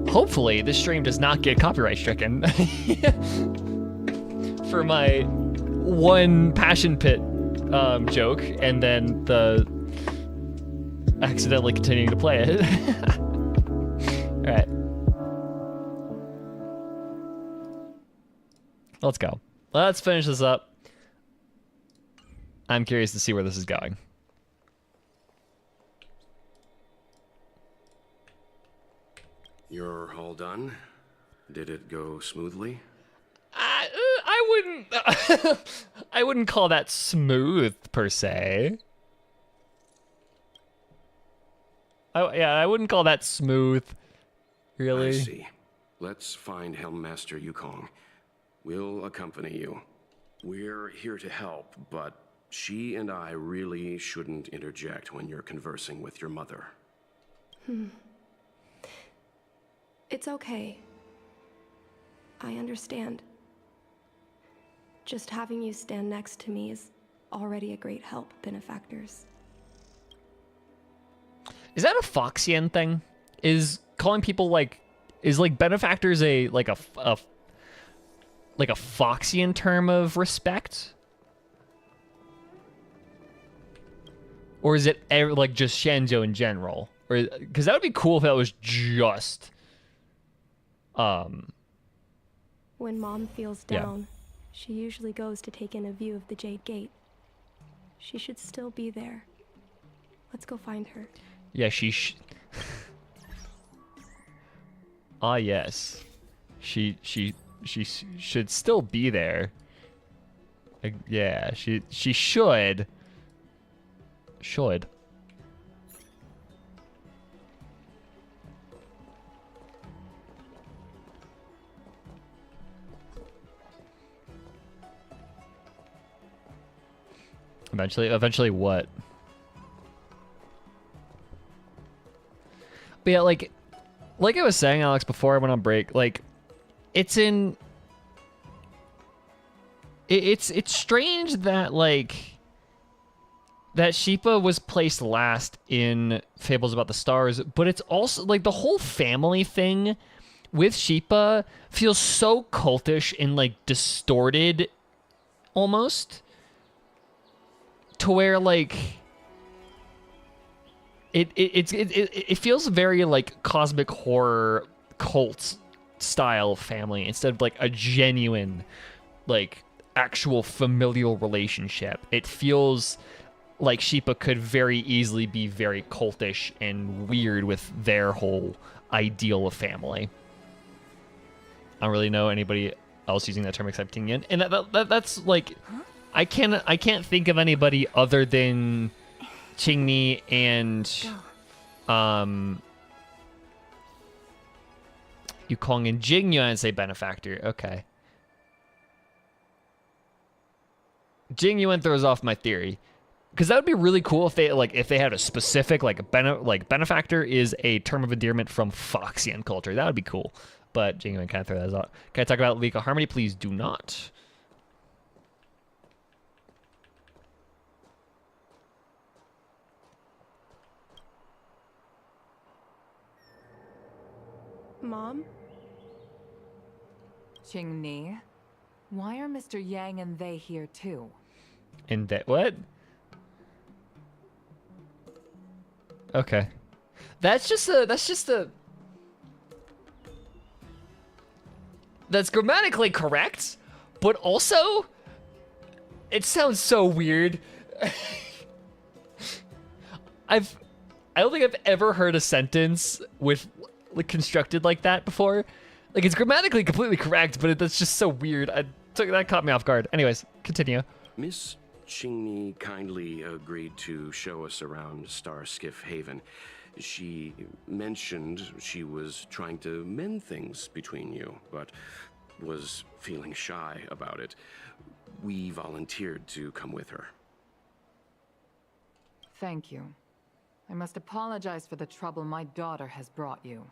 Hopefully, this stream does not get copyright stricken for my one Passion Pit joke, and then the accidentally continuing to play it. All right, let's go. Let's finish this up. I'm curious to see where this is going. You're all done? Did it go smoothly? I wouldn't call that smooth per se. I wouldn't call that smooth. Really? I see. Let's find Helmmaster Yukong. We'll accompany you. We're here to help, but she and I really shouldn't interject when you're conversing with your mother. It's okay. I understand. Just having you stand next to me is already a great help, benefactors. Is that a Foxian thing? Is calling people is benefactors a Foxian term of respect? Or is it just Shanzhou in general? or because that would be cool if that was just When Mom feels Yeah. down, she usually goes to take in a view of the Jade Gate. She should still be there. Let's go find her. Yeah, ah, yes. She should still be there. Yeah, she should. Should. Eventually what? But yeah, like I was saying, Alex, before I went on break, like it's strange that that Sheepa was placed last in Fables About the Stars, but it's also like the whole family thing with Sheepa feels so cultish and like distorted almost, to where like it feels very like cosmic horror cult style family instead of like a genuine like actual familial relationship. It feels like Sheepa could very easily be very cultish and weird with their whole ideal of family. I don't really know anybody else using that term except Tingyan, and that's like, I can't think of anybody other than Qingni and Yukong and Jingyuan say benefactor. Okay. Jingyuan throws off my theory, because that would be really cool if they had a specific benefactor is a term of endearment from Foxian culture. That would be cool. But Jingyuan kind of throw that out. Can I talk about League of Harmony? Please do not. Mom? Qingni, why are Mr. Yang and they here too? And that what? Okay. That's grammatically correct, but also it sounds so weird. I don't think I've ever heard a sentence with constructed like that before. Like, it's grammatically completely correct, but that's just so weird. That caught me off guard. Anyways, continue. Miss Qingni kindly agreed to show us around Star Skiff Haven. She mentioned she was trying to mend things between you, but was feeling shy about it. We volunteered to come with her. Thank you. I must apologize for the trouble my daughter has brought you.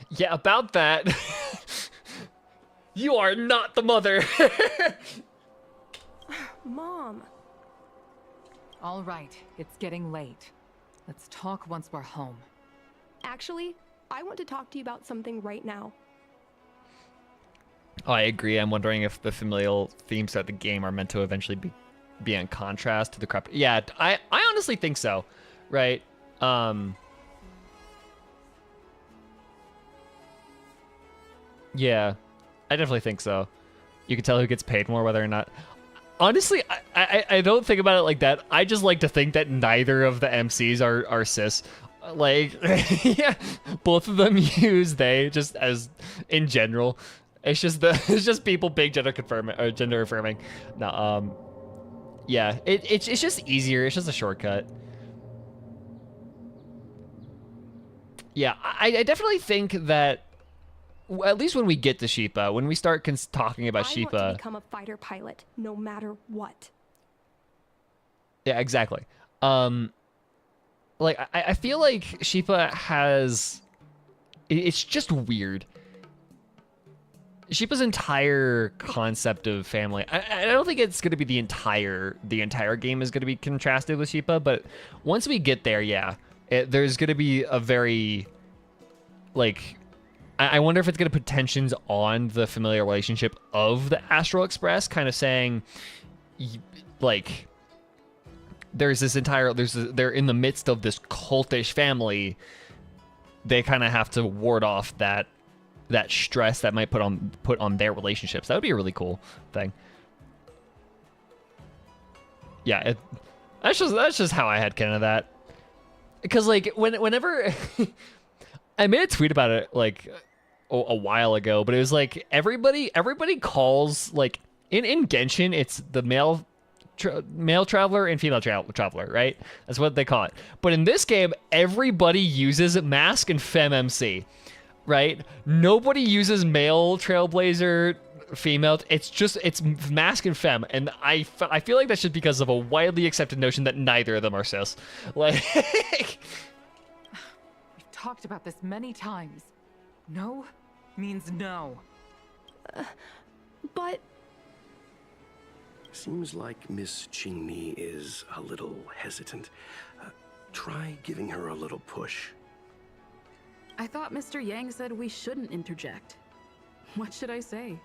Yeah, about that. You are not the mother. Mom! All right, it's getting late. Let's talk once we're home. Actually, I want to talk to you about something right now. Oh, I agree. I'm wondering if the familial themes throughout the game are meant to eventually be in contrast to the crap. Yeah, I honestly think so, right? Yeah, I definitely think so. You can tell who gets paid more, whether or not. Honestly, I don't think about it like that. I just like to think that neither of the MCs are cis. Like, yeah, both of them use they just as in general. It's just people being gender affirming. No, yeah, it's just easier. It's just a shortcut. Yeah, I definitely think that at least when we get to Sheepa, when we start talking about I Sheepa, want to become a fighter pilot, no matter what. Yeah, exactly. Like I feel like Sheepa has, it's just weird. Sheepa's entire concept of family, I don't think it's going to be the entire game is going to be contrasted with Sheepa, but once we get there, yeah, there's going to be a very, like, I wonder if it's going to put tensions on the familiar relationship of the Astral Express, kind of saying, like, they're in the midst of this cultish family, they kind of have to ward off that stress that might put on their relationships. That would be a really cool thing. Yeah, that's just how I had kind of that. Because like whenever I made a tweet about it like a while ago, but it was like everybody calls like in Genshin it's the male traveler and female traveler, right? That's what they call it. But in this game, everybody uses mask and femme-MC, right? Nobody uses male trailblazer, female. It's mask and femme, and I feel like that's just because of a widely accepted notion that neither of them are cis. Like, We've talked about this many times. No means no. But Seems like Miss Qingni is a little hesitant. Try giving her a little push. I thought Mr. Yang said we shouldn't interject. What should I say?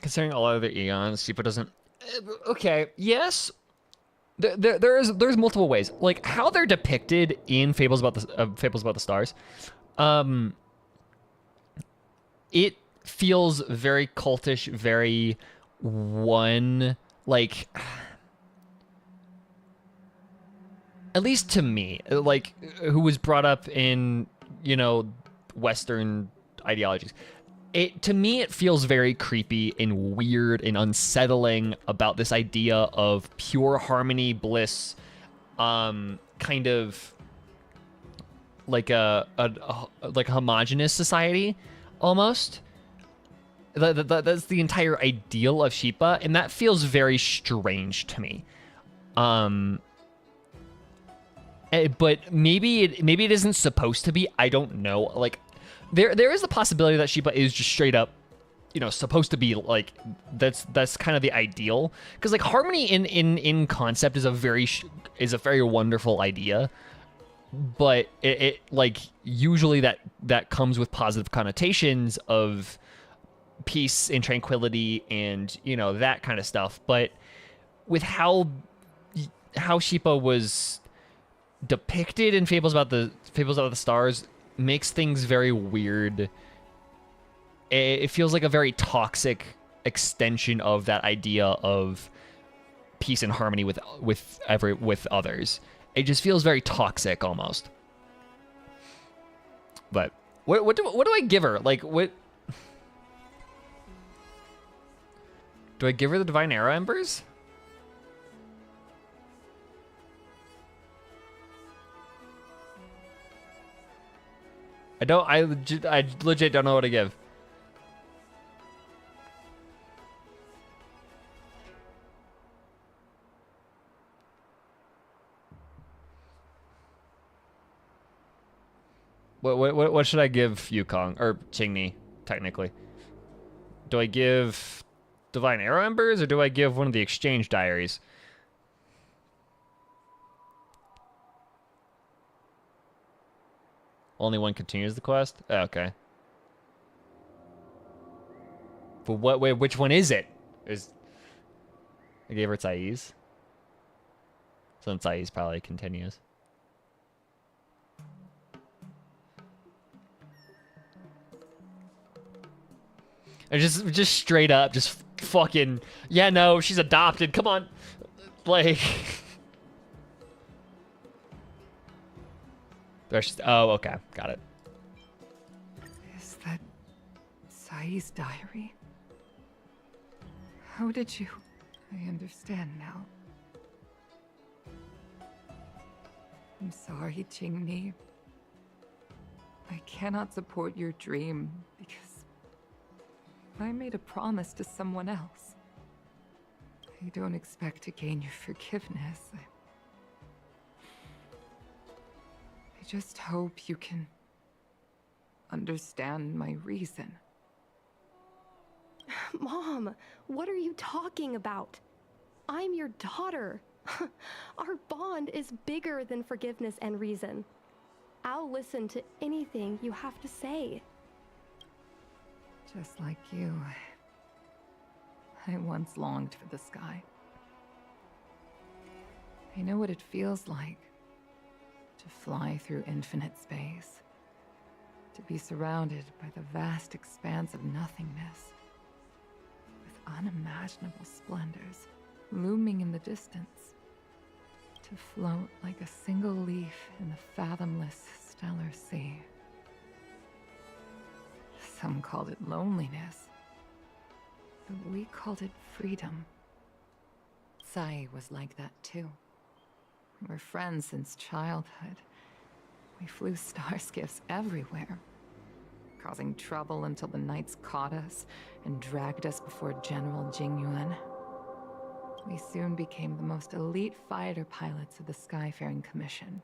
Considering all other eons, Shippa doesn't. Okay, yes. There's multiple ways, like how they're depicted in Fables About the Stars. It feels very cultish, very one like. At least to me, like who was brought up in Western ideologies. To me, it feels very creepy and weird and unsettling about this idea of pure harmony, bliss, kind of like a homogenous society, almost. That's the entire ideal of Shippa, and that feels very strange to me. But maybe it isn't supposed to be. I don't know. Like. There is the possibility that Shippa is just straight up, supposed to be like that's kind of the ideal, because like harmony in concept is a very wonderful idea, but it like usually that comes with positive connotations of peace and tranquility and that kind of stuff. But with how Shippa was depicted in Fables About the Stars makes things very weird. It feels like a very toxic extension of that idea of peace and harmony with others. It just feels very toxic almost. But what do I give her? Like what do I give her? The Divine Arrow Embers? I legit don't know what to give. What should I give Yukong or Qingni technically? Do I give Divine Arrow Embers or do I give one of the exchange diaries? Only one continues the quest? Oh, okay. But which one is it? I gave her Thais. So then Thais probably continues. And just straight up, just fucking, yeah, no, she's adopted. Come on. Like... Oh, okay. Got it. Is that Sai's diary? How did you... I understand now. I'm sorry, Qingni. I cannot support your dream because I made a promise to someone else. I don't expect to gain your forgiveness. I just hope you can understand my reason. Mom, what are you talking about? I'm your daughter. Our bond is bigger than forgiveness and reason. I'll listen to anything you have to say. Just like you, I once longed for the sky. I know what it feels like to fly through infinite space, to be surrounded by the vast expanse of nothingness, with unimaginable splendors looming in the distance, to float like a single leaf in the fathomless stellar sea. Some called it loneliness, but we called it freedom. Sai was like that too. We're friends since childhood. We flew star skiffs everywhere, causing trouble until the Knights caught us and dragged us before General Jingyuan. We soon became the most elite fighter pilots of the Skyfaring Commission.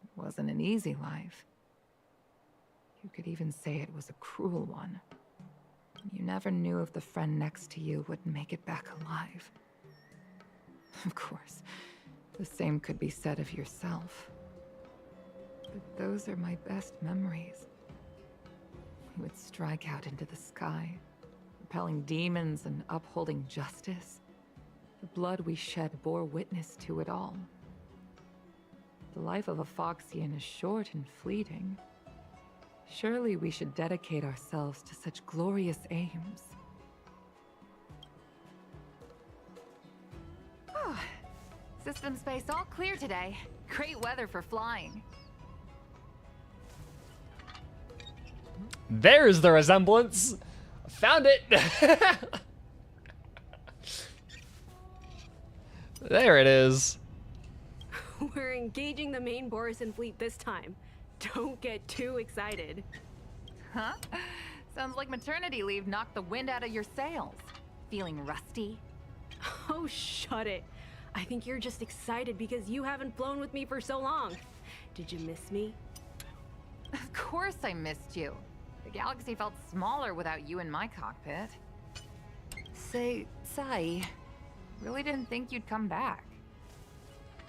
It wasn't an easy life. You could even say it was a cruel one. You never knew if the friend next to you would make it back alive. Of course, the same could be said of yourself. But those are my best memories. We would strike out into the sky, repelling demons and upholding justice. The blood we shed bore witness to it all. The life of a Foxian is short and fleeting. Surely we should dedicate ourselves to such glorious aims. System space all clear today. Great weather for flying. There's the resemblance. Found it. There it is. We're engaging the main Borisan fleet this time. Don't get too excited. Huh? Sounds like maternity leave knocked the wind out of your sails. Feeling rusty? Oh, shut it. I think you're just excited because you haven't flown with me for so long. Did you miss me? Of course I missed you. The galaxy felt smaller without you in my cockpit. Say, Sai, really didn't think you'd come back.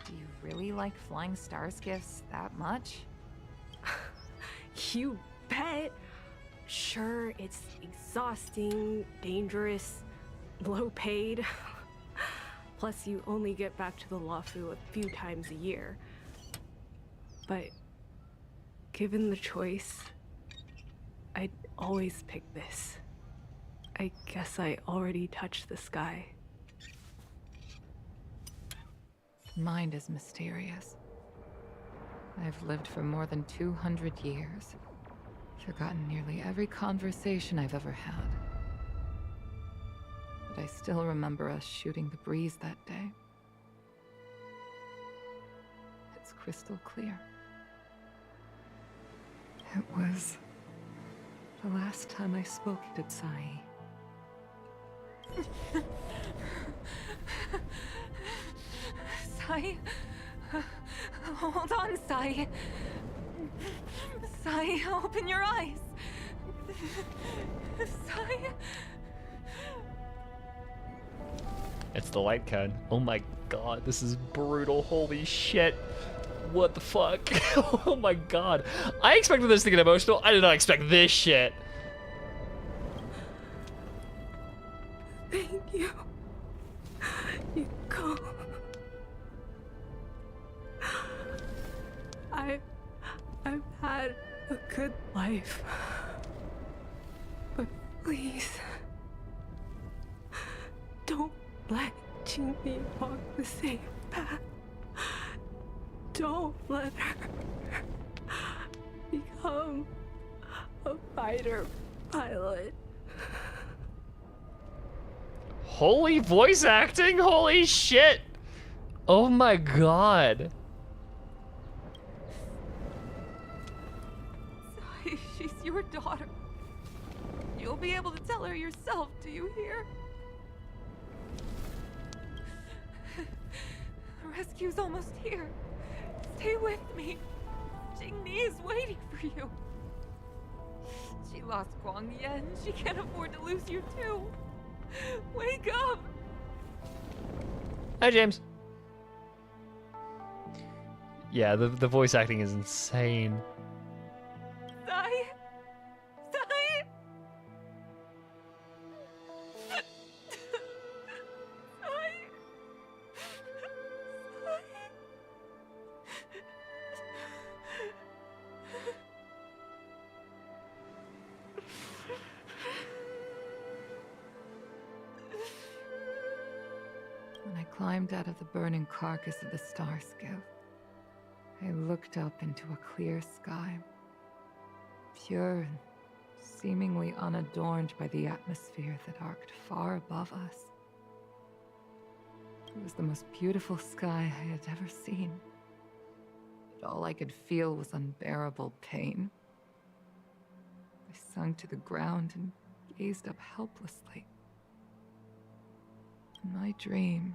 Do you really like flying star skiffs that much? You bet. Sure, it's exhausting, dangerous, low paid. Plus, you only get back to the Luofu a few times a year. But given the choice, I'd always pick this. I guess I already touched the sky. Mind is mysterious. I've lived for more than 200 years. Forgotten nearly every conversation I've ever had. But I still remember us shooting the breeze that day. It's crystal clear. It was the last time I spoke to Sai. Sai? Hold on, Sai. Sai, open your eyes. Sai? It's the light code. Oh my god, this is brutal. Holy shit. What the fuck? Oh my god. I expected this to get emotional. I did not expect this shit. Thank you. Yukong. I've had a good life. But please, don't let Jinmi walk the same path. Don't let her become a fighter pilot. Holy voice acting? Holy shit. Oh my god. Sai, she's your daughter. You'll be able to tell her yourself, do you hear? The rescue's almost here. Stay with me. Jingni is waiting for you. She lost Guang Yan. She can't afford to lose you too. Wake up! Hi, James. Yeah, the voice acting is insane. Sai? Sai? Sai? When I climbed out of the burning carcass of the star skiff, I looked up into a clear sky, pure and seemingly unadorned by the atmosphere that arced far above us. It was the most beautiful sky I had ever seen, but all I could feel was unbearable pain. I sunk to the ground and gazed up helplessly. In my dream,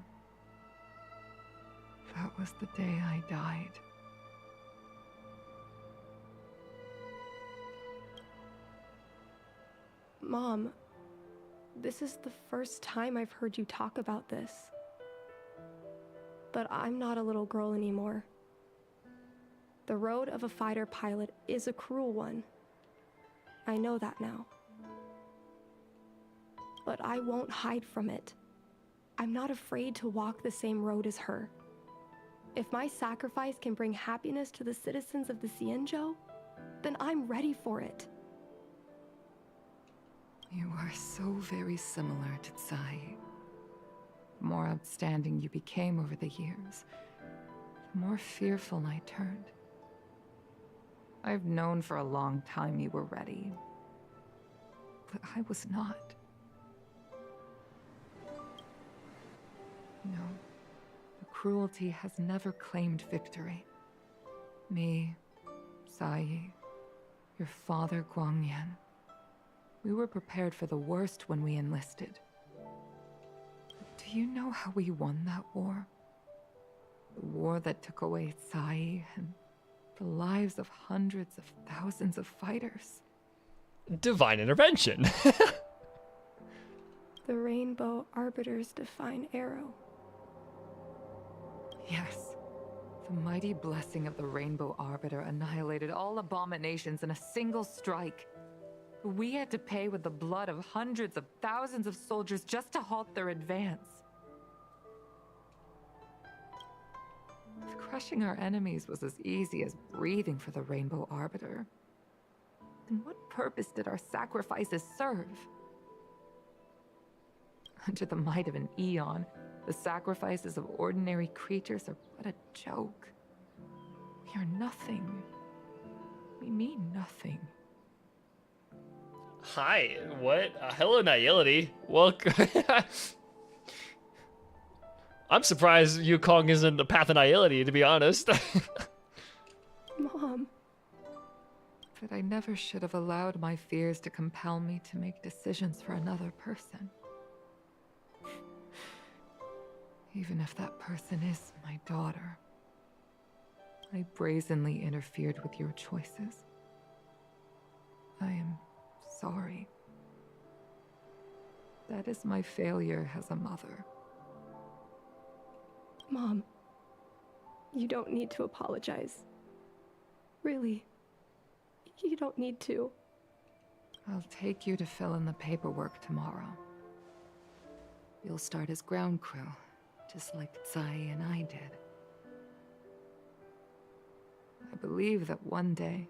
that was the day I died. Mom, this is the first time I've heard you talk about this. But I'm not a little girl anymore. The road of a fighter pilot is a cruel one. I know that now. But I won't hide from it. I'm not afraid to walk the same road as her. If my sacrifice can bring happiness to the citizens of the Xianzhou, then I'm ready for it. You are so very similar to Tsai. The more outstanding you became over the years, the more fearful I turned. I've known for a long time you were ready, but I was not. No, the cruelty has never claimed victory. Me, Tsai, your father Guang Yan. We were prepared for the worst when we enlisted. But do you know how we won that war? The war that took away Tsai and the lives of hundreds of thousands of fighters. Divine intervention. The Rainbow Arbiter's divine arrow. Yes. The mighty blessing of the Rainbow Arbiter annihilated all abominations in a single strike. We had to pay with the blood of hundreds of thousands of soldiers just to halt their advance. If crushing our enemies was as easy as breathing for the Rainbow Arbiter, then what purpose did our sacrifices serve? Under the might of an eon, the sacrifices of ordinary creatures are but a joke. We are nothing. We mean nothing. Hi, what? Hello, Nihility. Welcome. I'm surprised Yukong isn't the path of Nihility, to be honest. Mom. But I never should have allowed my fears to compel me to make decisions for another person. Even if that person is my daughter. I brazenly interfered with your choices. I am sorry. That is my failure as a mother. Mom, you don't need to apologize. Really, you don't need to. I'll take you to fill in the paperwork tomorrow. You'll start as ground crew, just like Tsai and I did. I believe that one day,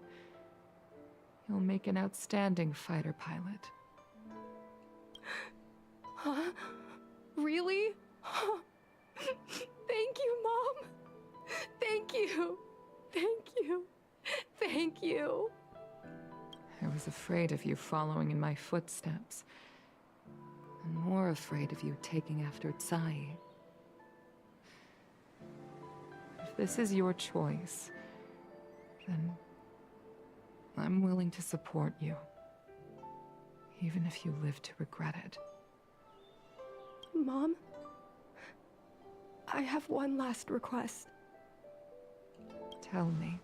you'll make an outstanding fighter pilot. Huh? Really? Thank you, Mom. Thank you. Thank you. Thank you. I was afraid of you following in my footsteps. And more afraid of you taking after Tsai. If this is your choice, then I'm willing to support you. Even if you live to regret it. Mom, I have one last request. Tell me.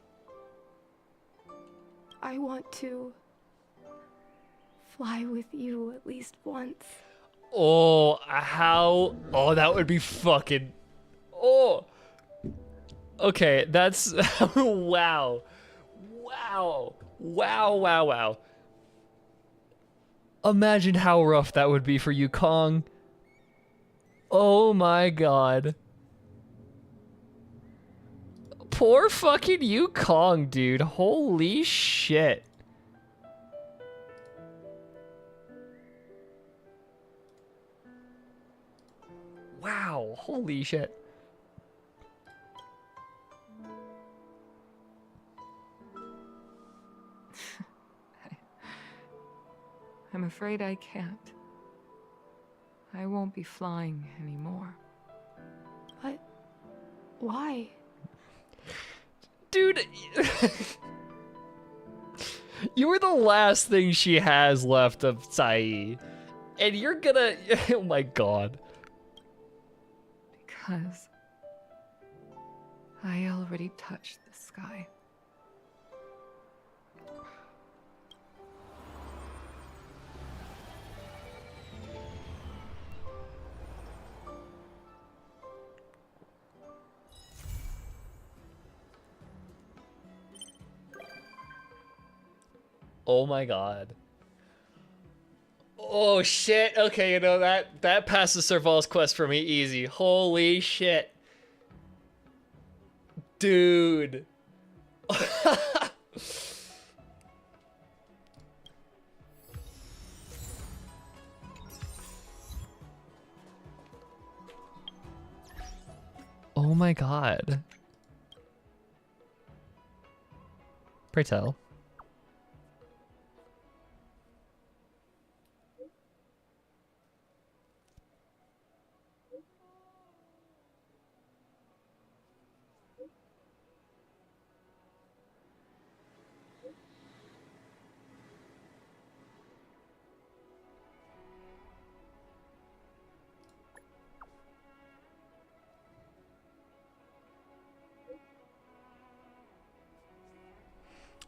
I want to fly with you at least once. Oh, how? Oh, that would be fucking. Oh. Okay, that's. Wow. Wow. Wow, wow, wow. Imagine how rough that would be for Yukong. Oh my god. Poor fucking Yukong, dude. Holy shit. Wow, holy shit. I'm afraid I can't. I won't be flying anymore. But why? Dude, you were the last thing she has left of Sai. And you're gonna, oh my god. Because I already touched the sky. Oh my god. Oh shit. Okay, you know that passes Serval's quest for me easy. Holy shit. Dude. Oh my god. Pray tell.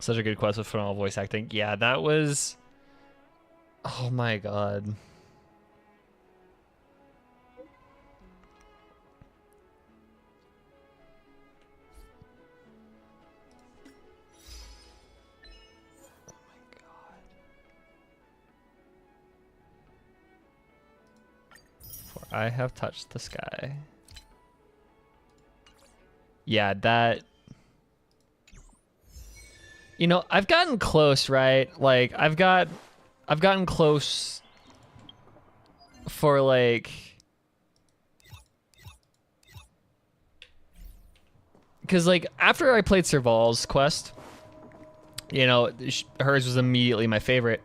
Such a good quest with phenomenal voice acting. Yeah, that was... Oh my god. For I have touched the sky. Yeah, that... You know, I've gotten close, right? Like, I've gotten close for, like... Because, like, after I played Serval's quest, you know, hers was immediately my favorite.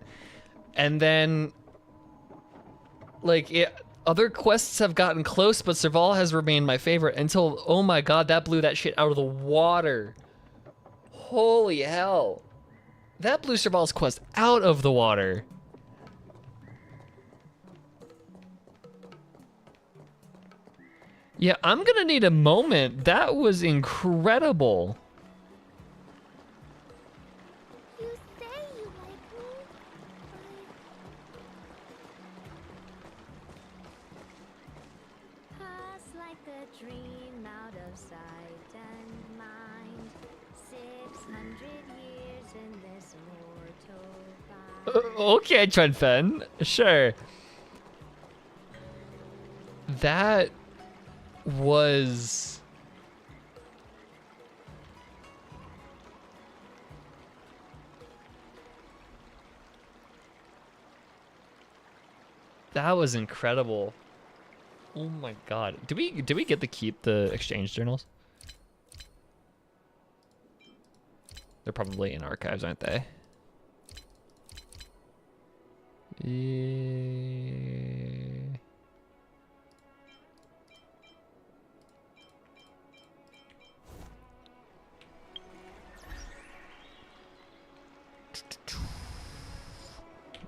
And then, like, other quests have gotten close, but Serval has remained my favorite until, oh my god, that blew that shit out of the water. Holy hell. That blew Serval's quest out of the water. Yeah, I'm gonna need a moment. That was incredible. You say you like me, but pass like a dream out of sight and mind. 600 years in this mortal body. Okay, Trenfen. Sure. That was... That was incredible. Oh my god. Do we get to keep the exchange journals? They're probably in archives, aren't they? Yeah.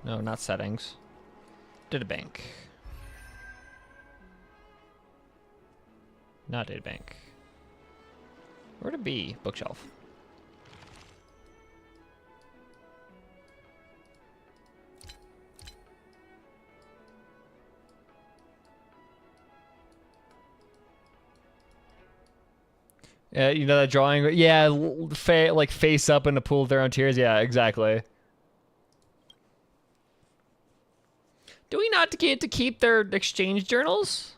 No, not settings. Databank. Not databank. Where to be? Bookshelf. You know that drawing? Yeah, like face up in a pool of their own tears. Yeah, exactly. Do we not get to keep their exchange journals?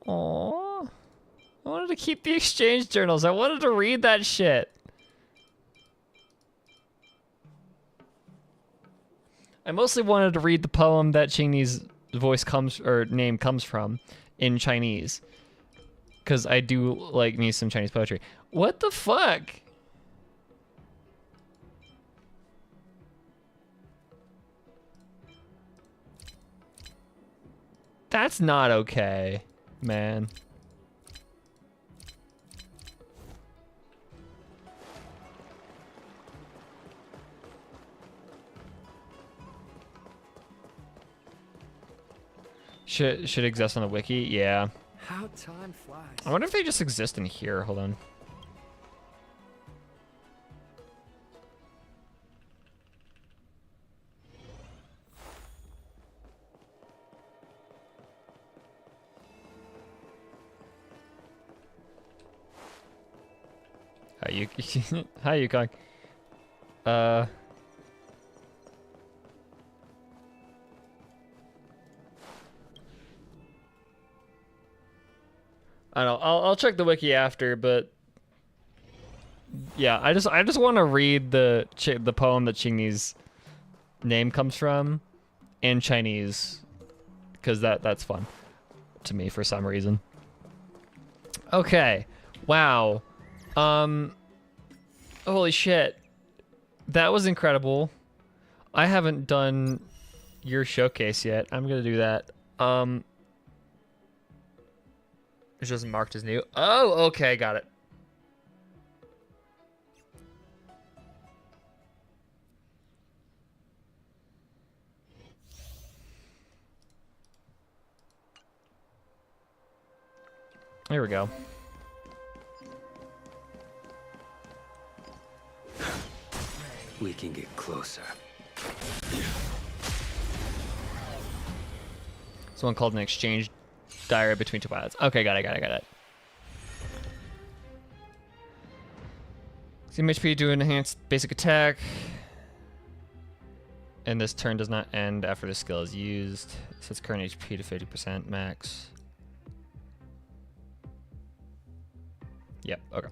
Aww. I wanted to keep the exchange journals. I wanted to read that shit. I mostly wanted to read the poem that Qingni's name comes from in Chinese. Because I do like me some Chinese poetry. What the fuck? That's not okay, man. Should exist on the wiki? Yeah. How time flies. I wonder if they just exist in here. Hold on. Hi, Yukong. I don't know. I'll check the wiki after, but yeah, I just want to read the poem that Qingni's name comes from in Chinese, because that's fun to me for some reason. Okay, wow, holy shit, that was incredible. I haven't done your showcase yet. I'm gonna do that. It's just marked as new. Oh, okay, got it. Here we go. We can get closer. Someone called an exchange diary between two pilots. Okay, got it. Team HP do an enhanced basic attack. And this turn does not end after the skill is used. Sets current HP to 50% max. Yep, okay.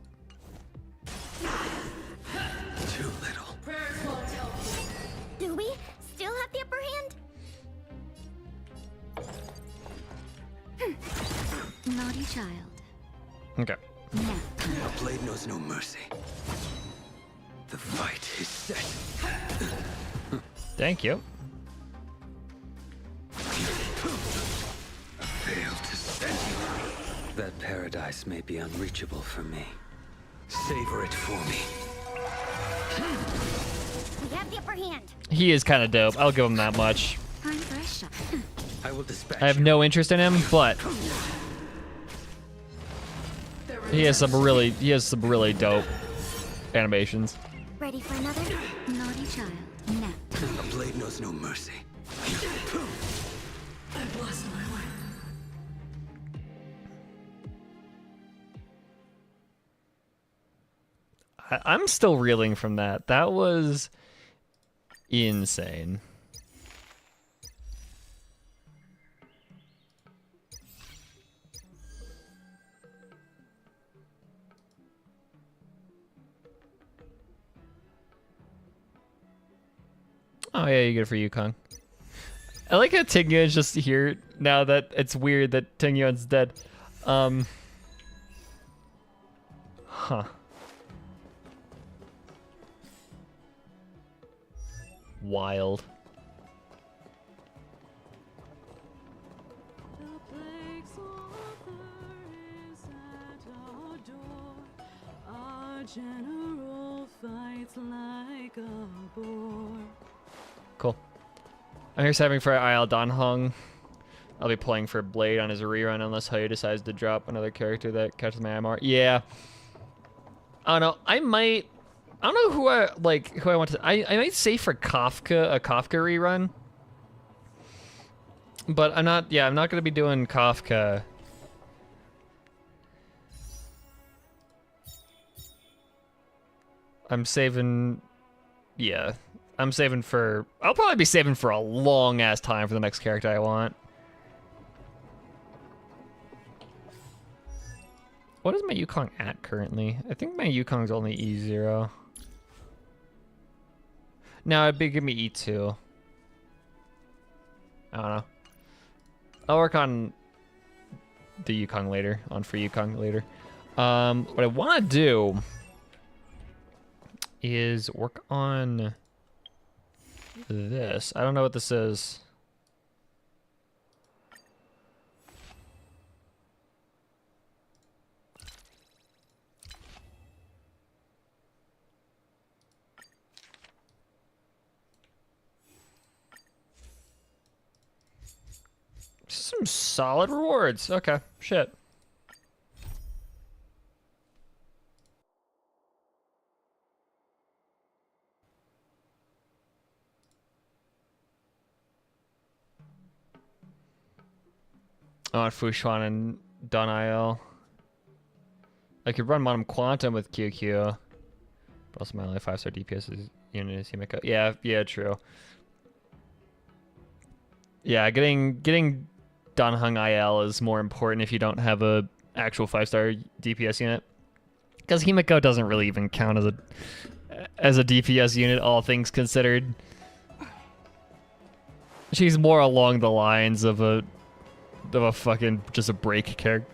Too little. Do we still have the upper hand? Naughty child. Okay. Now. A blade knows no mercy. The fight is set. Thank you. Fail to stand. That paradise may be unreachable for me. Savor it for me. We have the upper hand. He is kind of dope. I'll give him that much. Time for a shot. I will dispatch. I have no interest in him, but he has some really dope animations. Ready for another? Naughty child. Now. A blade knows no mercy. I've lost my way. I'm still reeling from that. That was insane. Oh yeah, you get it for Yukong. I like how Tingyuan's just here now that it's weird that Tingyuan's dead. Huh. Wild. General fights like a boar. Cool. I'm here saving for Isle Danhong. I'll be playing for Blade on his rerun unless Hoyo decides to drop another character that catches my eye more. Yeah. I don't know. I don't know who I want to. I might say for Kafka, a Kafka rerun. But I'm not gonna be doing Kafka. I'm saving, yeah. I'll probably be saving for a long ass time for the next character I want. What is my Yukong at currently? I think my Yukong's only E0. No, it'd be give me E2. I don't know. I'll work on the Yukong later, on free Yukong later. What I want to do is work on this. I don't know what this is. Some solid rewards. Okay, shit. On Fushuan and Don-IL. I could run Monum Quantum with QQ. But also my only 5-star DPS is unit is Himiko. Yeah, true. Yeah, getting Danheng IL is more important if you don't have a actual 5-star DPS unit. Because Himiko doesn't really even count as a DPS unit, all things considered. She's more along the lines of a fucking just a break character.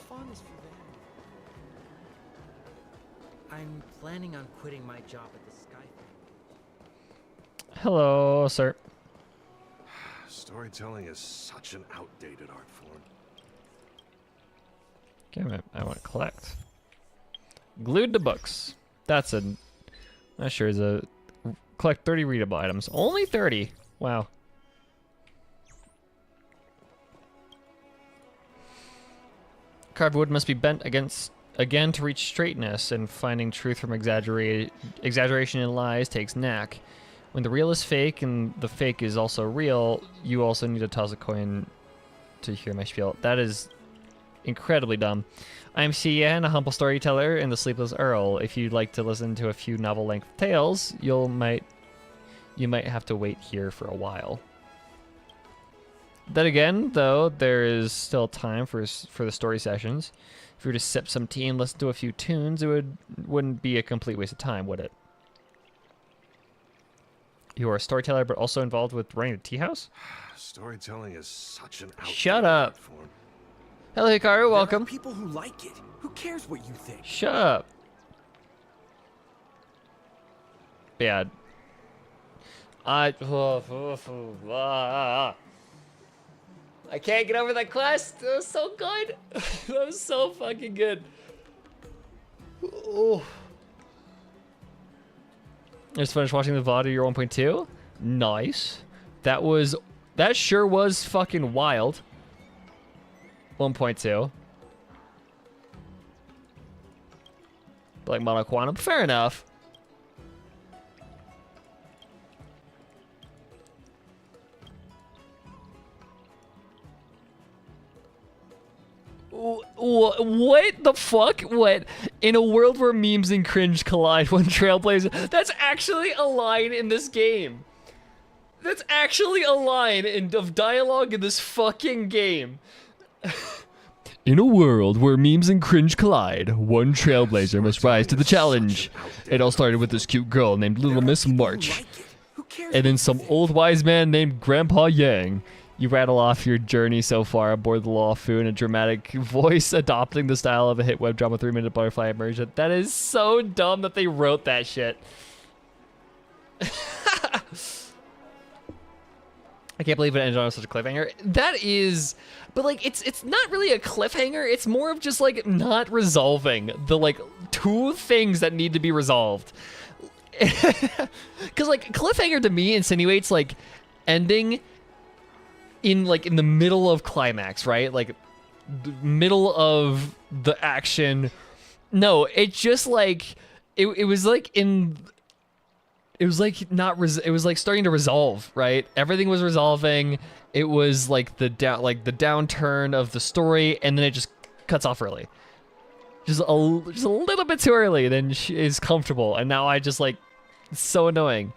Fun is for them. I'm planning on quitting my job at the Sky Thing. Hello, sir. Storytelling is such an outdated art form. Okay, I want to collect. Glued to books. That sure is a collect 30 readable items. Only 30. Wow. Carved wood must be bent again to reach straightness, and finding truth from exaggeration and lies takes knack. When the real is fake and the fake is also real, you also need to toss a coin to hear my spiel. That is incredibly dumb. I'm Xian, a humble storyteller and the Sleepless Earl. If you'd like to listen to a few novel-length tales, you might have to wait here for a while. Then again, though, there is still time for the story sessions. If you were to sip some tea and listen to a few tunes, it wouldn't be a complete waste of time, would it? You are a storyteller, but also involved with running a tea house? Storytelling is such an outdated Shut up. art form. Hello, Hikaru. Welcome. There are people who like it. Who cares what you think? Shut up. Yeah. I can't get over that quest. That was so good. That was so fucking good. Oh. I just finished watching the VOD of your 1.2. Nice. That sure was fucking wild. 1.2. Like Mono Quantum. Fair enough. What the fuck? What? In a world where memes and cringe collide, one trailblazer. That's actually a line in this game. That's actually a line of dialogue in this fucking game. In a world where memes and cringe collide, one trailblazer must rise to the challenge. It all started with this cute girl named Little Miss March. And then some old wise man named Grandpa Yang. You rattle off your journey so far aboard the Lawfu in a dramatic voice, adopting the style of a hit web drama 3-minute butterfly immersion. That is so dumb that they wrote that shit. I can't believe it ended on such a cliffhanger. That is, but like, it's not really a cliffhanger. It's more of just like not resolving the like two things that need to be resolved. Because like cliffhanger to me insinuates like ending in the middle of climax, right? Like the middle of the action. No, it just like it was like in. It was like not. It was like starting to resolve, right? Everything was resolving. It was like the downturn of the story, and then it just cuts off early. Just a little bit too early than she is comfortable, and now I just like, it's so annoying.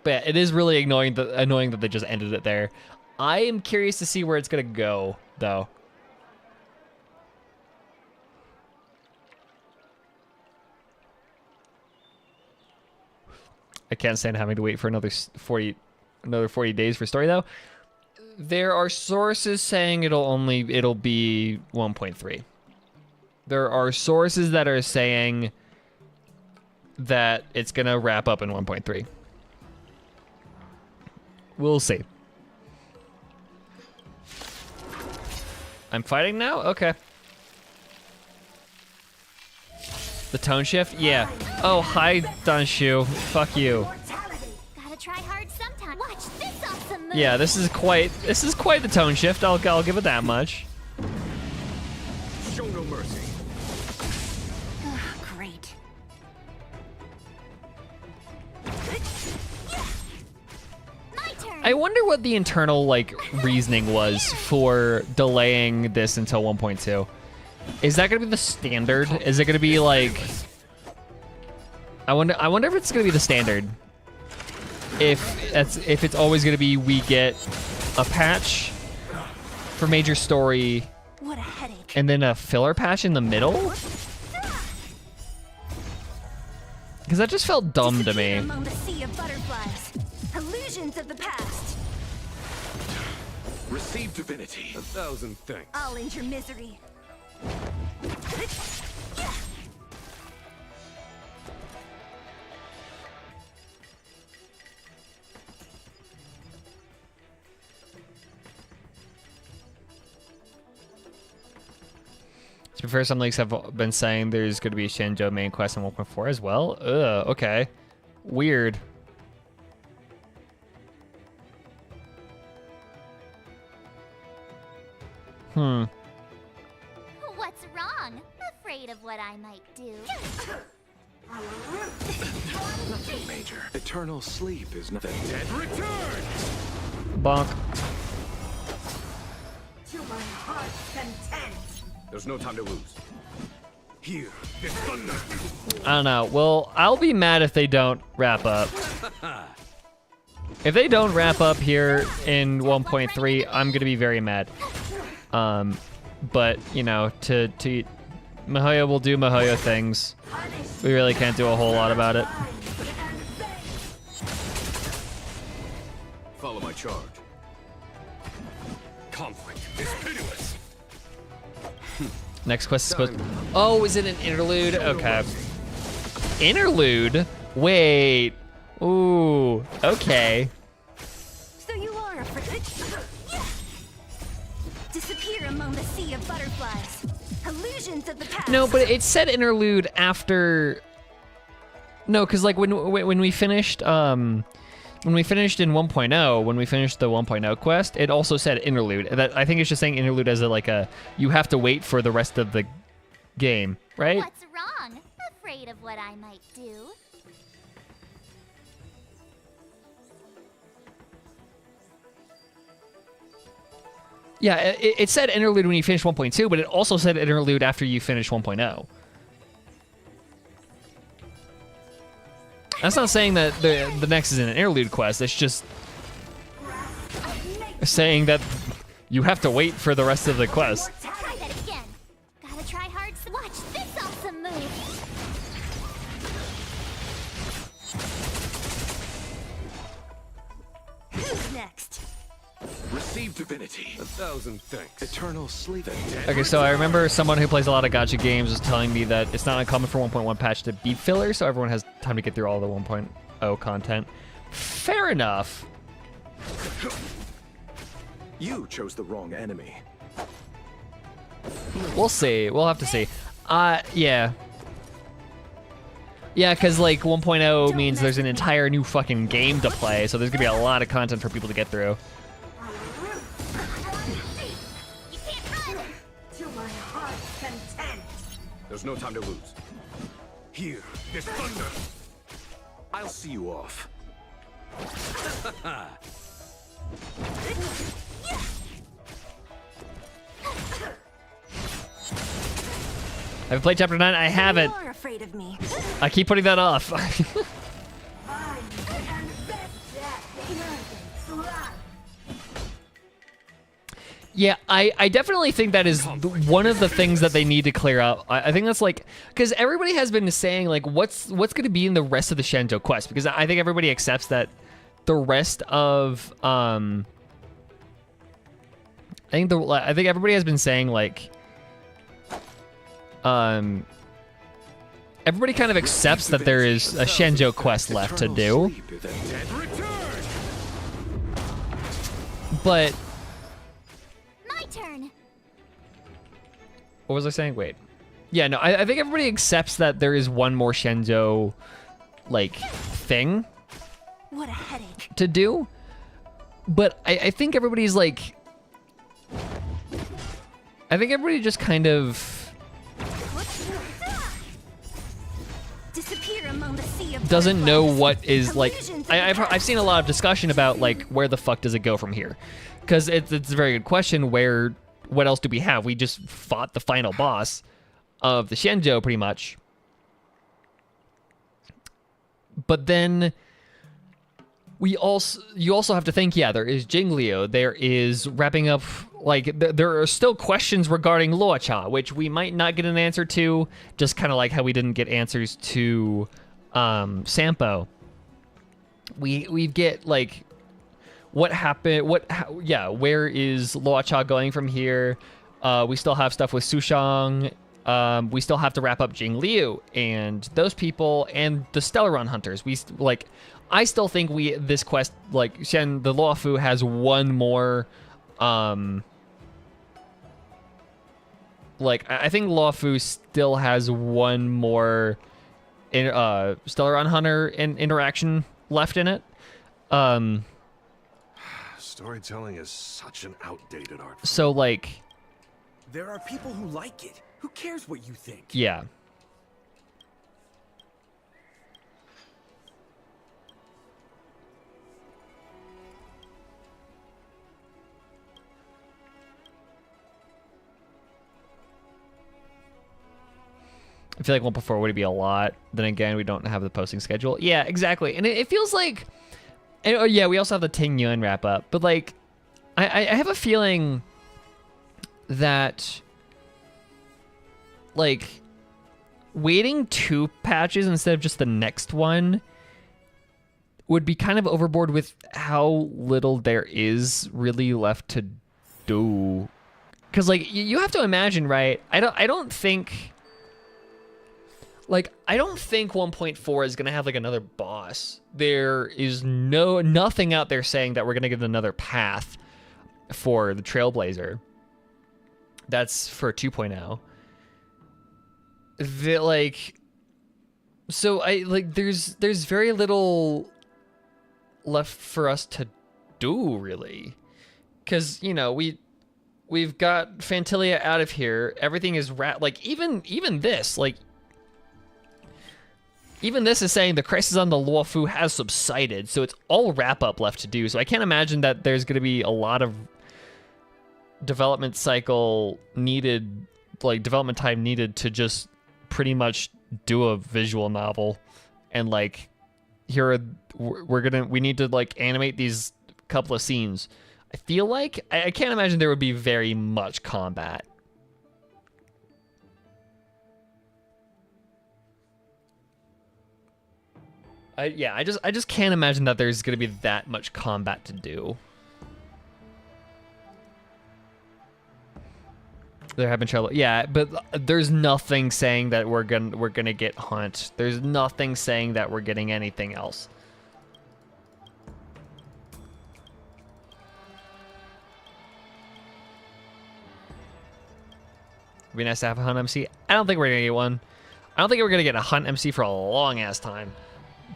But yeah, it is really annoying that they just ended it there. I am curious to see where it's gonna go, though. I can't stand having to wait for another 40 days for story though. There are sources saying it'll be 1.3. There are sources that are saying that it's gonna wrap up in 1.3. We'll see. I'm fighting now? Okay. The tone shift? Yeah. Oh, hi, Danshu. Fuck you. Gotta try hard sometime. Watch this awesome move. Yeah, this is quite the tone shift. I'll give it that much. Show no mercy. Great. My turn. I wonder what the internal like reasoning was for delaying this until 1.2. Is that gonna be the standard? Is it gonna be like? I wonder if it's gonna be the standard. If it's always gonna be we get a patch for major story, What a headache. and then a filler patch in the middle. Because that just felt dumb to me. Among the sea of butterflies. Illusions of the past. Receive divinity. 1,000 thanks. I'll end your misery. To be fair, some leaks have been saying there's going to be a Shenzhou main quest in 1.4 as well. Ugh, okay. Weird. What's wrong? Afraid of what I might do. Nothing major. Eternal sleep is not the dead return. Bonk. To my heart's content. There's no time to lose. Here, this thunder. I don't know. Well, I'll be mad if they don't wrap up. If they don't wrap up here in 1.3, I'm going to be very mad. But, you know, to MiHoYo will do MiHoYo things. We really can't do a whole lot about it. Follow my charge. Conflict is pitiless. Next quest is supposed. Oh, is it an interlude? Okay. Interlude? Wait. Ooh. Okay. So you are afraid. Disappear among the sea of butterflies. Illusions of the past. No, but it said interlude after. No, because like when we finished when we finished in 1.0, when we finished the 1.0 quest, it also said interlude. That I think it's just saying interlude as a you have to wait for the rest of the game, right? What's wrong? Afraid of what I might do. Yeah, it said interlude when you finish 1.2, but it also said interlude after you finish 1.0. That's not saying that the next is an interlude quest. It's just saying that you have to wait for the rest of the quest. Try that again. Gotta try hard. Watch this awesome move. Who's next? Receive divinity. 1,000 thanks. Eternal sleep. Okay, so I remember someone who plays a lot of gacha games was telling me that it's not uncommon for 1.1 patch to be filler, so everyone has time to get through all the 1.0 content. Fair enough. You chose the wrong enemy. We'll see. We'll have to see. Yeah. Yeah, because like 1.0 means there's an entire new fucking game to play, so there's gonna be a lot of content for people to get through. There's no time to lose. Here, this thunder. I'll see you off. Have you played Chapter 9? I haven't. You are afraid of me. I keep putting that off. Yeah, I definitely think that is one of the things that they need to clear up. I think that's like, because everybody has been saying like, what's going to be in the rest of the Shenzhou quest? Because I think everybody accepts that the rest of I think everybody has been saying like, everybody kind of accepts that there is a Shenzhou quest left to do, but. Turn. What was I saying? Wait. Yeah, no, I think everybody accepts that there is one more Shenzhou, like, thing What a headache. to do. But I think everybody's like... I think everybody just kind of... Disappear among the sea of doesn't know butterflies. what is, like... Illusions I've seen a lot of discussion about, like, where the fuck does it go from here? Because it's a very good question. What else do we have? We just fought the final boss of the Shenzhou, pretty much. But then you also have to think, yeah, there is Jingliu. There is wrapping up, like, there are still questions regarding Luocha, which we might not get an answer to, just kind of like how we didn't get answers to Sampo. We get, like, what happened? Where is Luocha going from here? We still have stuff with Sushang. We still have to wrap up Jingliu and those people and the Stellar Run Hunters. I still think this quest, like, Shen the Luofu has one more. I think Luofu still has one more Stellar Run Hunter interaction left in it. Storytelling is such an outdated art form. So, like... There are people who like it. Who cares what you think? Yeah. I feel like 1.4 would be a lot. Then again, we don't have the posting schedule. Yeah, exactly. And it feels like... And, oh yeah, we also have the Ting Yuan wrap up, but like, I have a feeling that, like, waiting 2 patches instead of just the next one would be kind of overboard with how little there is really left to do. Because, like, you have to imagine, right? I don't think 1.4 is gonna have like another boss. There is nothing out there saying that we're gonna get another path for the Trailblazer. That's for 2.0. There's very little left for us to do, really, because we've got Fantilia out of here. Everything is even this, like. Even this is saying the crisis on the Luofu has subsided, so it's all wrap-up left to do. So I can't imagine that there's going to be a lot of development cycle needed, like development time needed to just pretty much do a visual novel. And like, we need to like animate these couple of scenes. I feel like, I can't imagine there would be very much combat. I just can't imagine that there's gonna be that much combat to do. There have been trouble, yeah, but there's nothing saying that we're gonna get Hunt. There's nothing saying that we're getting anything else. It'd be nice to have a Hunt MC. I don't think we're gonna get one. I don't think we're gonna get a Hunt MC for a long ass time,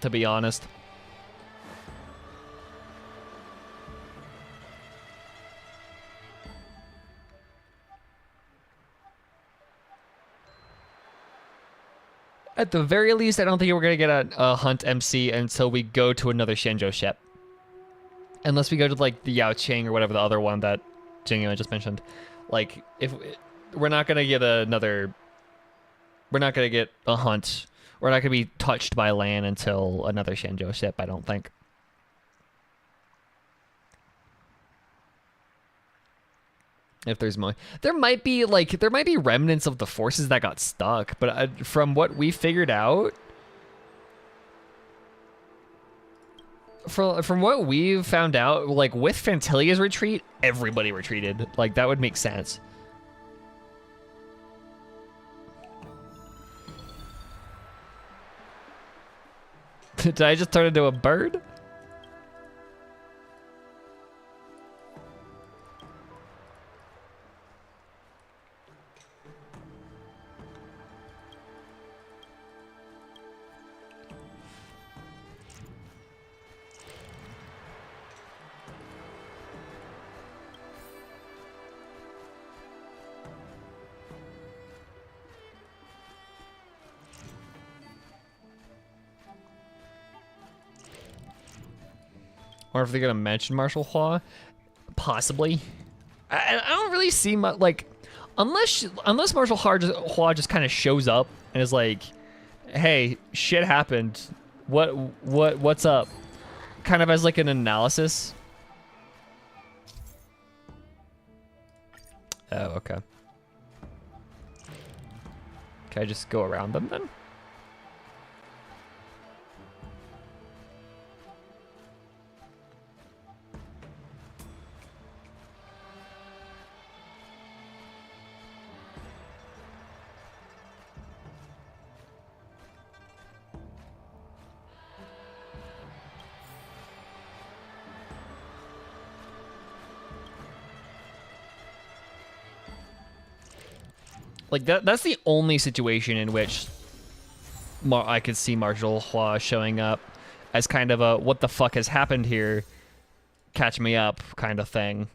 to be honest. At the very least, I don't think we're gonna get a hunt MC until we go to another Shenzhou ship. Unless we go to like the Yao Ching or whatever the other one that Jingyuan just mentioned. Like, if we're not gonna get another, we're not gonna get a hunt. We're not gonna be touched by land until another Shenzhou ship, I don't think. If there's more, there might be remnants of the forces that got stuck, but from what we figured out, from what we've found out, like with Fantilia's retreat, everybody retreated. Like that would make sense. Did I just turn into a bird? Or if they're gonna mention Marshal Hua, possibly. I don't really see much, like, unless Marshal Hua just kind of shows up and is like, "Hey, shit happened. What's up?" Kind of as like an analysis. Oh, okay. Can I just go around them then? Like that's the only situation in which I could see Marshal Hua showing up as kind of a "what the fuck has happened here, catch me up" kind of thing.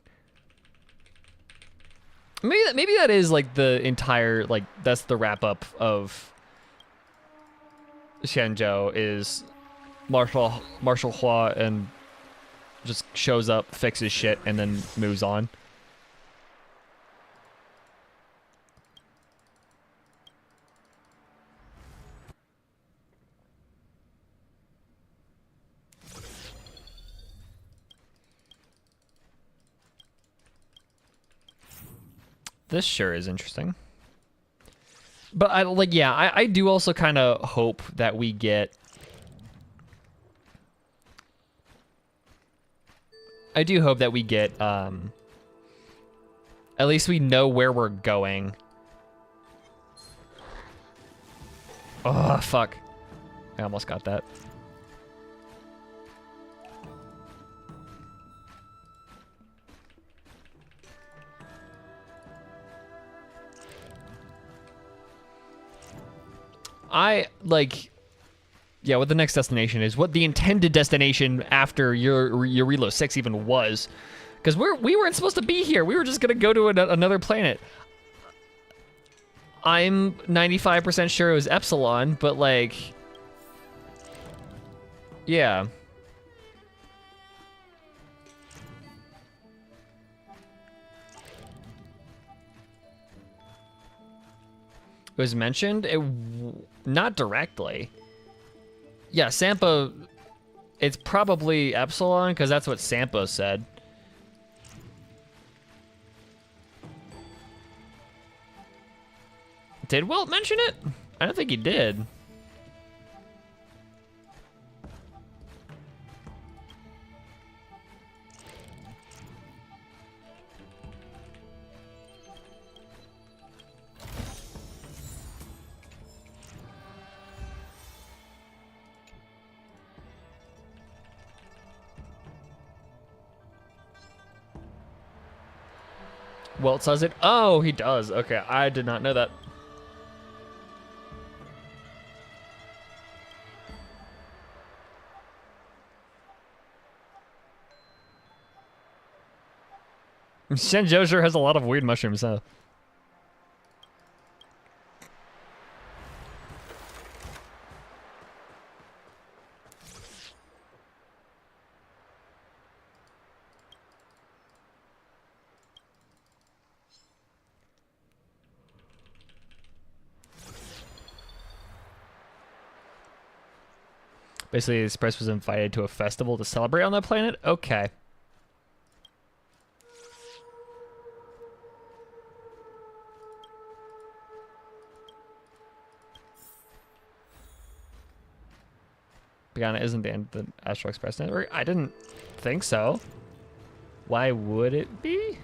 Maybe that is like the entire, like that's the wrap up of Shenzhou, is Marshal Hua and just shows up, fixes shit, and then moves on. This sure is interesting. But I do also kind of hope that we get... I do hope that we get, at least we know where we're going. Oh, fuck. I almost got that. Yeah, what the next destination is, what the intended destination after your Reload 6 even was. Because we weren't supposed to be here. We were just going to go to another planet. I'm 95% sure it was Epsilon, but like... Yeah. It was mentioned? Not directly. Yeah, Sampo... It's probably Epsilon, because that's what Sampo said. Did Wilt mention it? I don't think he did. Walt says it. Oh, he does. Okay, I did not know that. Shenzhou sure has a lot of weird mushrooms, huh? Basically, this press was invited to a festival to celebrate on that planet? Okay. Pagana isn't the Astral Express network? I didn't think so. Why would it be?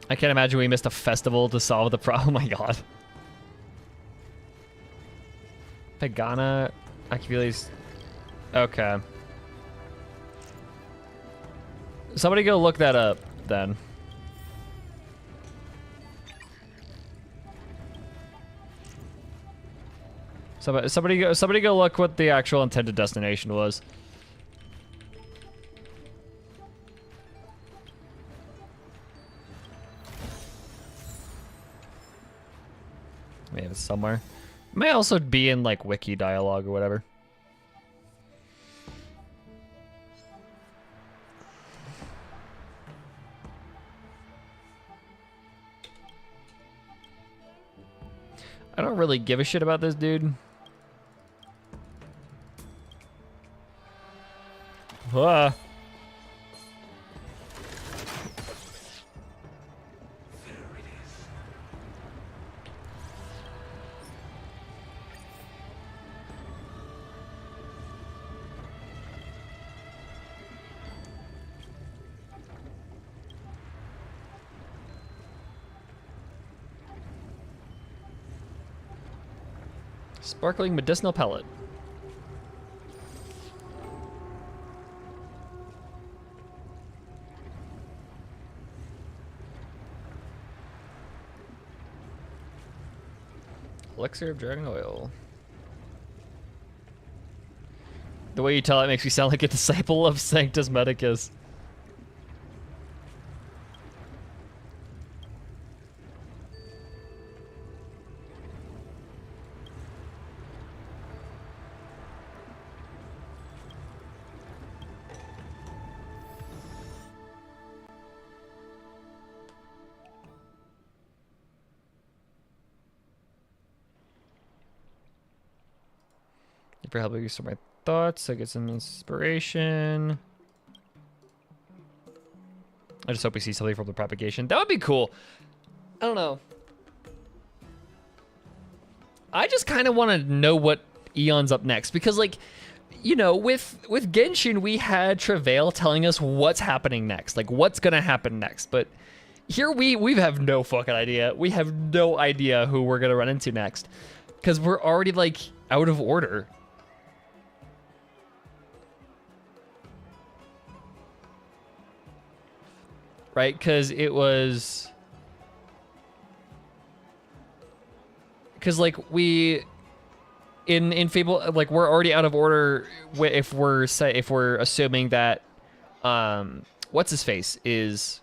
I can't imagine we missed a festival to solve the problem. Oh my god. Pagana, Achilles. Okay. Somebody go look that up then. Somebody go look what the actual intended destination was. Maybe it's somewhere. It may also be in like wiki dialogue or whatever. I don't really give a shit about this dude. Ah. Sparkling medicinal pellet. Elixir of dragon oil. The way you tell it makes me sound like a disciple of Sanctus Medicus. For helping me sort my thoughts, I get some inspiration. I just hope we see something from the propagation. That would be cool. I don't know. I just kind of want to know what Eon's up next because, like, you know, with Genshin, we had Travail telling us what's happening next, like what's gonna happen next. But here we have no fucking idea. We have no idea who we're gonna run into next because we're already like out of order. Right, because it was, because like we, in Fable, like we're already out of order if we're assuming that, what's his face is,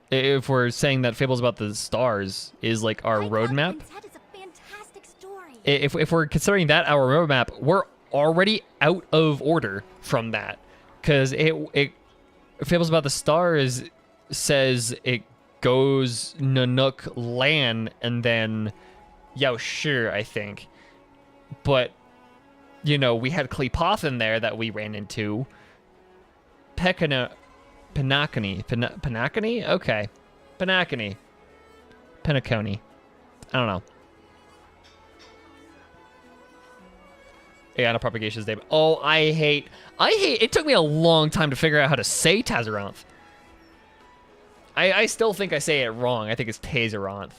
if we're saying that Fable's about the stars is like our roadmap. If we're considering that our roadmap, we're already out of order from that, because it Fables About the Stars says it goes Nanook Lan and then Yao Shi, I think. But, you know, we had Kleepoth in there that we ran into. Penacony? Okay. Penacony. I don't know. Yeah, no propagation's name. Oh, I hate, it took me a long time to figure out how to say Tazaranth. I still think I say it wrong. I think it's Tazaranth.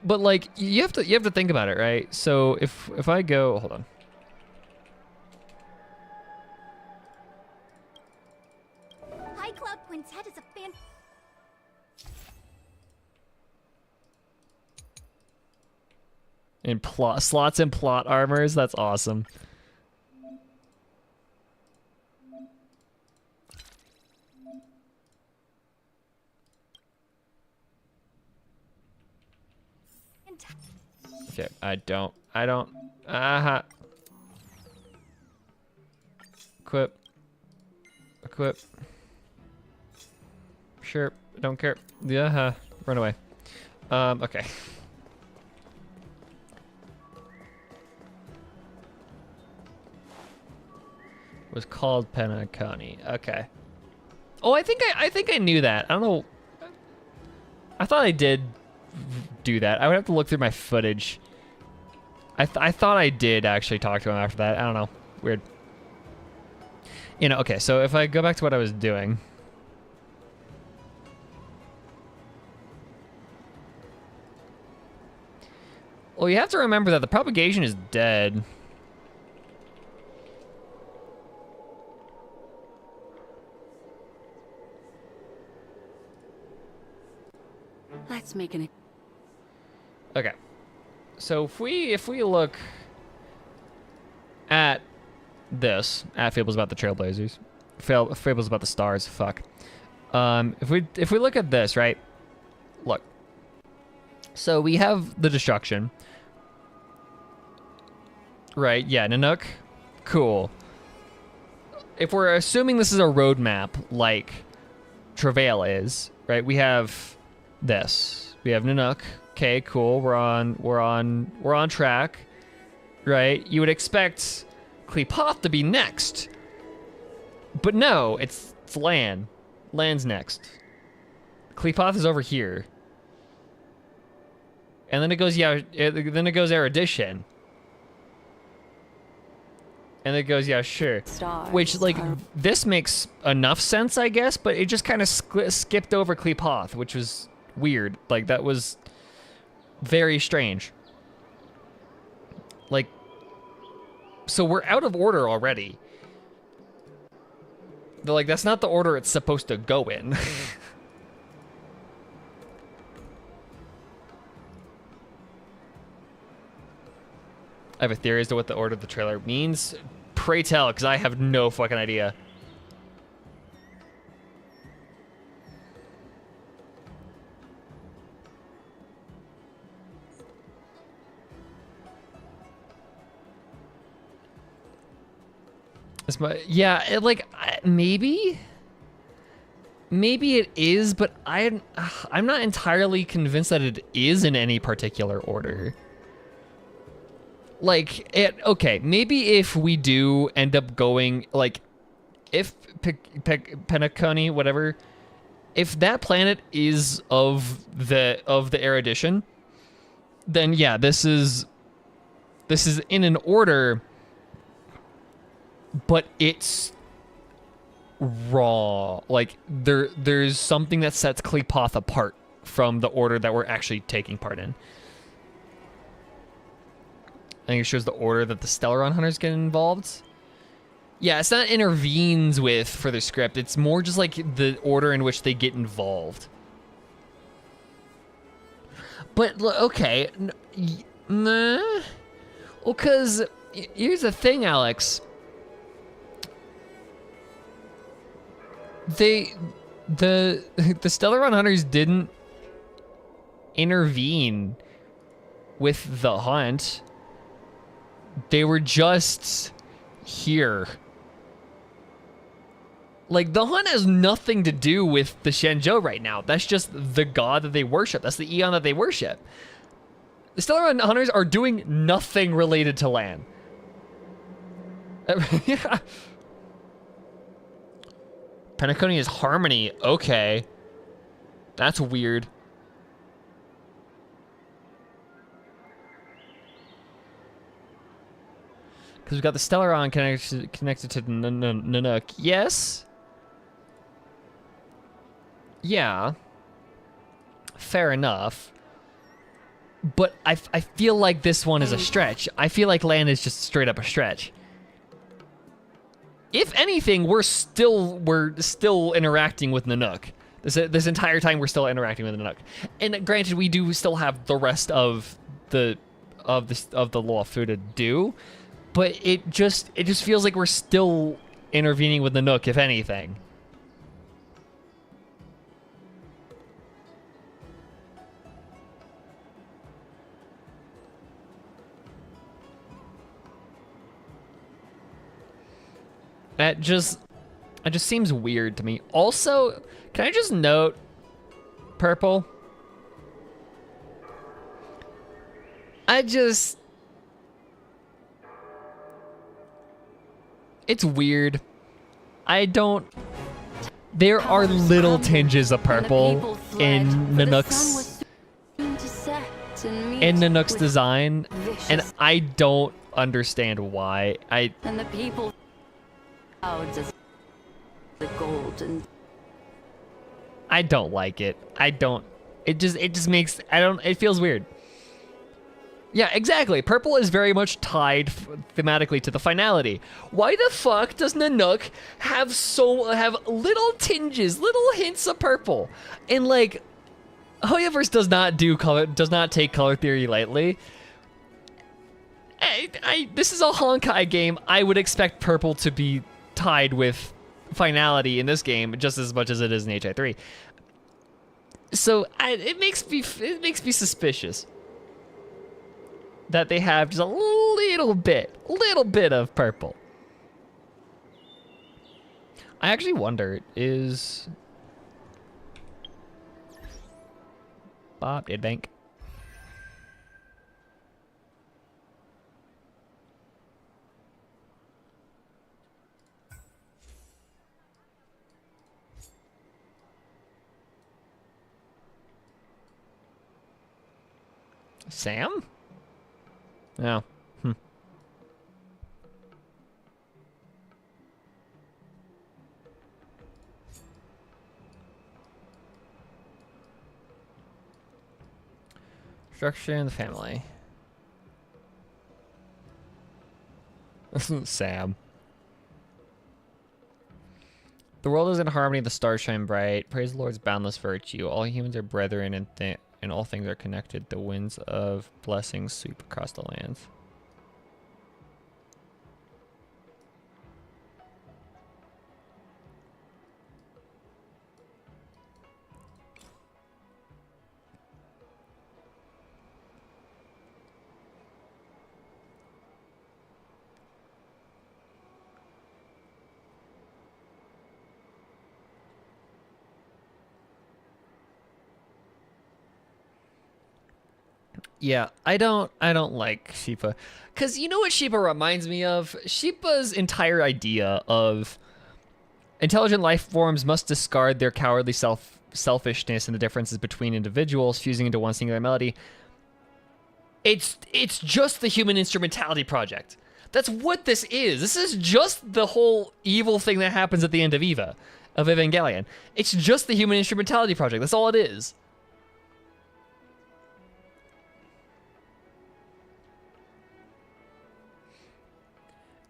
But like, you have to think about it, right? So if I go, hold on. High Cloud Quintet is a fan. In slots and plot armors, that's awesome. Okay, I don't, uh-huh. Equip. Equip. Sure, don't care. Yeah, run away. Okay. Was called Penacony. Okay. Oh, I think I knew that. I don't know. I thought I did do that. I would have to look through my footage. I thought I did actually talk to him after that. I don't know. Weird. You know, okay, so if I go back to what I was doing. Well, you have to remember that the propagation is dead. Let's make an... Okay. So if we look at this, at Fables about the Trailblazers, Fables about the stars, fuck. If we look at this, right? Look. So we have the destruction. Right, yeah, Nanook. Cool. If we're assuming this is a roadmap like Travail is, right? We have this. We have Nanook. Okay, cool. We're on track. Right? You would expect Klepoth to be next. But no, it's Lan. Lan's next. Klepoth is over here. And then it goes Erudition. And it goes, yeah, sure. Which, like, this makes enough sense, I guess, but it just kind of skipped over Klepoth, which was weird. Like, that was very strange. Like, so we're out of order already. Like, that's not the order it's supposed to go in. I have a theory as to what the order of the trailer means. Pray tell, because I have no fucking idea. Yeah, maybe it is, but I'm not entirely convinced that it is in any particular order. Like, okay, maybe if we do end up going, like, if Penacony, whatever, if that planet is of the erudition, then yeah, this is in an order, but it's raw. Like, there's something that sets Klepoth apart from the order that we're actually taking part in. I think it shows the order that the Stellaron Hunters get involved. Yeah, it's not intervenes with for the script. It's more just like the order in which they get involved. But, okay. Nah. Well, because here's the thing, Alex. The Stellaron Hunters didn't intervene with the hunt. They were just here. Like, the hunt has nothing to do with the Shenzhou right now. That's just the god that they worship. That's the Eon that they worship. The Stellaron Hunters are doing nothing related to Lan. Yeah. Penacony is Harmony. Okay. That's weird. Because we've got the Stellaron connected to Nanook. Yes. Yeah. Fair enough. But I feel like this one is a stretch. I feel like Lan is just straight up a stretch. If anything, we're still interacting with Nanook. This entire time we're still interacting with Nanook. And granted, we do still have the rest of the Luofu to do. But it just feels like we're still intervening with Nanook, if anything. That just seems weird to me. Also, can I just note, Purple? It's weird. There are little tinges of purple in Nanook's design, and I don't understand why. And the people clouds as the golden. I don't like it. It just makes, it feels weird. Yeah, exactly. Purple is very much tied thematically to the finality. Why the fuck does Nanook have little tinges, little hints of purple? And like, Hoyoverse does not take color theory lightly. This is a Honkai game. I would expect purple to be tied with finality in this game just as much as it is in HI3. So it makes me suspicious that they have just a little bit of purple. I actually wonder, is Bob Idbank? Sam? No. Structure in the family. Sam. The world is in harmony, the stars shine bright. Praise the Lord's boundless virtue. All humans are brethren and all things are connected. The winds of blessings sweep across the lands. Yeah, I don't like Sheepa. Cause you know what Sheepa reminds me of? Sheepa's entire idea of intelligent life forms must discard their cowardly selfishness and the differences between individuals, fusing into one singular melody. It's just the Human Instrumentality Project. That's what this is. This is just the whole evil thing that happens at the end of Evangelion. It's just the Human Instrumentality Project. That's all it is.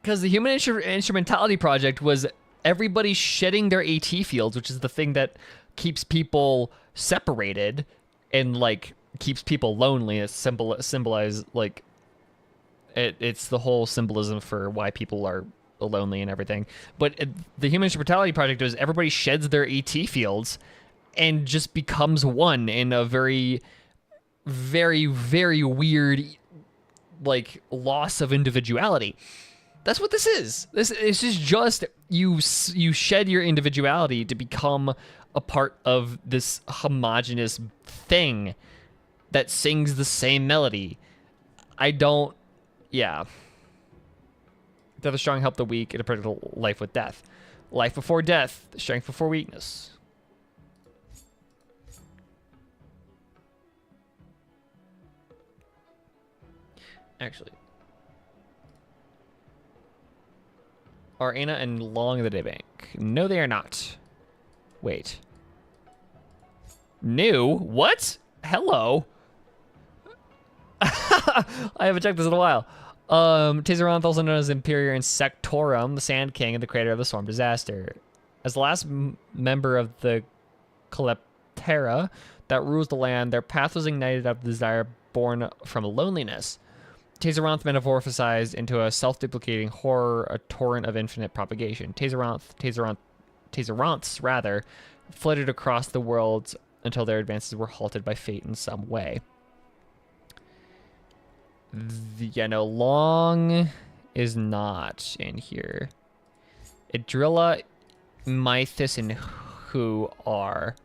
Because the Human Instrumentality Project was everybody shedding their AT fields, which is the thing that keeps people separated and, like, keeps people lonely. It's symbolized, like, it's the whole symbolism for why people are lonely and everything. But the Human Instrumentality Project was everybody sheds their AT fields and just becomes one in a very, very, very weird, like, loss of individuality. That's what this is. This is just you shed your individuality to become a part of this homogenous thing that sings the same melody. Yeah. Death is strong, help the weak, and a predict life with death. Life before death, strength before weakness. Actually. Are Anna and Long in the day bank? No, they are not. Wait. New? What? Hello? I haven't checked this in a while. Tazeronth, also known as Imperior Insectorum, the Sand King and the creator of the Storm Disaster. As the last member of the Calyptera that rules the land, their path was ignited out of the desire born from loneliness. Taseronth metamorphosized into a self-duplicating horror, a torrent of infinite propagation. Taseronths, rather, flitted across the worlds until their advances were halted by fate in some way. Long is not in here. Idrilla, Mythis, and Who are.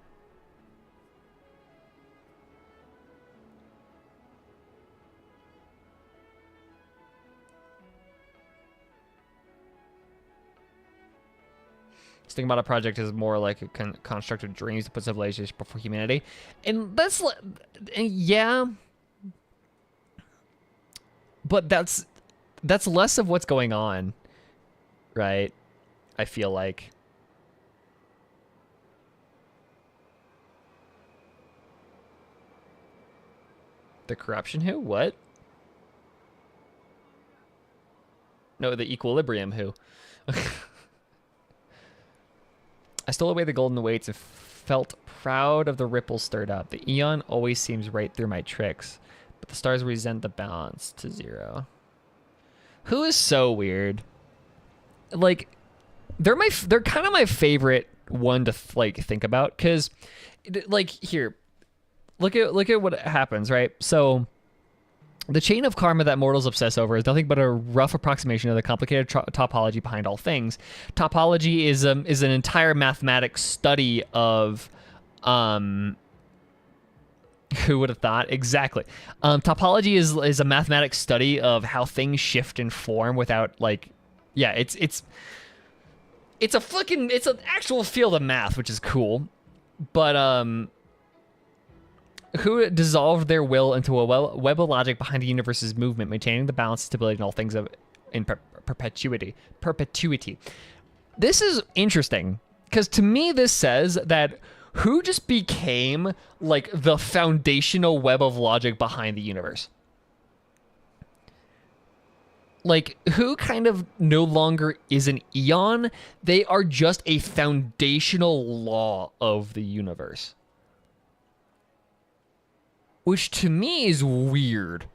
Thinking about a project is more like a construct of dreams to put civilization before humanity, and that's yeah, but that's less of what's going on, right? I feel like the corruption. Who? What? No, the equilibrium. Who? I stole away the golden weights and felt proud of the ripples stirred up. The Eon always seems right through my tricks, but the stars resent the balance to 0. Who is so weird? Like, they're kind of my favorite one to like think about, because like here, look at what happens, right? So the chain of karma that mortals obsess over is nothing but a rough approximation of the complicated topology behind all things. Topology is an entire mathematics study of, who would have thought? Exactly. Topology is a mathematics study of how things shift in form without, like, yeah, it's an actual field of math, which is cool. But who dissolved their will into a web of logic behind the universe's movement, maintaining the balance and stability in all things in perpetuity. This is interesting, because to me this says that who just became like the foundational web of logic behind the universe. Like, who kind of no longer is an eon, they are just a foundational law of the universe. Which to me is weird.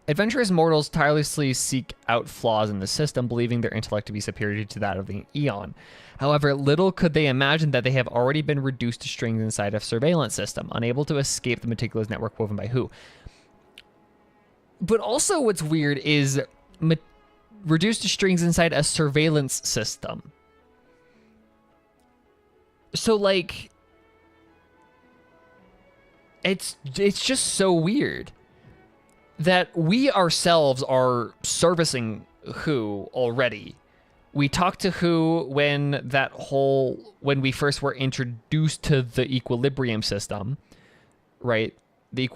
Adventurous mortals tirelessly seek out flaws in the system, believing their intellect to be superior to that of the Eon. However, little could they imagine that they have already been reduced to strings inside a surveillance system, unable to escape the meticulous network woven by who. But also what's weird is reduced to strings inside a surveillance system. So, like, it's just so weird that we ourselves are servicing who already. We talked to who when we first were introduced to the equilibrium system, right? The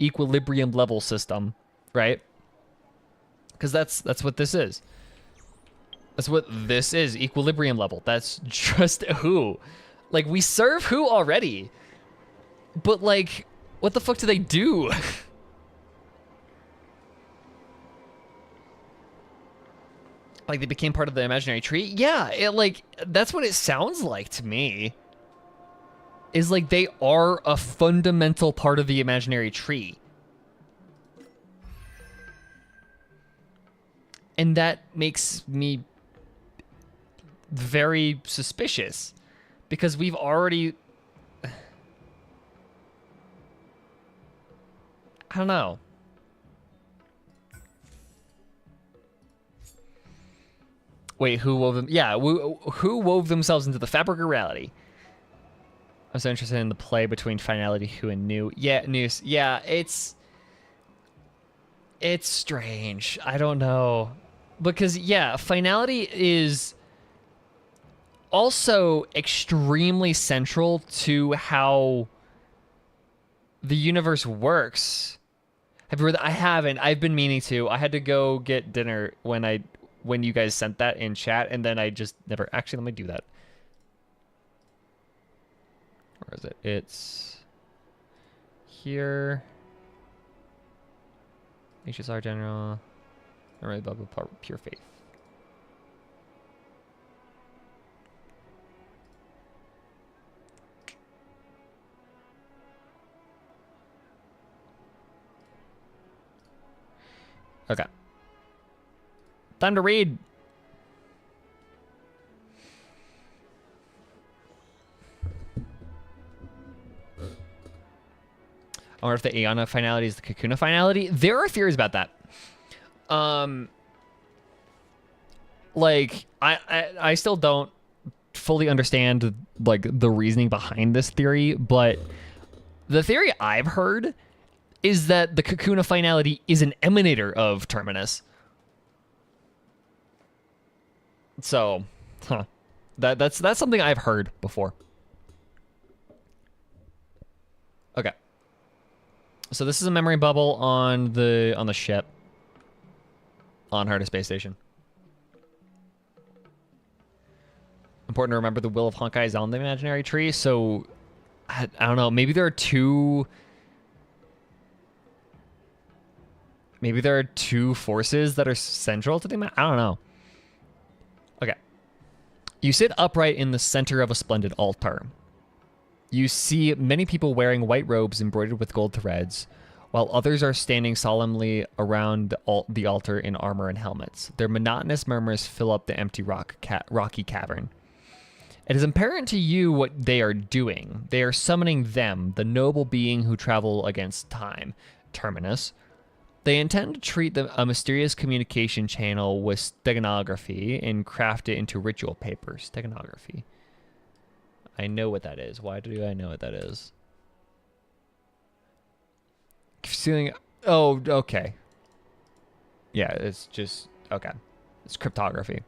equilibrium level system, right? Because that's what this is. That's what this is, equilibrium level. That's just who. Like, we serve who already. But, like, what the fuck do they do? Like, they became part of the imaginary tree? Yeah, that's what it sounds like to me. Is like they are a fundamental part of the imaginary tree. And that makes me very suspicious. Because we've already... I don't know. Wait, who wove them? Yeah, who wove themselves into the fabric of reality? I'm so interested in the play between finality, who, and new. Yeah, news. Yeah, it's strange. I don't know. Because, yeah, finality is also extremely central to how the universe works. Have you read that? I haven't. I've been meaning to. I had to go get dinner when you guys sent that in chat, and then I just never... Actually, let me do that. Where is it? It's here. HSR General. Alright, blah, blah, blah, pure faith. Okay. Time to read. I wonder if the Aeona finality is the Kakuna finality. There are theories about that. Like I still don't fully understand like the reasoning behind this theory, but the theory I've heard is that the Kakuna finality is an emanator of Terminus. So, that's something I've heard before. Okay. So this is a memory bubble on the ship. On her to space station. Important to remember the will of Honkai is on the imaginary tree, so I don't know, maybe there are two forces that are central to the I don't know. Okay. You sit upright in the center of a splendid altar. You see many people wearing white robes embroidered with gold threads, while others are standing solemnly around the altar in armor and helmets. Their monotonous murmurs fill up the empty rocky cavern. It is apparent to you what they are doing. They are summoning them, the noble being who travel against time, Terminus. They intend to treat a mysterious communication channel with steganography and craft it into ritual paper. Steganography. I know what that is. Why do I know what that is? Concealing. Oh, okay. Yeah, it's just okay. It's cryptography.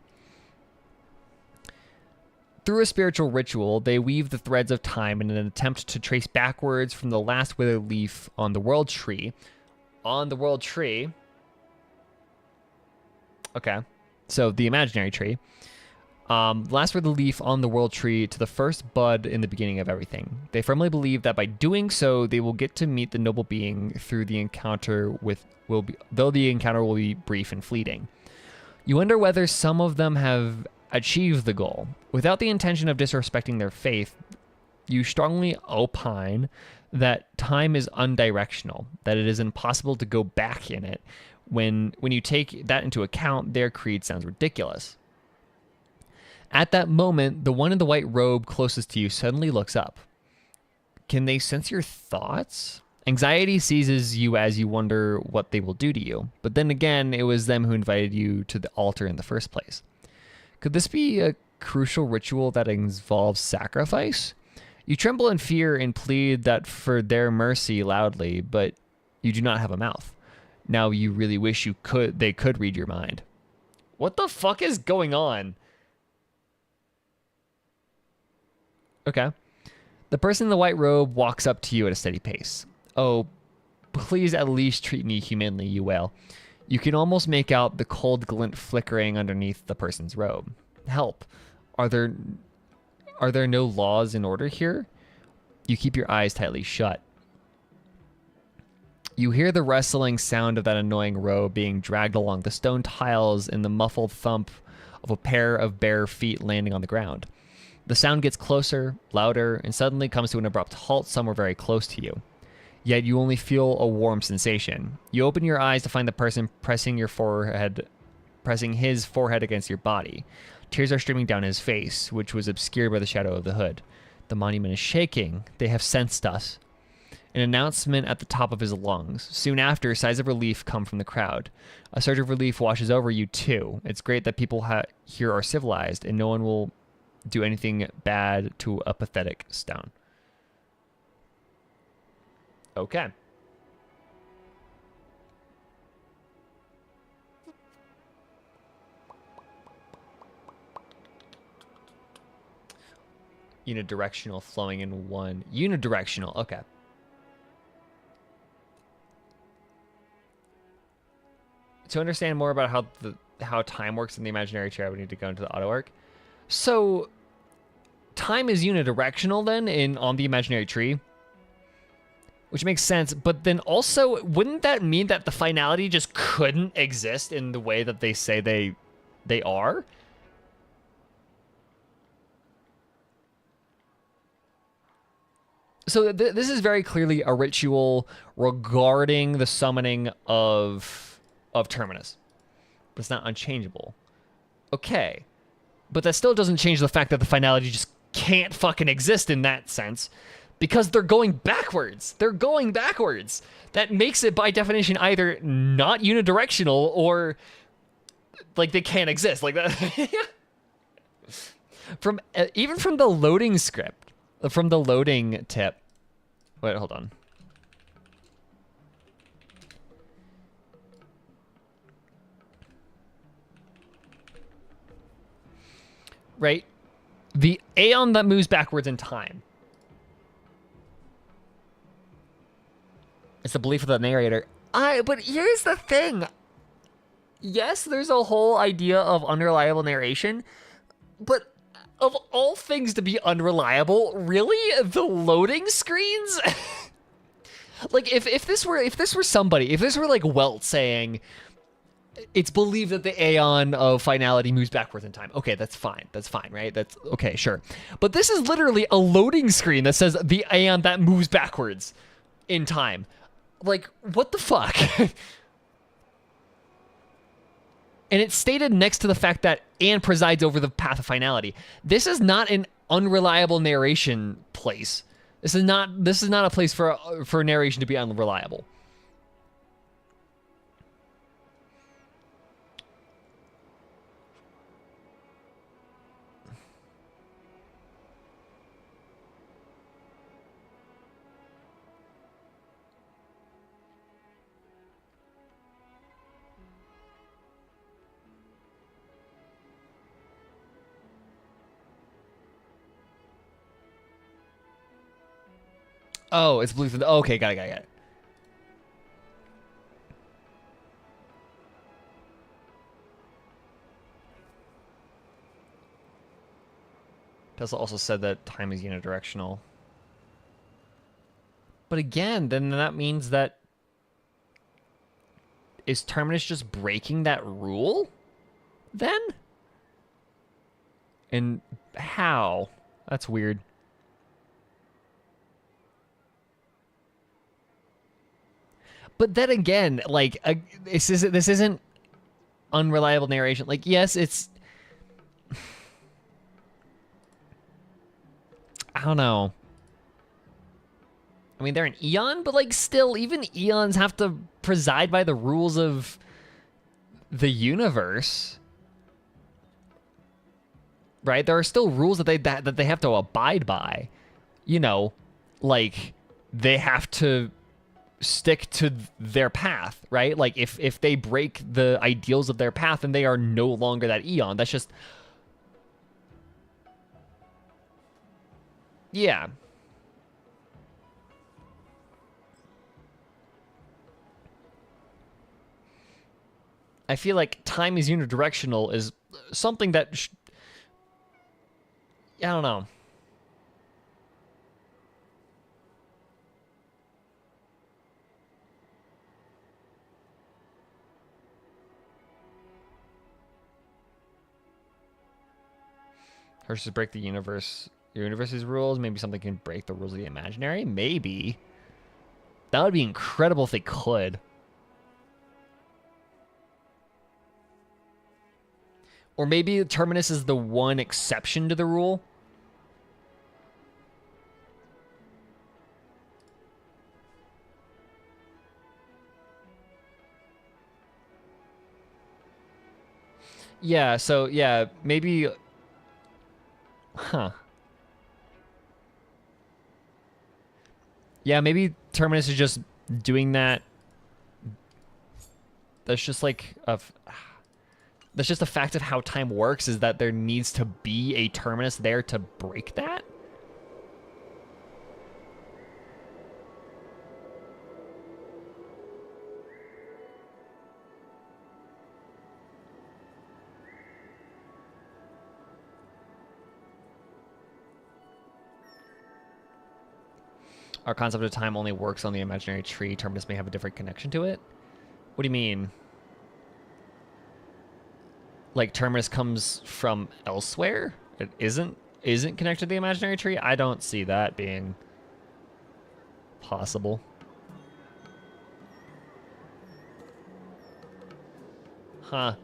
Through a spiritual ritual, they weave the threads of time in an attempt to trace backwards from the last withered leaf on the world tree. On the world tree. Okay. So the imaginary tree. Last withered leaf on the world tree to the first bud in the beginning of everything. They firmly believe that by doing so, they will get to meet the noble being through the encounter though the encounter will be brief and fleeting. You wonder whether some of them have achieved the goal. Without the intention of disrespecting their faith, you strongly opine that time is undirectional, that it is impossible to go back in it. When you take that into account, their creed sounds ridiculous. At that moment, the one in the white robe closest to you suddenly looks up. Can they sense your thoughts? Anxiety seizes you as you wonder what they will do to you. But then again, it was them who invited you to the altar in the first place. Could this be a crucial ritual that involves sacrifice? You tremble in fear and plead that for their mercy loudly, but you do not have a mouth. Now you really wish they could read your mind. What the fuck is going on? Okay. The person in the white robe walks up to you at a steady pace. Oh, please at least treat me humanely, you wail. You can almost make out the cold glint flickering underneath the person's robe. Help. Are there no laws in order here? You keep your eyes tightly shut. You hear the rustling sound of that annoying robe being dragged along the stone tiles and the muffled thump of a pair of bare feet landing on the ground. The sound gets closer, louder, and suddenly comes to an abrupt halt somewhere very close to you. Yet you only feel a warm sensation. You open your eyes to find the person pressing his forehead against your body. Tears are streaming down his face, which was obscured by the shadow of the hood. The monument is shaking. They have sensed us. An announcement at the top of his lungs. Soon after, sighs of relief come from the crowd. A surge of relief washes over you, too. It's great that people here are civilized, and no one will do anything bad to a pathetic stone. Okay. Unidirectional flowing in one. Unidirectional, okay. To understand more about how time works in the imaginary chair, we need to go into the auto arc. So, time is unidirectional then on the imaginary tree, which makes sense. But then also, wouldn't that mean that the finality just couldn't exist in the way that they say they are? So this is very clearly a ritual regarding the summoning of of Terminus. But it's not unchangeable. Okay. But that still doesn't change the fact that the finality just can't fucking exist in that sense. Because they're going backwards. They're going backwards. That makes it, by definition, either not unidirectional or, like, they can't exist. Like that. Even from the loading script, from the loading tip. Wait, hold on. Right? The aeon that moves backwards in time. It's the belief of the narrator. But here's the thing. Yes, there's a whole idea of unreliable narration, but of all things to be unreliable, really? The loading screens? Like, if this were somebody, if this were like Welt saying, it's believed that the aeon of finality moves backwards in time. Okay, that's fine. That's fine, right? That's okay, sure. But this is literally a loading screen that says the aeon that moves backwards in time. Like, what the fuck? And it's stated next to the fact that and presides over the path of finality. This is not an unreliable narration place. This is not a place for narration to be unreliable. Oh, it's believed. Okay, got it. Tesla also said that time is unidirectional. But again, then that means that is Terminus just breaking that rule? Then? And how? That's weird. But then again, like, this isn't unreliable narration. Like, yes, it's... I don't know. I mean, they're an eon, but, like, still, even eons have to preside by the rules of the universe. Right? There are still rules that they have to abide by. You know, like, they have to stick to their path, right? Like, if they break the ideals of their path, then they are no longer that eon. That's just... Yeah. I feel like time is unidirectional is something that... I don't know. Hers to break the universe's rules. Maybe something can break the rules of the imaginary. Maybe. That would be incredible if they could. Or maybe Terminus is the one exception to the rule. Yeah, so, yeah, maybe... Huh. Yeah, maybe Terminus is just doing that. That's just like that's just a fact of how time works, is that there needs to be a Terminus there to break that. Our concept of time only works on the imaginary tree. Terminus may have a different connection to it. What do you mean? Like, Terminus comes from elsewhere? It isn't connected to the imaginary tree? I don't see that being possible. Huh.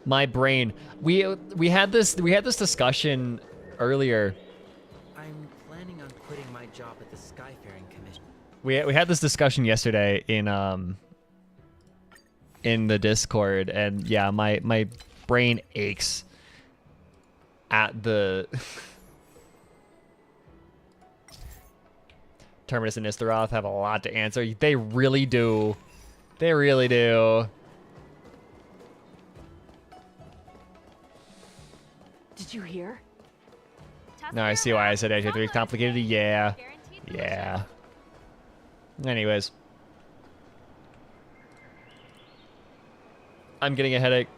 My brain. We had this discussion earlier. I'm planning on quitting my job at the Skyfaring Commission. We had this discussion yesterday in the Discord, and yeah, my brain aches at the Terminus and Nistaroth have a lot to answer. They really do. They really do. Did you hear? No, I see why I said Age 3 complicated. Yeah. Yeah. Anyways. I'm getting a headache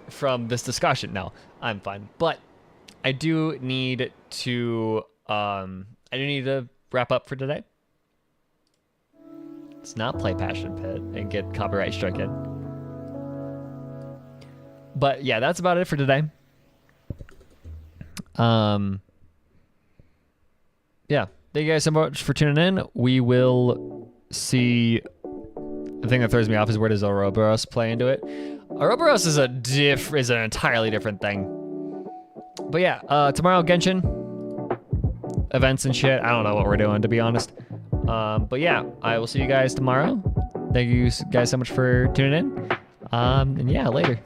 from this discussion. No, I'm fine. But I do need to wrap up for today. Let's not play Passion Pit and get copyright stricken. But yeah, that's about it for today. Yeah, thank you guys so much for tuning in. We will see. The thing that throws me off is where does Ouroboros play into it? Ouroboros is an entirely different thing. But yeah, tomorrow Genshin events and shit. I don't know what we're doing, to be honest. But yeah, I will see you guys tomorrow. Thank you guys so much for tuning in. And yeah, later.